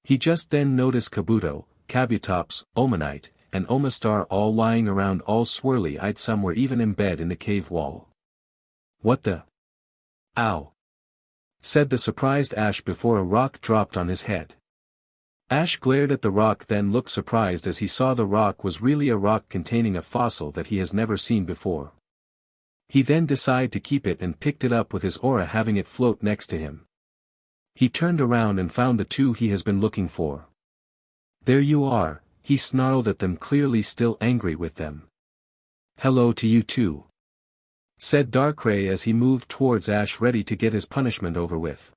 He just then noticed Kabuto, Kabutops, Omanite, and Omastar all lying around all swirly-eyed, some were even in bed in the cave wall. What the? Ow! Said the surprised Ash before a rock dropped on his head. Ash glared at the rock, then looked surprised as he saw the rock was really a rock containing a fossil that he has never seen before. He then decided to keep it and picked it up with his aura, having it float next to him. He turned around and found the two he has been looking for. There you are, he snarled at them, clearly still angry with them. Hello to you too, said Darkrai as he moved towards Ash, ready to get his punishment over with.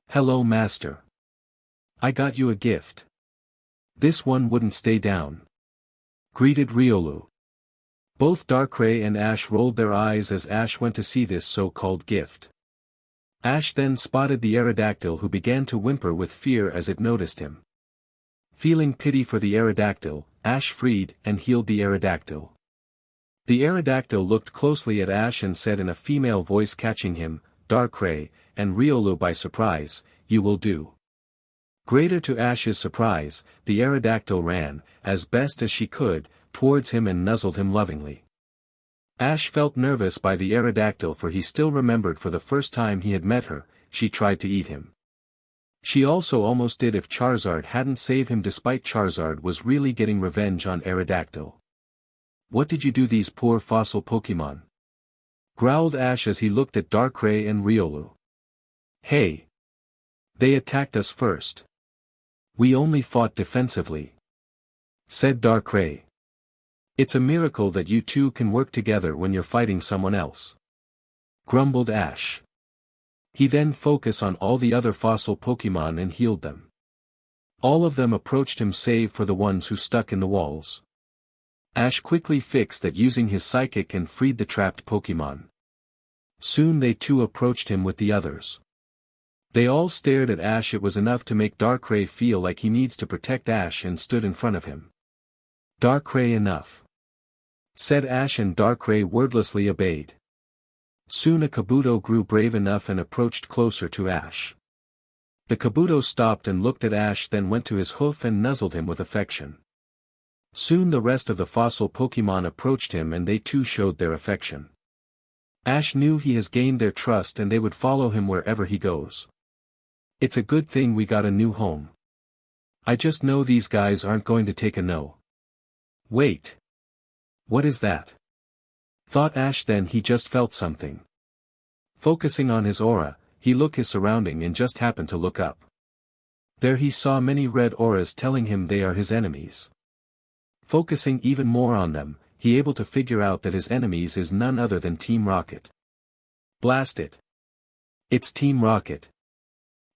Hello master. I got you a gift. This one wouldn't stay down, greeted Riolu. Both Darkrai and Ash rolled their eyes as Ash went to see this so-called gift. Ash then spotted the Aerodactyl, who began to whimper with fear as it noticed him. Feeling pity for the Aerodactyl, Ash freed and healed the Aerodactyl. The Aerodactyl looked closely at Ash and said in a female voice, catching him, Darkrai, and Riolu by surprise, "You will do." Greater to Ash's surprise, the Aerodactyl ran, as best as she could, towards him and nuzzled him lovingly. Ash felt nervous by the Aerodactyl, for he still remembered for the first time he had met her, she tried to eat him. She also almost did if Charizard hadn't saved him, despite Charizard was really getting revenge on Aerodactyl. "What did you do these poor fossil Pokémon?" growled Ash as he looked at Darkrai and Riolu. "Hey! They attacked us first. We only fought defensively," said Darkrai. "It's a miracle that you two can work together when you're fighting someone else," grumbled Ash. He then focused on all the other fossil Pokémon and healed them. All of them approached him save for the ones who stuck in the walls. Ash quickly fixed that using his psychic and freed the trapped Pokémon. Soon they too approached him with the others. They all stared at Ash. It was enough to make Darkrai feel like he needs to protect Ash and stood in front of him. "Darkrai, enough," said Ash, and Darkrai wordlessly obeyed. Soon a Kabuto grew brave enough and approached closer to Ash. The Kabuto stopped and looked at Ash, then went to his hoof and nuzzled him with affection. Soon the rest of the fossil Pokémon approached him and they too showed their affection. Ash knew he has gained their trust and they would follow him wherever he goes. "It's a good thing we got a new home. I just know these guys aren't going to take a no." "Wait. What is that?" thought Ash, then he just felt something. Focusing on his aura, he looked his surrounding and just happened to look up. There he saw many red auras telling him they are his enemies. Focusing even more on them, he able to figure out that his enemies is none other than Team Rocket. Blast it! It's Team Rocket.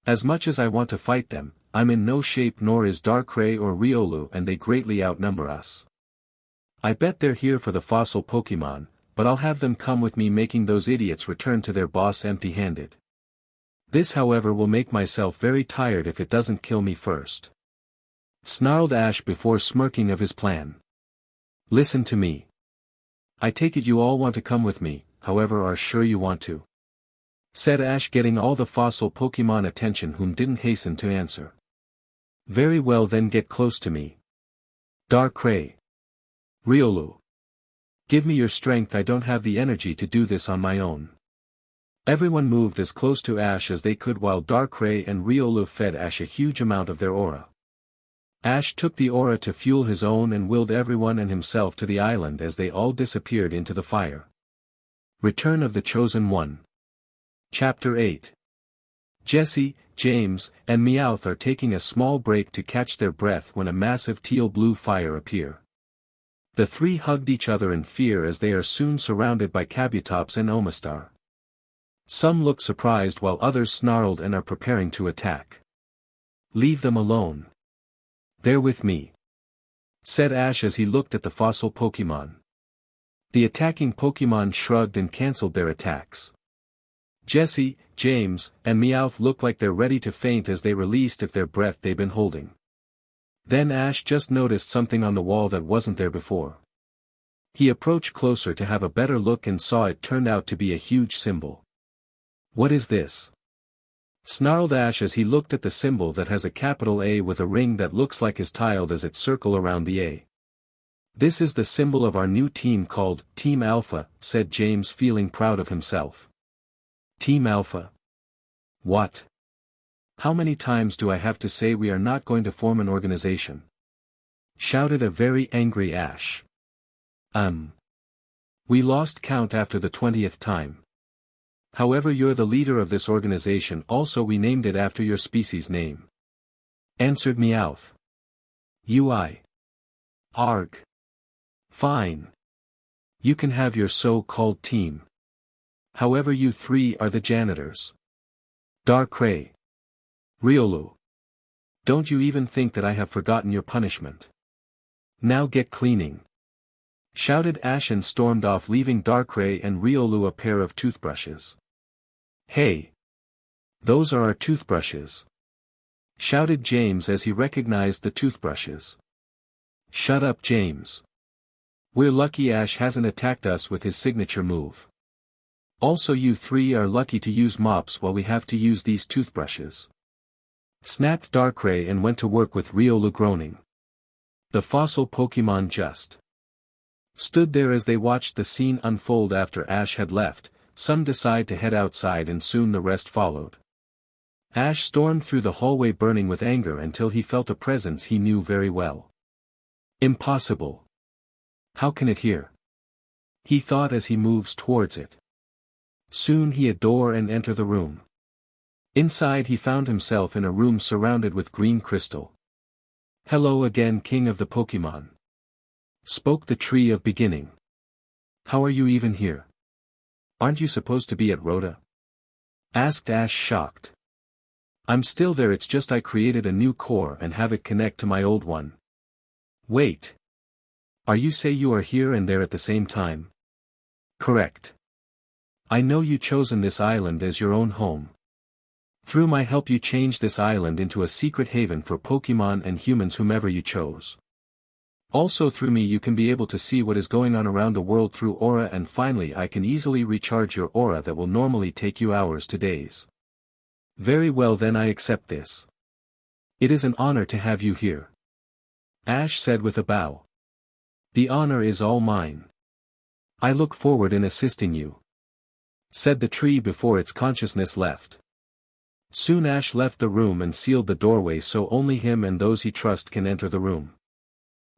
As much as I want to fight them, I'm in no shape, nor is Darkrai or Riolu, and they greatly outnumber us. I bet they're here for the fossil Pokémon, but I'll have them come with me, making those idiots return to their boss empty-handed. This however will make myself very tired if it doesn't kill me first," snarled Ash before smirking of his plan. "Listen to me. I take it you all want to come with me, however are sure you want to?" said Ash, getting all the fossil Pokémon attention whom didn't hasten to answer. "Very well, then get close to me. Darkrai. Riolu. Give me your strength, I don't have the energy to do this on my own." Everyone moved as close to Ash as they could while Darkrai and Riolu fed Ash a huge amount of their aura. Ash took the aura to fuel his own and willed everyone and himself to the island as they all disappeared into the fire. Return of the Chosen One. Chapter 8. Jessie, James, and Meowth are taking a small break to catch their breath when a massive teal-blue fire appears. The three hugged each other in fear as they are soon surrounded by Kabutops and Omastar. Some looked surprised while others snarled and are preparing to attack. "Leave them alone. They're with me," said Ash as he looked at the fossil Pokémon. The attacking Pokémon shrugged and cancelled their attacks. Jessie, James, and Meowth look like they're ready to faint as they released their breath they've been holding. Then Ash just noticed something on the wall that wasn't there before. He approached closer to have a better look and saw it turned out to be a huge symbol. "What is this?" snarled Ash as he looked at the symbol that has a capital A with a ring that looks like his tiled as its circle around the A. "This is the symbol of our new team called Team Alpha," said James, feeling proud of himself. "Team Alpha? What? How many times do I have to say we are not going to form an organization?" shouted a very angry Ash. We lost count after the 20th time. However, you're the leader of this organization, also we named it after your species name," answered Meowth. "UI. Arg. Fine. You can have your so-called team. However, you three are the janitors. Darkrai. Riolu. Don't you even think that I have forgotten your punishment? Now get cleaning," shouted Ash and stormed off, leaving Darkrai and Riolu a pair of toothbrushes. "Hey! Those are our toothbrushes," shouted James as he recognized the toothbrushes. "Shut up, James. We're lucky Ash hasn't attacked us with his signature move. Also you three are lucky to use mops while we have to use these toothbrushes," snapped Darkrai and went to work with Riolu groaning. The fossil Pokémon just stood there as they watched the scene unfold. After Ash had left, some decided to head outside and soon the rest followed. Ash stormed through the hallway burning with anger until he felt a presence he knew very well. Impossible. How can it here? He thought as he moves towards it. Soon he adore and enter the room. Inside he found himself in a room surrounded with green crystal. "Hello again, King of the Pokémon," spoke the Tree of Beginning. "How are you even here? Aren't you supposed to be at Rhoda?" asked Ash shocked. "I'm still there, it's just I created a new core and have it connect to my old one." "Wait. Are you say you are here and there at the same time?" "Correct. I know you chosen this island as your own home. Through my help you changed this island into a secret haven for Pokémon and humans whomever you chose. Also through me you can be able to see what is going on around the world through aura, and finally I can easily recharge your aura that will normally take you hours to days." "Very well then, I accept this. It is an honor to have you here," Ash said with a bow. "The honor is all mine. I look forward in assisting you," said the tree before its consciousness left. Soon Ash left the room and sealed the doorway so only him and those he trusts can enter the room.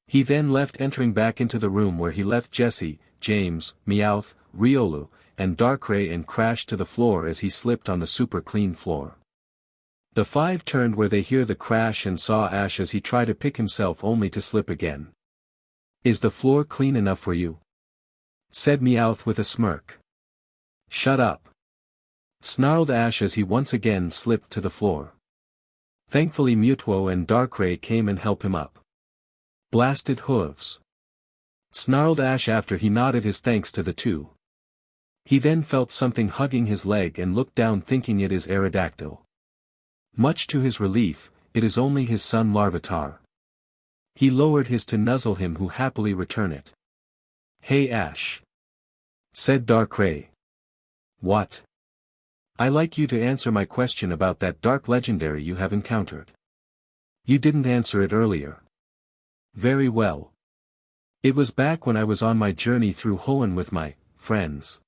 He then left, entering back into the room where he left Jessie, James, Meowth, Riolu, and Darkrai, and crashed to the floor as he slipped on the super clean floor. The five turned where they hear the crash and saw Ash as he tried to pick himself only to slip again. "Is the floor clean enough for you?" said Meowth with a smirk. "Shut up," snarled Ash as he once again slipped to the floor. Thankfully Mewtwo and Darkrai came and helped him up. "Blasted hooves," snarled Ash after he nodded his thanks to the two. He then felt something hugging his leg and looked down thinking it is Aerodactyl. Much to his relief, it is only his son Larvitar. He lowered his to nuzzle him, who happily returned it. "Hey Ash," said Darkrai. "What?" "I like you to answer my question about that dark legendary you have encountered. You didn't answer it earlier." "Very well. It was back when I was on my journey through Hoenn with my friends.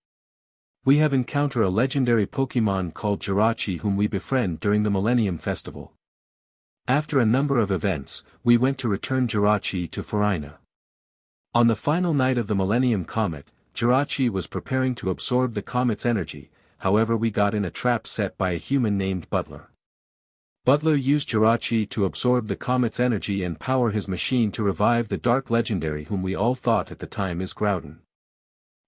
We have encountered a legendary Pokémon called Jirachi whom we befriend during the Millennium Festival. After a number of events, we went to return Jirachi to Farina. On the final night of the Millennium Comet, Jirachi was preparing to absorb the comet's energy, however we got in a trap set by a human named Butler. Butler used Jirachi to absorb the comet's energy and power his machine to revive the dark legendary whom we all thought at the time is Groudon.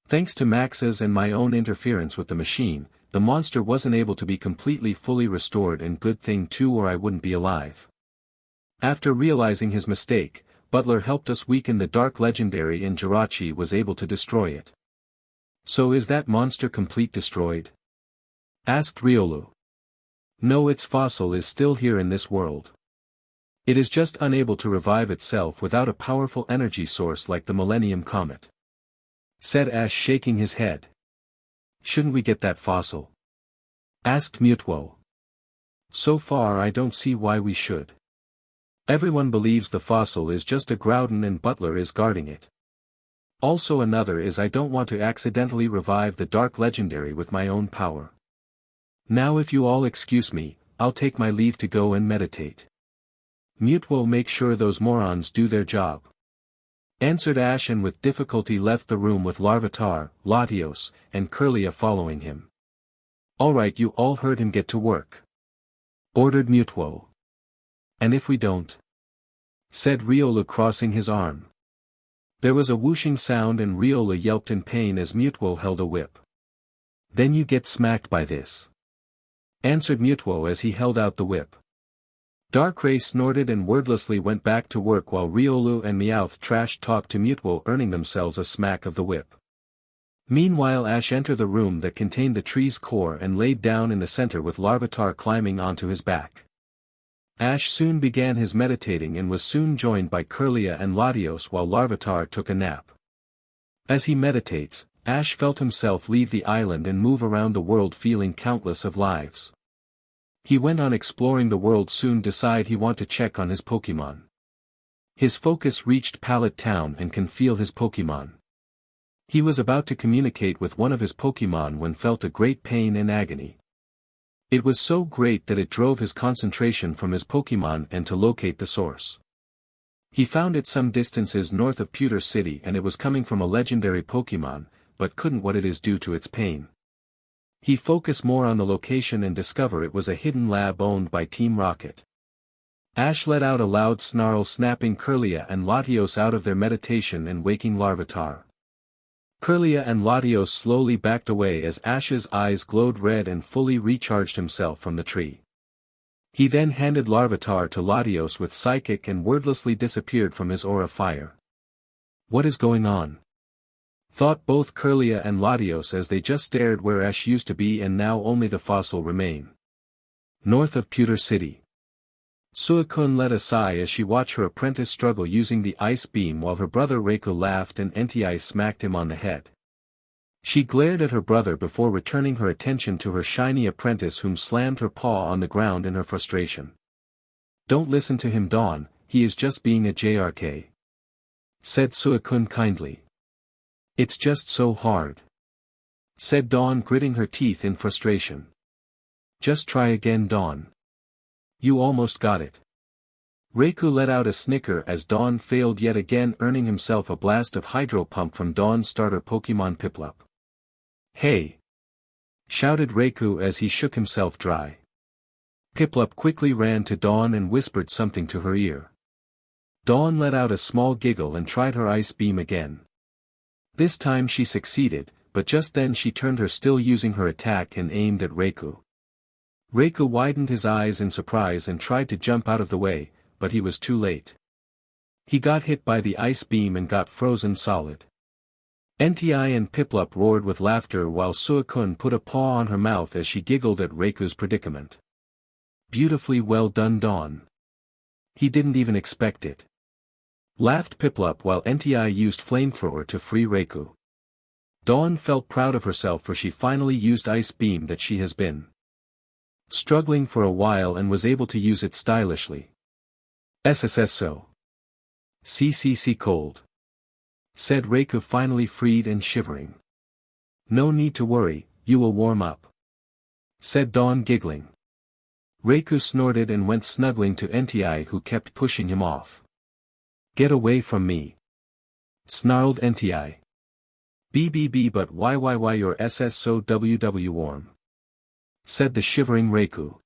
Thanks to Max's and my own interference with the machine, the monster wasn't able to be completely fully restored, and good thing too, or I wouldn't be alive. After realizing his mistake, Butler helped us weaken the dark legendary and Jirachi was able to destroy it." "So is that monster complete destroyed?" asked Riolu. "No, its fossil is still here in this world. It is just unable to revive itself without a powerful energy source like the Millennium Comet," said Ash shaking his head. "Shouldn't we get that fossil?" asked Mewtwo. "So far I don't see why we should. Everyone believes the fossil is just a Groudon and Butler is guarding it. Also another is I don't want to accidentally revive the dark legendary with my own power. Now if you all excuse me, I'll take my leave to go and meditate. Mewtwo make sure those morons do their job," answered Ash, and with difficulty left the room with Larvitar, Latios, and Kirlia following him. "Alright, you all heard him, get to work," ordered Mewtwo. "And if we don't?" said Riolu crossing his arm. There was a whooshing sound and Riolu yelped in pain as Mewtwo held a whip. "Then you get smacked by this," answered Mewtwo as he held out the whip. Darkrai snorted and wordlessly went back to work while Riolu and Meowth trash-talked to Mewtwo, earning themselves a smack of the whip. Meanwhile Ash entered the room that contained the tree's core and laid down in the center with Larvitar climbing onto his back. Ash soon began his meditating and was soon joined by Kirlia and Latios while Larvitar took a nap. As he meditates, Ash felt himself leave the island and move around the world feeling countless of lives. He went on exploring the world soon decide he want to check on his Pokémon. His focus reached Pallet Town and can feel his Pokémon. He was about to communicate with one of his Pokémon when felt a great pain and agony. It was so great that it drove his concentration from his Pokémon and to locate the source. He found it some distances north of Pewter City and it was coming from a legendary Pokémon, but couldn't what it is due to its pain. He focused more on the location and discover it was a hidden lab owned by Team Rocket. Ash let out a loud snarl snapping Kirlia and Latios out of their meditation and waking Larvitar. Kirlia and Latios slowly backed away as Ash's eyes glowed red and fully recharged himself from the tree. He then handed Larvitar to Latios with Psychic and wordlessly disappeared from his aura fire. What is going on? Thought both Kirlia and Latios as they just stared where Ash used to be and now only the fossil remain. North of Pewter City. Suicune let a sigh as she watched her apprentice struggle using the ice beam while her brother Reiko laughed and Entei smacked him on the head. She glared at her brother before returning her attention to her shiny apprentice whom slammed her paw on the ground in her frustration. Don't listen to him Dawn, he is just being a JRK. Said Suicune kindly. It's just so hard. Said Dawn gritting her teeth in frustration. Just try again Dawn. You almost got it. Reiko let out a snicker as Dawn failed yet again earning himself a blast of Hydro Pump from Dawn's starter Pokémon Piplup. Hey! Shouted Reiko as he shook himself dry. Piplup quickly ran to Dawn and whispered something to her ear. Dawn let out a small giggle and tried her ice beam again. This time she succeeded, but just then she turned her still using her attack and aimed at Reiko. Reiko widened his eyes in surprise and tried to jump out of the way, but he was too late. He got hit by the ice beam and got frozen solid. Entei and Piplup roared with laughter while Suicune put a paw on her mouth as she giggled at Reiko's predicament. Beautifully well done Dawn. He didn't even expect it. Laughed Piplup while Entei used Flamethrower to free Reiko. Dawn felt proud of herself for she finally used Ice Beam that she has been struggling for a while and was able to use it stylishly. SSS so. CCC cold. Said Reiko finally freed and shivering. No need to worry, you will warm up. Said Dawn giggling. Reiko snorted and went snuggling to Entei who kept pushing him off. Get away from me. Snarled Entei. BBB but why your SS so WW warm. Said the shivering Reiko.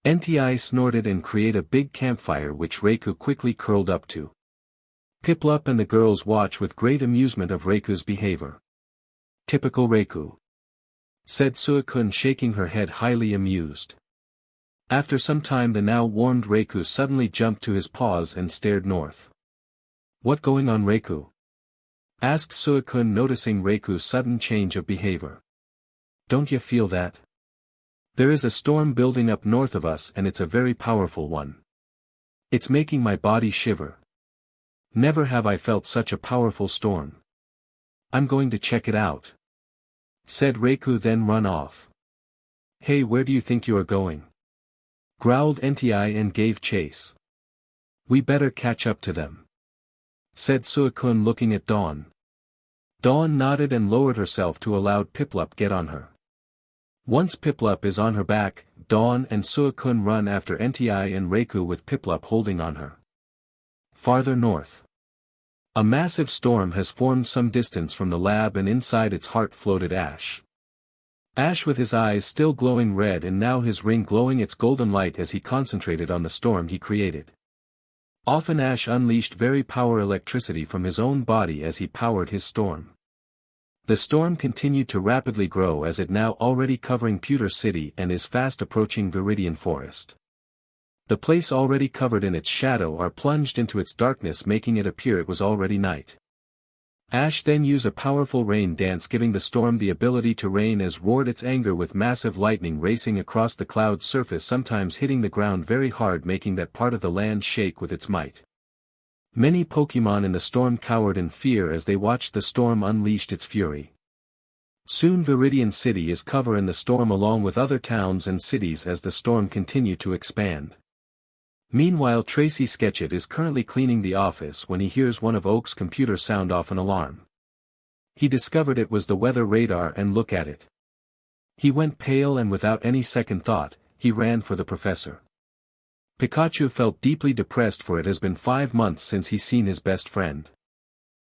Entei snorted and created a big campfire which Reiko quickly curled up to. Piplup and the girls watch with great amusement of Reiko's behavior. Typical Reiko. Said Suicune shaking her head highly amused. After some time the now warmed Reiko suddenly jumped to his paws and stared north. What going on Reiko? Asked Suicune noticing Reiko's sudden change of behavior. Don't you feel that? There is a storm building up north of us and it's a very powerful one. It's making my body shiver. Never have I felt such a powerful storm. I'm going to check it out. Said Reiko then run off. Hey where do you think you are going? Growled Entei and gave chase. We better catch up to them. Said Suicune looking at Dawn. Dawn nodded and lowered herself to allow Piplup get on her. Once Piplup is on her back, Dawn and Suicune run after Entei and Reiko with Piplup holding on her. Farther north. A massive storm has formed some distance from the lab and inside its heart floated Ash. Ash with his eyes still glowing red and now his ring glowing its golden light as he concentrated on the storm he created. Often Ash unleashed very power electricity from his own body as he powered his storm. The storm continued to rapidly grow as it now already covering Pewter City and is fast approaching Viridian Forest. The place already covered in its shadow are plunged into its darkness making it appear it was already night. Ash then used a powerful rain dance, giving the storm the ability to rain, as roared its anger with massive lightning racing across the cloud's surface, sometimes hitting the ground very hard, making that part of the land shake with its might. Many Pokémon in the storm cowered in fear as they watched the storm unleashed its fury. Soon Viridian City is covered in the storm along with other towns and cities as the storm continued to expand. Meanwhile, Tracy Sketchit is currently cleaning the office when he hears one of Oak's computers sound off an alarm. He discovered it was the weather radar and looked at it. He went pale and without any second thought, he ran for the professor. Pikachu felt deeply depressed, for it has been 5 months since he's seen his best friend.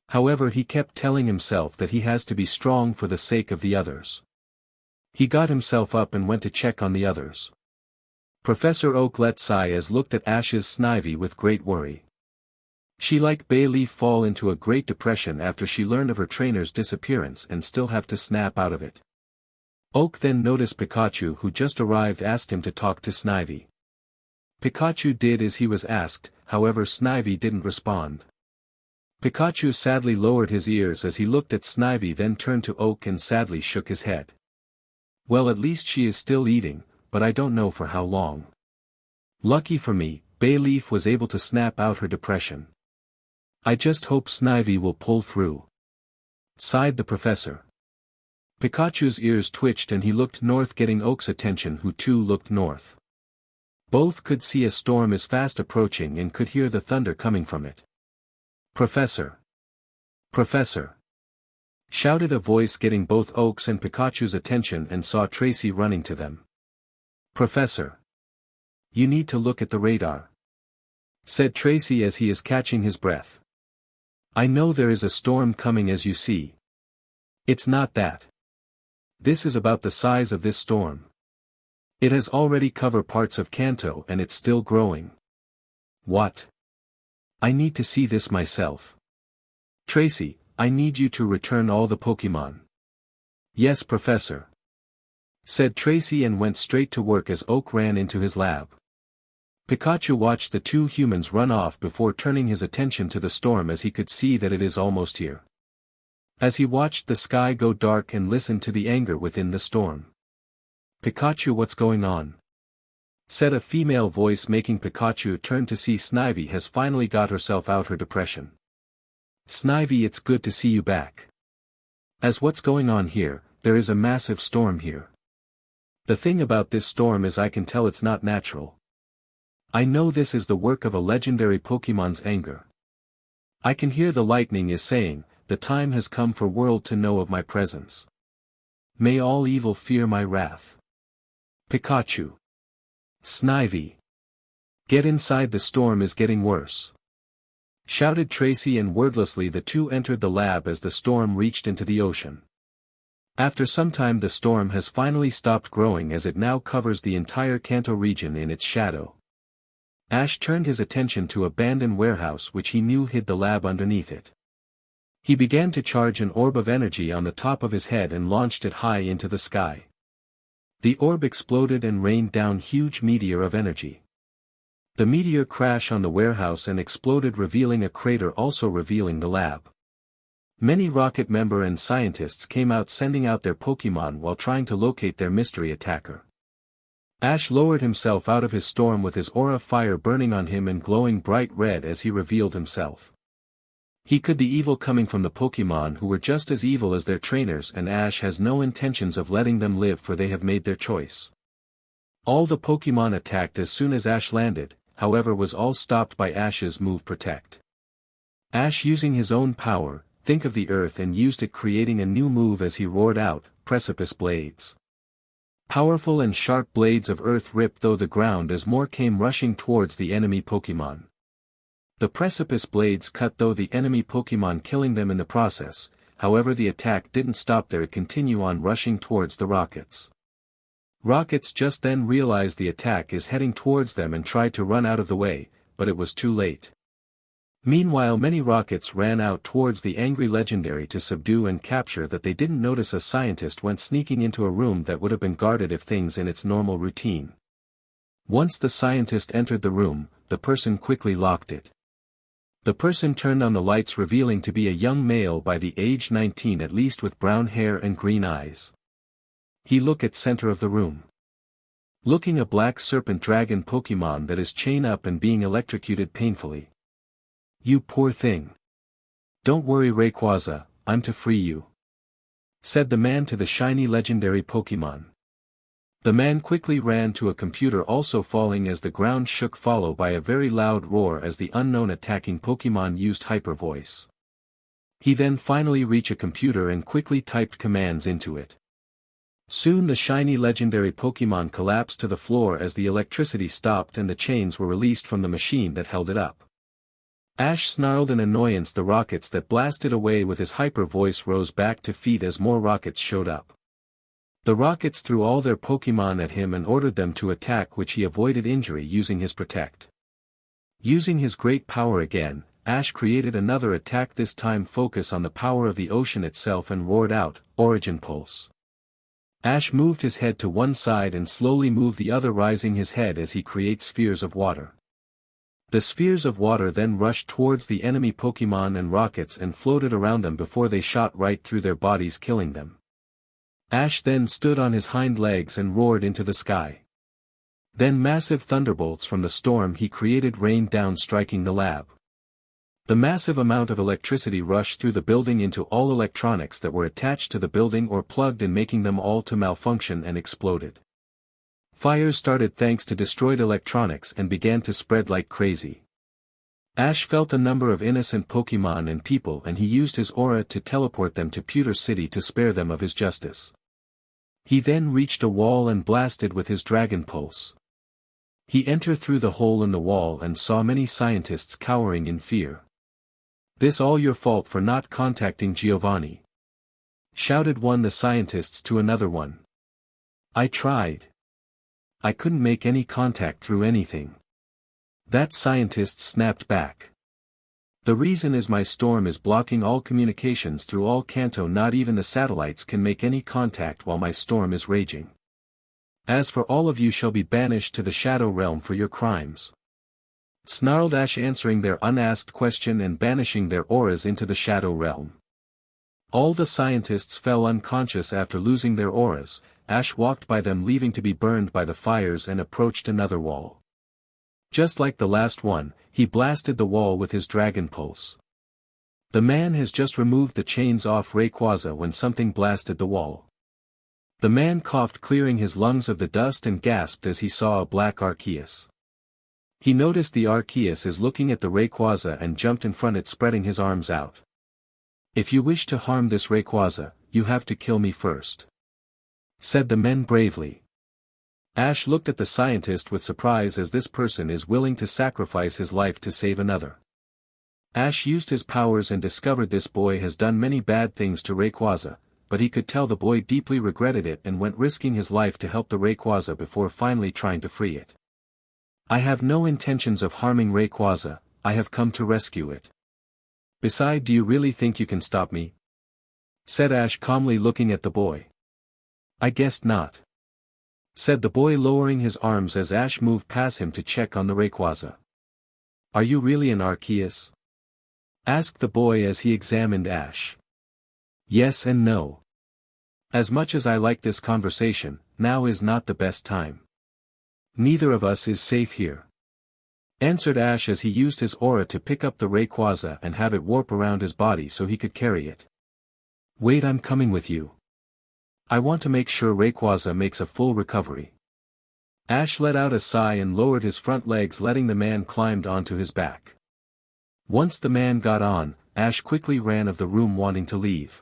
However, he kept telling himself that he has to be strong for the sake of the others. He got himself up and went to check on the others. Professor Oak let sigh as looked at Ash's Snivy with great worry. She, like Bayleaf, fall into a great depression after she learned of her trainer's disappearance and still have to snap out of it. Oak then noticed Pikachu, who just arrived, asked him to talk to Snivy. Pikachu did as he was asked, however Snivy didn't respond. Pikachu sadly lowered his ears as he looked at Snivy, then turned to Oak and sadly shook his head. Well, at least she is still eating, but I don't know for how long. Lucky for me, Bayleaf was able to snap out her depression. I just hope Snivy will pull through. Sighed the professor. Pikachu's ears twitched and he looked north, getting Oak's attention, who too looked north. Both could see a storm is fast approaching and could hear the thunder coming from it. Professor! Professor! Shouted a voice, getting both Oak's and Pikachu's attention, and saw Tracy running to them. Professor! You need to look at the radar, said Tracy as he is catching his breath. I know there is a storm coming, as you see. It's not that. This is about the size of this storm. It has already covered parts of Kanto and it's still growing. What? I need to see this myself. Tracy, I need you to return all the Pokémon. Yes, Professor, said Tracy and went straight to work as Oak ran into his lab. Pikachu watched the two humans run off before turning his attention to the storm, as he could see that it is almost here. As he watched the sky go dark and listened to the anger within the storm. Pikachu, what's going on? Said a female voice, making Pikachu turn to see Snivy has finally got herself out her depression. Snivy, it's good to see you back. As what's going on here, there is a massive storm here. The thing about this storm is I can tell it's not natural. I know this is the work of a legendary Pokémon's anger. I can hear the lightning is saying, the time has come for world to know of my presence. May all evil fear my wrath. Pikachu. Snivy. Get inside, the storm is getting worse. Shouted Tracy, and wordlessly the two entered the lab as the storm reached into the ocean. After some time the storm has finally stopped growing, as it now covers the entire Kanto region in its shadow. Ash turned his attention to an abandoned warehouse which he knew hid the lab underneath it. He began to charge an orb of energy on the top of his head and launched it high into the sky. The orb exploded and rained down huge meteor of energy. The meteor crashed on the warehouse and exploded, revealing a crater, also revealing the lab. Many Rocket member and scientists came out, sending out their Pokémon while trying to locate their mystery attacker. Ash lowered himself out of his storm with his aura of fire burning on him and glowing bright red as he revealed himself. He could the evil coming from the Pokémon, who were just as evil as their trainers, and Ash has no intentions of letting them live, for they have made their choice. All the Pokémon attacked as soon as Ash landed, however was all stopped by Ash's move Protect. Ash, using his own power, Think of the earth, and used it, creating a new move as he roared out, Precipice Blades. Powerful and sharp blades of earth ripped through the ground as more came rushing towards the enemy Pokémon. The Precipice Blades cut through the enemy Pokémon, killing them in the process. However, the attack didn't stop there, it continued on rushing towards the Rockets. Rockets just then realized the attack is heading towards them and tried to run out of the way, but it was too late. Meanwhile, many Rockets ran out towards the angry legendary to subdue and capture that. They didn't notice a scientist went sneaking into a room that would have been guarded if things in its normal routine. Once the scientist entered the room, the person quickly locked it. The person turned on the lights, revealing to be a young male by the age 19 at least, with brown hair and green eyes. He looked at center of the room. Looking a black serpent dragon Pokémon that is chained up and being electrocuted painfully. You poor thing. Don't worry Rayquaza, I'm to free you, said the man to the shiny legendary Pokémon. The man quickly ran to a computer, also falling as the ground shook, followed by a very loud roar as the unknown attacking Pokémon used hyper voice. He then finally reached a computer and quickly typed commands into it. Soon the shiny legendary Pokémon collapsed to the floor as the electricity stopped and the chains were released from the machine that held it up. Ash snarled in annoyance. The rockets that blasted away with his hyper voice rose back to feet as more rockets showed up. The rockets threw all their Pokémon at him and ordered them to attack, which he avoided injury using his Protect. Using his great power again, Ash created another attack, this time focus on the power of the ocean itself, and roared out, Origin Pulse. Ash moved his head to one side and slowly moved the other, rising his head as he creates spheres of water. The spheres of water then rushed towards the enemy Pokémon and rockets and floated around them before they shot right through their bodies, killing them. Ash then stood on his hind legs and roared into the sky. Then massive thunderbolts from the storm he created rained down, striking the lab. The massive amount of electricity rushed through the building into all electronics that were attached to the building or plugged in, making them all to malfunction and exploded. Fires started thanks to destroyed electronics and began to spread like crazy. Ash felt a number of innocent Pokémon and people, and he used his aura to teleport them to Pewter City to spare them of his justice. He then reached a wall and blasted with his Dragon Pulse. He entered through the hole in the wall and saw many scientists cowering in fear. "This all your fault for not contacting Giovanni," shouted one the scientists to another one. "I tried. I couldn't make any contact through anything." That scientist snapped back. "The reason is my storm is blocking all communications through all Kanto. Not even the satellites can make any contact while my storm is raging. As for all of you, shall be banished to the Shadow Realm for your crimes," snarled Ash, answering their unasked question and banishing their auras into the Shadow Realm. All the scientists fell unconscious after losing their auras. Ash walked by them, leaving to be burned by the fires, and approached another wall. Just like the last one, he blasted the wall with his Dragon Pulse. The man has just removed the chains off Rayquaza when something blasted the wall. The man coughed, clearing his lungs of the dust, and gasped as he saw a black Arceus. He noticed the Arceus is looking at the Rayquaza and jumped in front it, spreading his arms out. "If you wish to harm this Rayquaza, you have to kill me first," said the man bravely. Ash looked at the scientist with surprise, as this person is willing to sacrifice his life to save another. Ash used his powers and discovered this boy has done many bad things to Rayquaza, but he could tell the boy deeply regretted it and went risking his life to help the Rayquaza before finally trying to free it. "I have no intentions of harming Rayquaza, I have come to rescue it. Besides, do you really think you can stop me?" said Ash calmly, looking at the boy. "I guess not," said the boy, lowering his arms as Ash moved past him to check on the Rayquaza. "Are you really an Arceus?" asked the boy as he examined Ash. "Yes and no. As much as I like this conversation, now is not the best time. Neither of us is safe here," answered Ash as he used his aura to pick up the Rayquaza and have it warp around his body so he could carry it. "Wait, I'm coming with you. I want to make sure Rayquaza makes a full recovery." Ash let out a sigh and lowered his front legs, letting the man climb onto his back. Once the man got on, Ash quickly ran of the room, wanting to leave.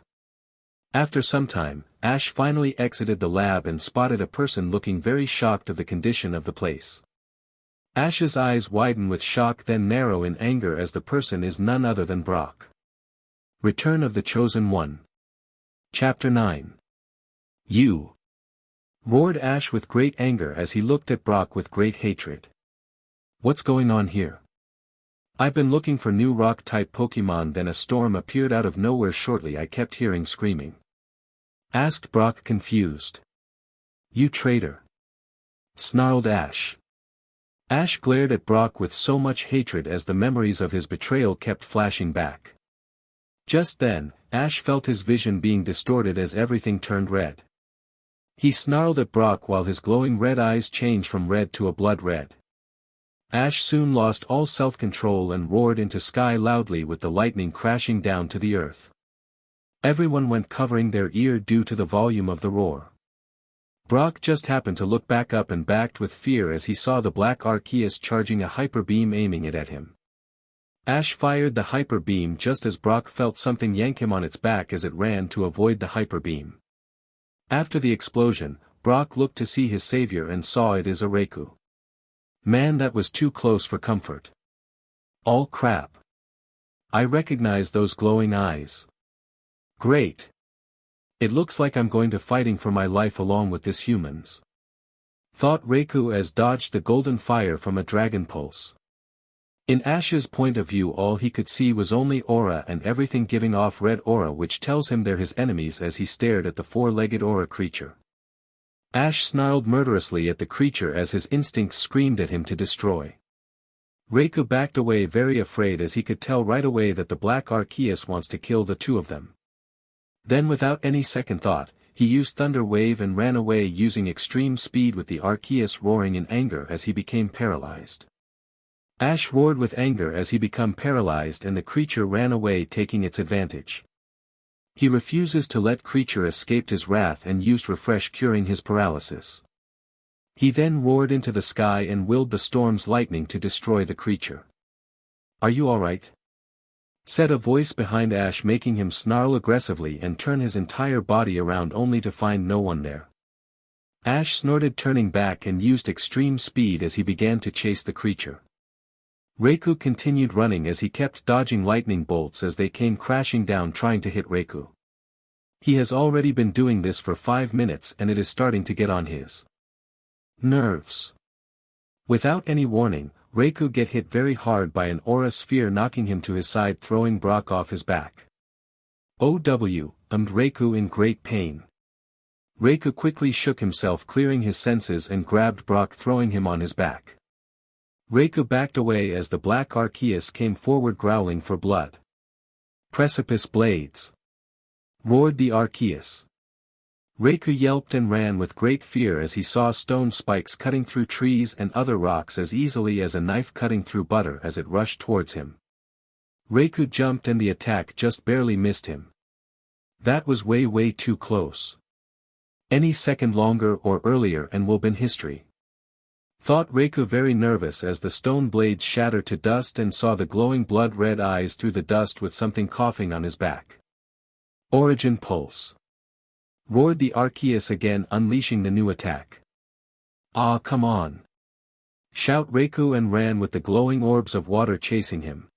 After some time, Ash finally exited the lab and spotted a person looking very shocked of the condition of the place. Ash's eyes widen with shock, then narrow in anger, as the person is none other than Brock. Return of the Chosen One. Chapter 9. "You!" roared Ash with great anger as he looked at Brock with great hatred. "What's going on here? I've been looking for new rock-type Pokémon, then a storm appeared out of nowhere shortly. I kept hearing screaming," asked Brock, confused. "You traitor!" snarled Ash. Ash glared at Brock with so much hatred as the memories of his betrayal kept flashing back. Just then, Ash felt his vision being distorted as everything turned red. He snarled at Brock while his glowing red eyes changed from red to a blood red. Ash soon lost all self-control and roared into sky loudly with the lightning crashing down to the earth. Everyone went covering their ear due to the volume of the roar. Brock just happened to look back up and backed with fear as he saw the black Arceus charging a hyper beam aiming it at him. Ash fired the hyper beam just as Brock felt something yank him on its back as it ran to avoid the hyper beam. After the explosion, Brock looked to see his savior and saw it is a Raikou. Man, that was too close for comfort. All crap. I recognize those glowing eyes. Great. It looks like I'm going to fighting for my life along with this humans. Thought Raikou as dodged the golden fire from a dragon pulse. In Ash's point of view, all he could see was only aura and everything giving off red aura, which tells him they're his enemies, as he stared at the four-legged aura creature. Ash snarled murderously at the creature as his instincts screamed at him to destroy. Raikou backed away very afraid as he could tell right away that the black Arceus wants to kill the two of them. Then without any second thought, he used Thunder Wave and ran away using extreme speed with the Arceus roaring in anger as he became paralyzed. Ash roared with anger as he became paralyzed and the creature ran away taking its advantage. He refuses to let creature escape his wrath and used Refresh curing his paralysis. He then roared into the sky and willed the storm's lightning to destroy the creature. "Are you alright?" said a voice behind Ash, making him snarl aggressively and turn his entire body around only to find no one there. Ash snorted, turning back, and used extreme speed as he began to chase the creature. Raikou continued running as he kept dodging lightning bolts as they came crashing down trying to hit Raikou. He has already been doing this for 5 minutes and it is starting to get on his nerves. Without any warning, Raikou get hit very hard by an aura sphere, knocking him to his side, throwing Brock off his back. OW, Raikou in great pain. Raikou quickly shook himself, clearing his senses, and grabbed Brock, throwing him on his back. Raikou backed away as the black Arceus came forward growling for blood. "Precipice blades!" roared the Arceus. Raikou yelped and ran with great fear as he saw stone spikes cutting through trees and other rocks as easily as a knife cutting through butter as it rushed towards him. Raikou jumped and the attack just barely missed him. That was way too close. Any second longer or earlier and will been history. Thought Raikou, very nervous as the stone blades shattered to dust and saw the glowing blood-red eyes through the dust with something coughing on his back. "Origin Pulse!" roared the Arceus again, unleashing the new attack. "Ah, come on!" shout Raikou and ran with the glowing orbs of water chasing him.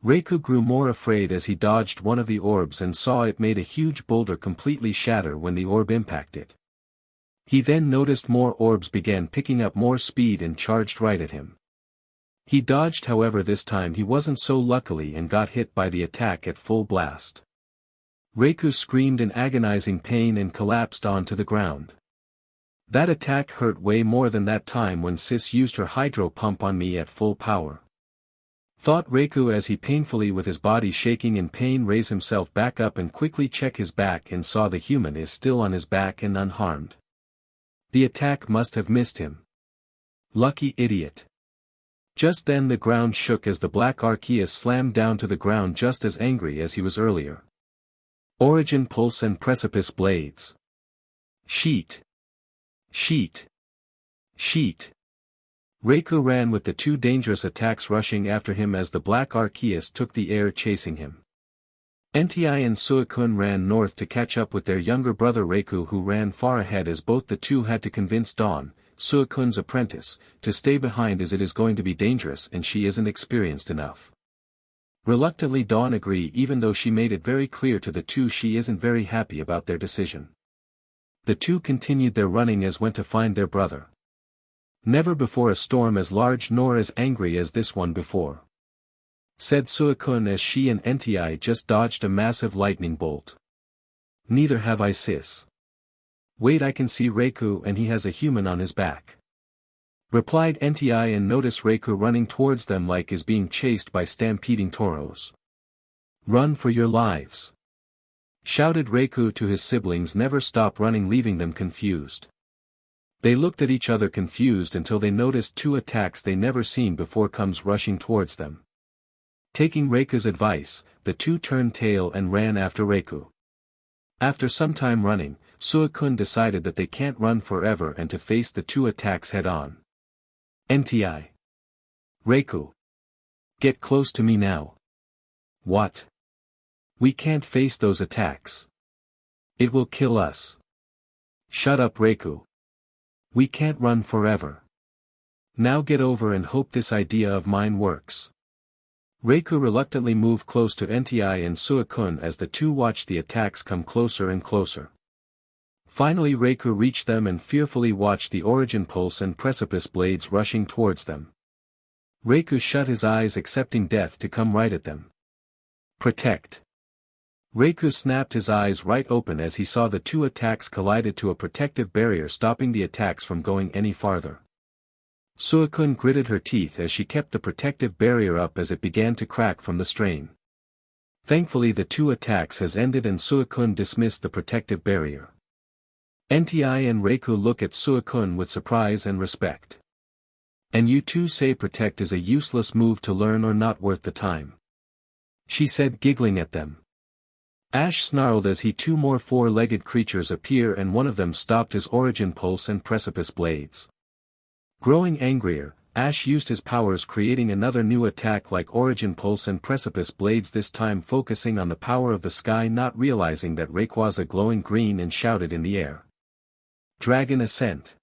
Raikou grew more afraid as he dodged one of the orbs and saw it made a huge boulder completely shatter when the orb impacted. He then noticed more orbs began picking up more speed and charged right at him. He dodged, however this time he wasn't so luckily and got hit by the attack at full blast. Raikou screamed in agonizing pain and collapsed onto the ground. That attack hurt way more than that time when Sis used her hydro pump on me at full power. Thought Raikou as he painfully, with his body shaking in pain, raised himself back up and quickly checked his back and saw the human is still on his back and unharmed. The attack must have missed him. Lucky idiot. Just then the ground shook as the black Arceus slammed down to the ground just as angry as he was earlier. Origin Pulse and Precipice Blades. Sheet. Sheet. Sheet. Raikou ran with the two dangerous attacks rushing after him as the black Arceus took the air chasing him. Entei and Suicune ran north to catch up with their younger brother Raikou, who ran far ahead as both the two had to convince Dawn, Suicune's apprentice, to stay behind as it is going to be dangerous and she isn't experienced enough. Reluctantly Dawn agreed, even though she made it very clear to the two she isn't very happy about their decision. The two continued their running as went to find their brother. Never before a storm as large nor as angry as this one before, said Suicune as she and Entei just dodged a massive lightning bolt. Neither have I, sis. Wait, I can see Raikou and he has a human on his back. replied NTI, and noticed Reiku running towards them like is being chased by stampeding toros. "Run for your lives!" shouted Reiku to his siblings. "Never stop running," leaving them confused. They looked at each other confused until they noticed two attacks they never seen before comes rushing towards them. Taking Reiku's advice, the two turned tail and ran after Reiku. After some time running, Suicune decided that they can't run forever and to face the two attacks head-on. "NTI. Reiku. Get close to me now." "What? We can't face those attacks. It will kill us." "Shut up, Reiku. We can't run forever. Now get over and hope this idea of mine works." Reiku reluctantly moved close to NTI and Suicune as the two watched the attacks come closer and closer. Finally Reiku reached them and fearfully watched the origin pulse and precipice blades rushing towards them. Reiku shut his eyes, accepting death to come right at them. "Protect." Reiku snapped his eyes right open as he saw the two attacks collided to a protective barrier, stopping the attacks from going any farther. Suicune gritted her teeth as she kept the protective barrier up as it began to crack from the strain. Thankfully the two attacks has ended and Suicune dismissed the protective barrier. NTI and Reiku look at Suicune with surprise and respect. "And you two say protect is a useless move to learn or not worth the time?" she said, giggling at them. Ash snarled as he two more four-legged creatures appear and one of them stopped his origin pulse and precipice blades. Growing angrier, Ash used his powers, creating another new attack like origin pulse and precipice blades, this time focusing on the power of the sky, not realizing that Rayquaza glowing green, and shouted in the air. "Dragon Ascent."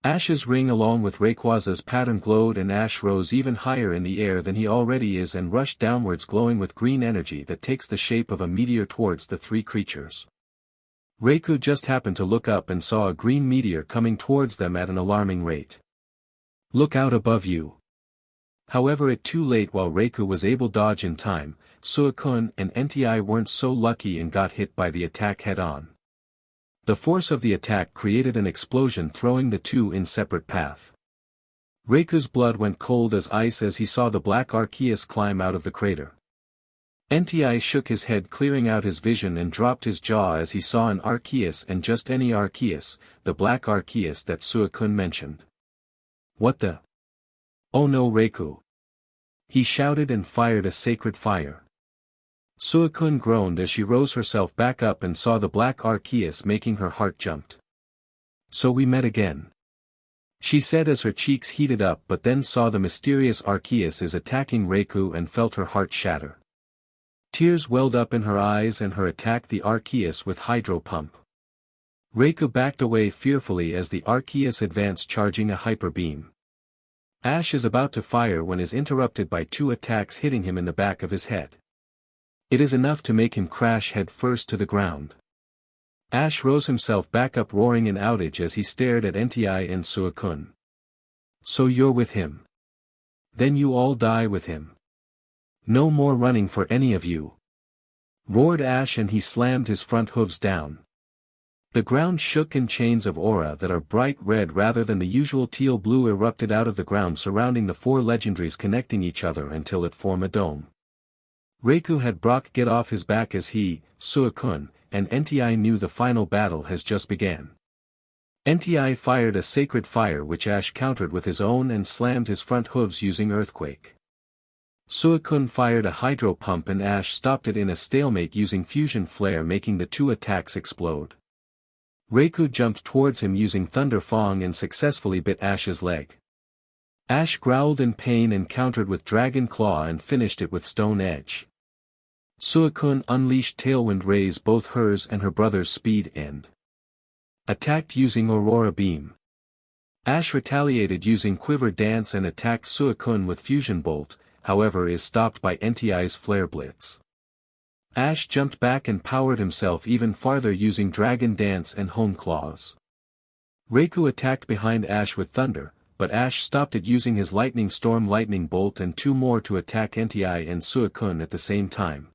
Ash's ring along with Rayquaza's pattern glowed and Ash rose even higher in the air than he already is and rushed downwards, glowing with green energy that takes the shape of a meteor towards the three creatures. Reiku just happened to look up and saw a green meteor coming towards them at an alarming rate. "Look out above you." However, it too late. While Reiku was able to dodge in time, Suicune and NTI weren't so lucky and got hit by the attack head-on. The force of the attack created an explosion, throwing the two in separate paths. Reiku's blood went cold as ice as he saw the black Arceus climb out of the crater. NTI shook his head, clearing out his vision, and dropped his jaw as he saw an Arceus, and just any Arceus, the black Arceus that Suicune mentioned. "What the? Oh no, Reiku!" he shouted and fired a sacred fire. Suicune groaned as she rose herself back up and saw the black Arceus, making her heart jumped. "So we met again," she said as her cheeks heated up, but then saw the mysterious Arceus is attacking Reiku and felt her heart shatter. Tears welled up in her eyes and her attacked the Arceus with Hydro Pump. Reiku backed away fearfully as the Arceus advanced, charging a Hyper Beam. Ash is about to fire when is interrupted by two attacks hitting him in the back of his head. It is enough to make him crash head first to the ground. Ash rose himself back up, roaring in outrage as he stared at NTI and Suicune. "So you're with him? Then you all die with him. No more running for any of you," roared Ash, and he slammed his front hooves down. The ground shook and chains of aura that are bright red rather than the usual teal blue erupted out of the ground surrounding the four legendaries, connecting each other until it formed a dome. Reiku had Brock get off his back as he, Suicune, and NTI knew the final battle has just began. NTI fired a sacred fire which Ash countered with his own and slammed his front hooves using Earthquake. Suicune fired a Hydro Pump and Ash stopped it in a stalemate using Fusion Flare, making the two attacks explode. Reiku jumped towards him using Thunder Fang and successfully bit Ash's leg. Ash growled in pain and countered with Dragon Claw and finished it with Stone Edge. Suicune unleashed Tailwind Rays, both hers and her brother's speed, and attacked using Aurora Beam. Ash retaliated using Quiver Dance and attacked Suicune with Fusion Bolt, however is stopped by NTI's Flare Blitz. Ash jumped back and powered himself even farther using Dragon Dance and Hone Claws. Reiku attacked behind Ash with Thunder, but Ash stopped it using his Lightning Storm Lightning Bolt and two more to attack NTI and Suicune at the same time.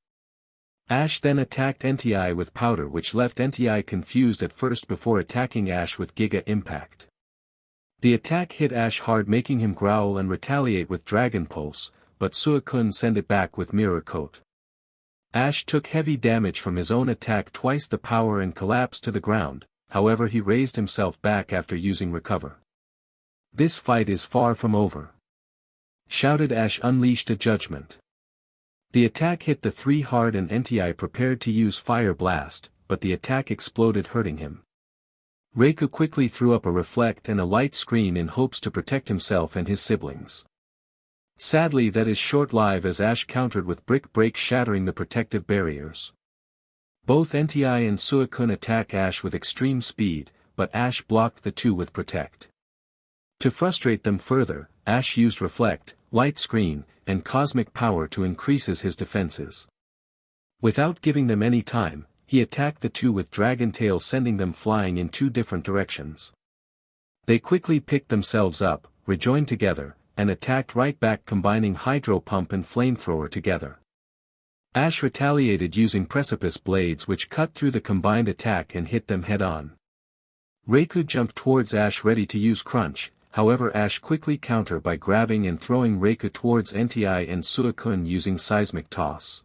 Ash then attacked NTI with Powder, which left NTI confused at first before attacking Ash with Giga Impact. The attack hit Ash hard, making him growl and retaliate with Dragon Pulse, but Suicune sent it back with Mirror Coat. Ash took heavy damage from his own attack, twice the power, and collapsed to the ground, however he raised himself back after using Recover. "This fight is far from over," shouted Ash, unleashed a judgment. The attack hit the 3 hard and NTI prepared to use Fire Blast, but the attack exploded, hurting him. Reiku quickly threw up a reflect and a light screen in hopes to protect himself and his siblings. Sadly, that is short-lived, as Ash countered with Brick Break, shattering the protective barriers. Both NTI and Suicune attack Ash with extreme speed, but Ash blocked the 2 with Protect. To frustrate them further, Ash used Reflect, Light Screen, and Cosmic Power to increase his defenses. Without giving them any time, he attacked the 2 with Dragon Tail, sending them flying in 2 different directions. They quickly picked themselves up, rejoined together, and attacked right back, combining Hydro Pump and Flamethrower together. Ash retaliated using Precipice Blades, which cut through the combined attack and hit them head-on. Reiku jumped towards Ash, ready to use Crunch, however Ash quickly countered by grabbing and throwing Reiku towards NTI and Suicune using Seismic Toss.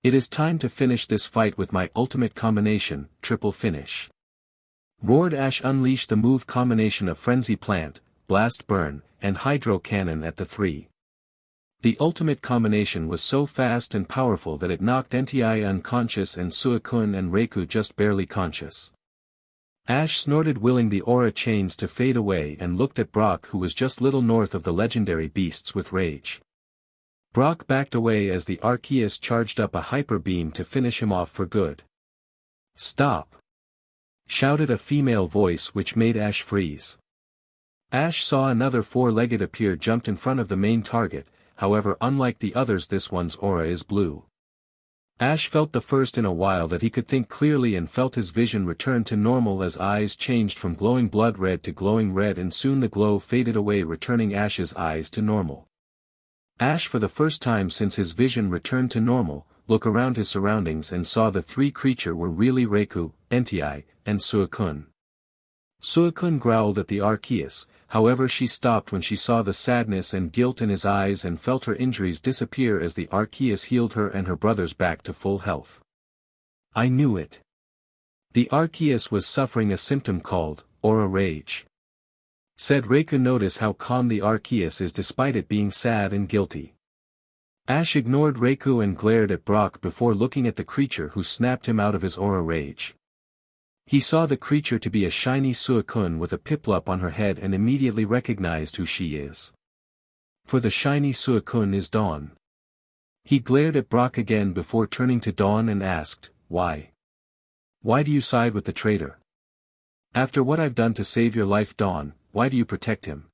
"It is time to finish this fight with my ultimate combination, Triple Finish," roared Ash, unleashed the move combination of Frenzy Plant, Blast Burn, and Hydro Cannon at the 3. The ultimate combination was so fast and powerful that it knocked NTI unconscious and Suicune and Reiku just barely conscious. Ash snorted, willing the aura chains to fade away, and looked at Brock, who was just little north of the legendary beasts, with rage. Brock backed away as the Arceus charged up a Hyper Beam to finish him off for good. "Stop!" shouted a female voice, which made Ash freeze. Ash saw another 4-legged appear, jumped in front of the main target, however unlike the others, this one's aura is blue. Ash felt the first in a while that he could think clearly, and felt his vision return to normal as eyes changed from glowing blood red to glowing red, and soon the glow faded away, returning Ash's eyes to normal. Ash, for the first time since his vision returned to normal, looked around his surroundings and saw the 3 creatures were really Reiku, NTI, and Suicune. Suicune growled at the Arceus, however she stopped when she saw the sadness and guilt in his eyes and felt her injuries disappear as the Arceus healed her and her brothers back to full health. "I knew it." The Arceus was suffering a symptom called Aura Rage. Said Reiku, "Notice how calm the Arceus is despite it being sad and guilty." Ash ignored Reiku and glared at Brock before looking at the creature who snapped him out of his Aura Rage. He saw the creature to be a shiny Suicune with a Piplup on her head and immediately recognized who she is. For the shiny Suicune is Dawn. He glared at Brock again before turning to Dawn and asked, "Why? Why do you side with the traitor? After what I've done to save your life, Dawn, why do you protect him?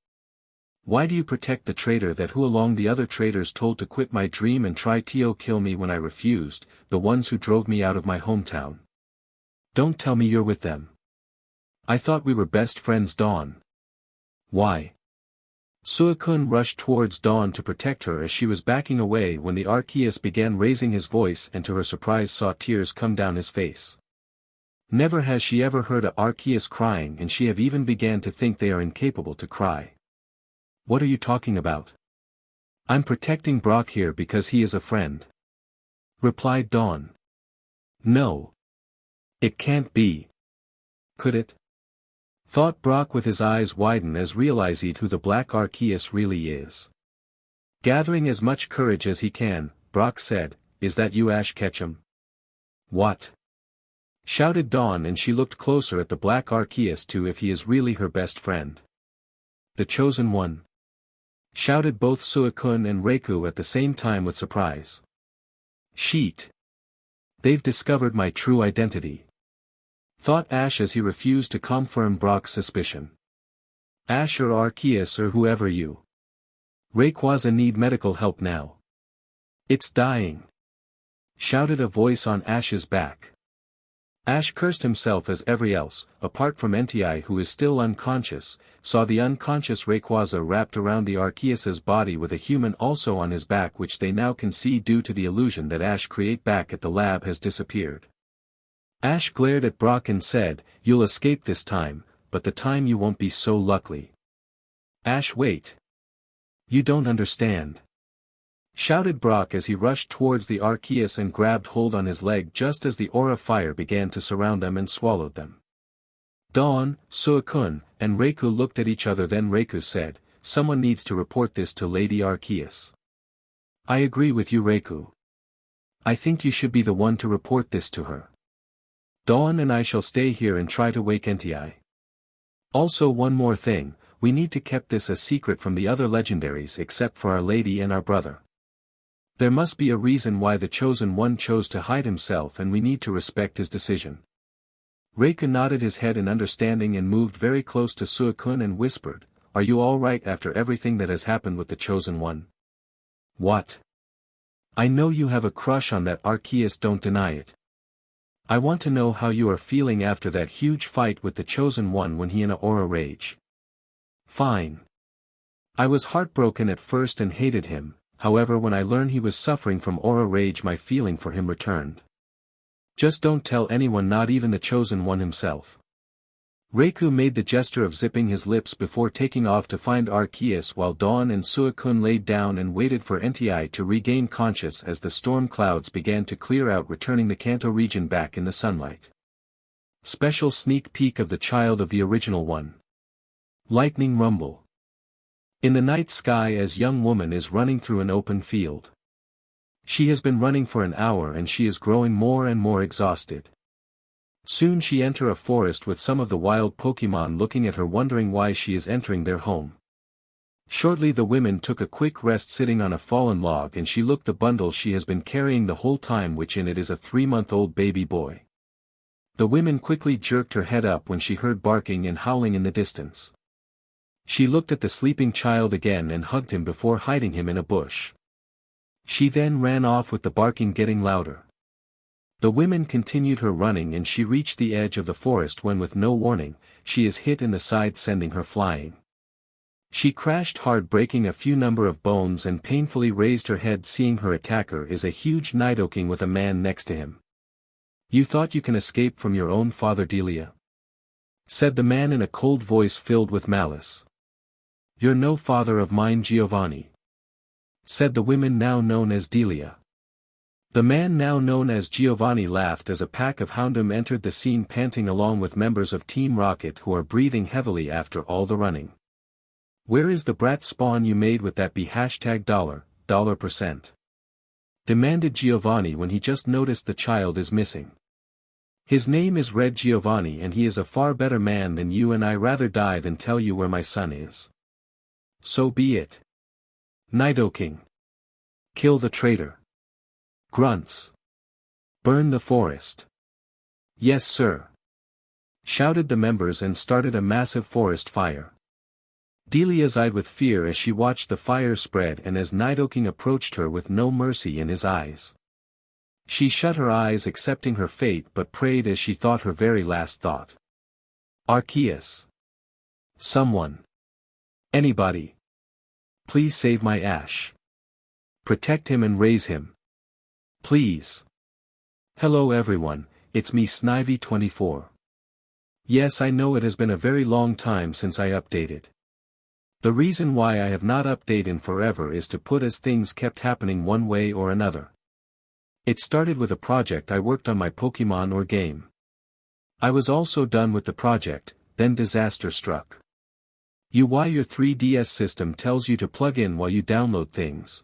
Why do you protect the traitor that who along the other traitors told to quit my dream and try to kill me when I refused, the ones who drove me out of my hometown? Don't tell me you're with them. I thought we were best friends, Dawn. Why?" Suicune rushed towards Dawn to protect her as she was backing away when the Arceus began raising his voice, and to her surprise saw tears come down his face. Never has she ever heard a Arceus crying, and she have even began to think they are incapable to cry. "What are you talking about?" "I'm protecting Brock here because he is a friend," replied Dawn. "No. It can't be. Could it?" thought Brock with his eyes widen as realized who the Black Arceus really is. Gathering as much courage as he can, Brock said, "Is that you, Ash Ketchum?" "What?" shouted Dawn, and she looked closer at the Black Arceus to if he is really her best friend. "The Chosen One?" shouted both Suicune and Reiku at the same time with surprise. "Sheet! They've discovered my true identity," thought Ash as he refused to confirm Brock's suspicion. "Ash or Arceus or whoever you. Rayquaza need medical help now. It's dying," shouted a voice on Ash's back. Ash cursed himself as every else, apart from NTI, who is still unconscious, saw the unconscious Rayquaza wrapped around the Arceus's body with a human also on his back, which they now can see due to the illusion that Ash created back at the lab has disappeared. Ash glared at Brock and said, "You'll escape this time, but the time you won't be so lucky." Ash, wait. You don't understand. Shouted Brock as he rushed towards the Arceus and grabbed hold on his leg just as the aura fire began to surround them and swallowed them. Dawn, Suicune, and Reiku looked at each other, then Reiku said, "Someone needs to report this to Lady Arceus." "I agree with you, Reiku. I think you should be the one to report this to her. Dawn and I shall stay here and try to wake Nti. Also, one more thing, we need to keep this a secret from the other legendaries except for our lady and our brother. There must be a reason why the Chosen One chose to hide himself, and we need to respect his decision." Reiku nodded his head in understanding and moved very close to Suicune and whispered, "Are you all right after everything that has happened with the Chosen One?" "What? I know you have a crush on that Arceus, don't deny it. I want to know how you are feeling after that huge fight with the Chosen One when he in a aura rage." "Fine. I was heartbroken at first and hated him, however when I learned he was suffering from aura rage my feeling for him returned. Just don't tell anyone, not even the Chosen One himself." Reiku made the gesture of zipping his lips before taking off to find Arceus, while Dawn and Suicune laid down and waited for Nti to regain conscious as the storm clouds began to clear out, returning the Kanto region back in the sunlight. Special sneak peek of the child of the original one. Lightning rumble. In the night sky as young woman is running through an open field. She has been running for an hour and she is growing more and more exhausted. Soon she enter a forest with some of the wild Pokémon looking at her, wondering why she is entering their home. Shortly the women took a quick rest sitting on a fallen log, and she looked the bundle she has been carrying the whole time, which in it is a 3-month-old baby boy. The women quickly jerked her head up when she heard barking and howling in the distance. She looked at the sleeping child again and hugged him before hiding him in a bush. She then ran off with the barking getting louder. The women continued her running and she reached the edge of the forest when, with no warning, she is hit in the side, sending her flying. She crashed hard, breaking a few number of bones, and painfully raised her head, seeing her attacker is a huge Nidoking with a man next to him. "You thought you can escape from your own father, Delia?" said the man in a cold voice filled with malice. "You're no father of mine, Giovanni," said the woman now known as Delia. The man now known as Giovanni laughed as a pack of Houndoom entered the scene, panting along with members of Team Rocket who are breathing heavily after all the running. "Where is the brat spawn you made with that be $$% demanded Giovanni when he just noticed the child is missing. "His name is Red Giovanni and he is a far better man than you, and I rather die than tell you where my son is." "So be it. Nidoking. Kill the traitor. Grunts. Burn the forest." "Yes, sir," shouted the members and started a massive forest fire. Delia's eyed with fear as she watched the fire spread, and as Nidoking approached her with no mercy in his eyes. She shut her eyes, accepting her fate, but prayed as she thought her very last thought. "Arceus. Someone. Anybody. Please save my Ash. Protect him and raise him. Please." Hello everyone, it's me Snivy24. Yes, I know it has been a very long time since I updated. The reason why I have not updated in forever is to put as things kept happening one way or another. It started with a project I worked on my Pokémon or game. I was also done with the project, then disaster struck. Why your 3DS system tells you to plug in while you download things.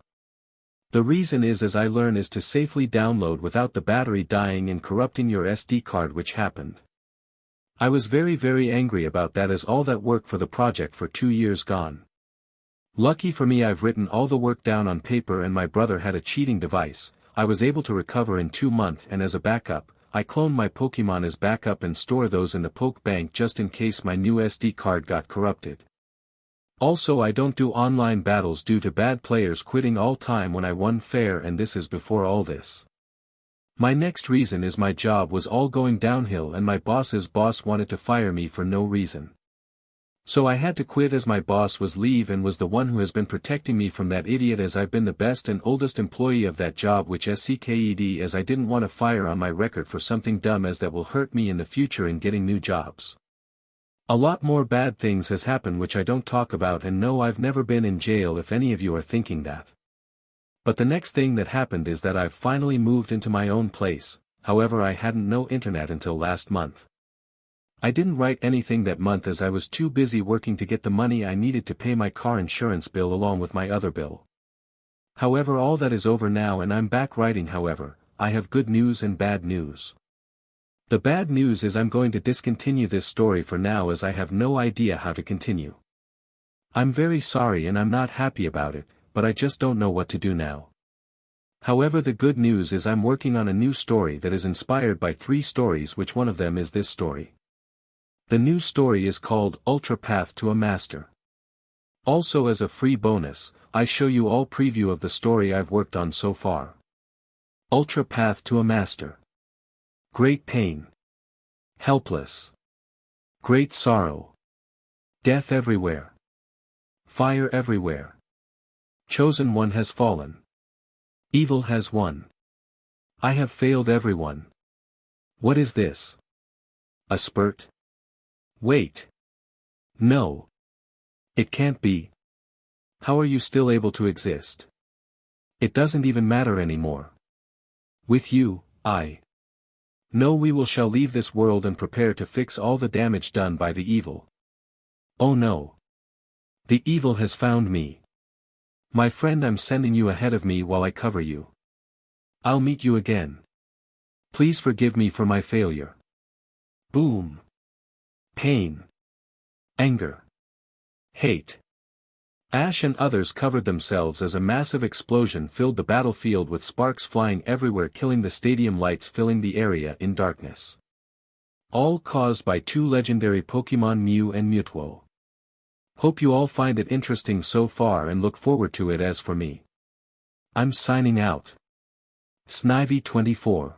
The reason is, as I learn, is to safely download without the battery dying and corrupting your SD card, which happened. I was very angry about that, as all that work for the project for 2 years gone. Lucky for me, I've written all the work down on paper, and my brother had a cheating device. I was able to recover in 2 months, and as a backup, I cloned my Pokémon as backup and store those in the Poke Bank just in case my new SD card got corrupted. Also, I don't do online battles due to bad players quitting all time when I won fair, and this is before all this. My next reason is my job was all going downhill and my boss's boss wanted to fire me for no reason. So I had to quit, as my boss was leave and was the one who has been protecting me from that idiot, as I've been the best and oldest employee of that job, which SCKED, as I didn't want to fire on my record for something dumb as that will hurt me in the future in getting new jobs. A lot more bad things has happened which I don't talk about, and no, I've never been in jail if any of you are thinking that. But the next thing that happened is that I've finally moved into my own place. However, I hadn't no internet until last month. I didn't write anything that month as I was too busy working to get the money I needed to pay my car insurance bill along with my other bill. However, all that is over now and I'm back writing. However, I have good news and bad news. The bad news is I'm going to discontinue this story for now as I have no idea how to continue. I'm very sorry and I'm not happy about it, but I just don't know what to do now. However, the good news is I'm working on a new story that is inspired by 3 stories, which one of them is this story. The new story is called Ultra Path to a Master. Also, as a free bonus, I show you all preview of the story I've worked on so far. Ultra Path to a Master. Great pain. Helpless. Great sorrow. Death everywhere. Fire everywhere. Chosen one has fallen. Evil has won. I have failed everyone. What is this? A spurt? Wait. No. It can't be. How are you still able to exist? It doesn't even matter anymore. With you, No, we shall leave this world and prepare to fix all the damage done by the evil. Oh no. The evil has found me. My friend, I'm sending you ahead of me while I cover you. I'll meet you again. Please forgive me for my failure. Boom. Pain. Anger. Hate. Ash and others covered themselves as a massive explosion filled the battlefield with sparks flying everywhere, killing the stadium, lights filling the area in darkness. All caused by 2 legendary Pokémon Mew and Mewtwo. Hope you all find it interesting so far and look forward to it. As for me, I'm signing out. Snivy 24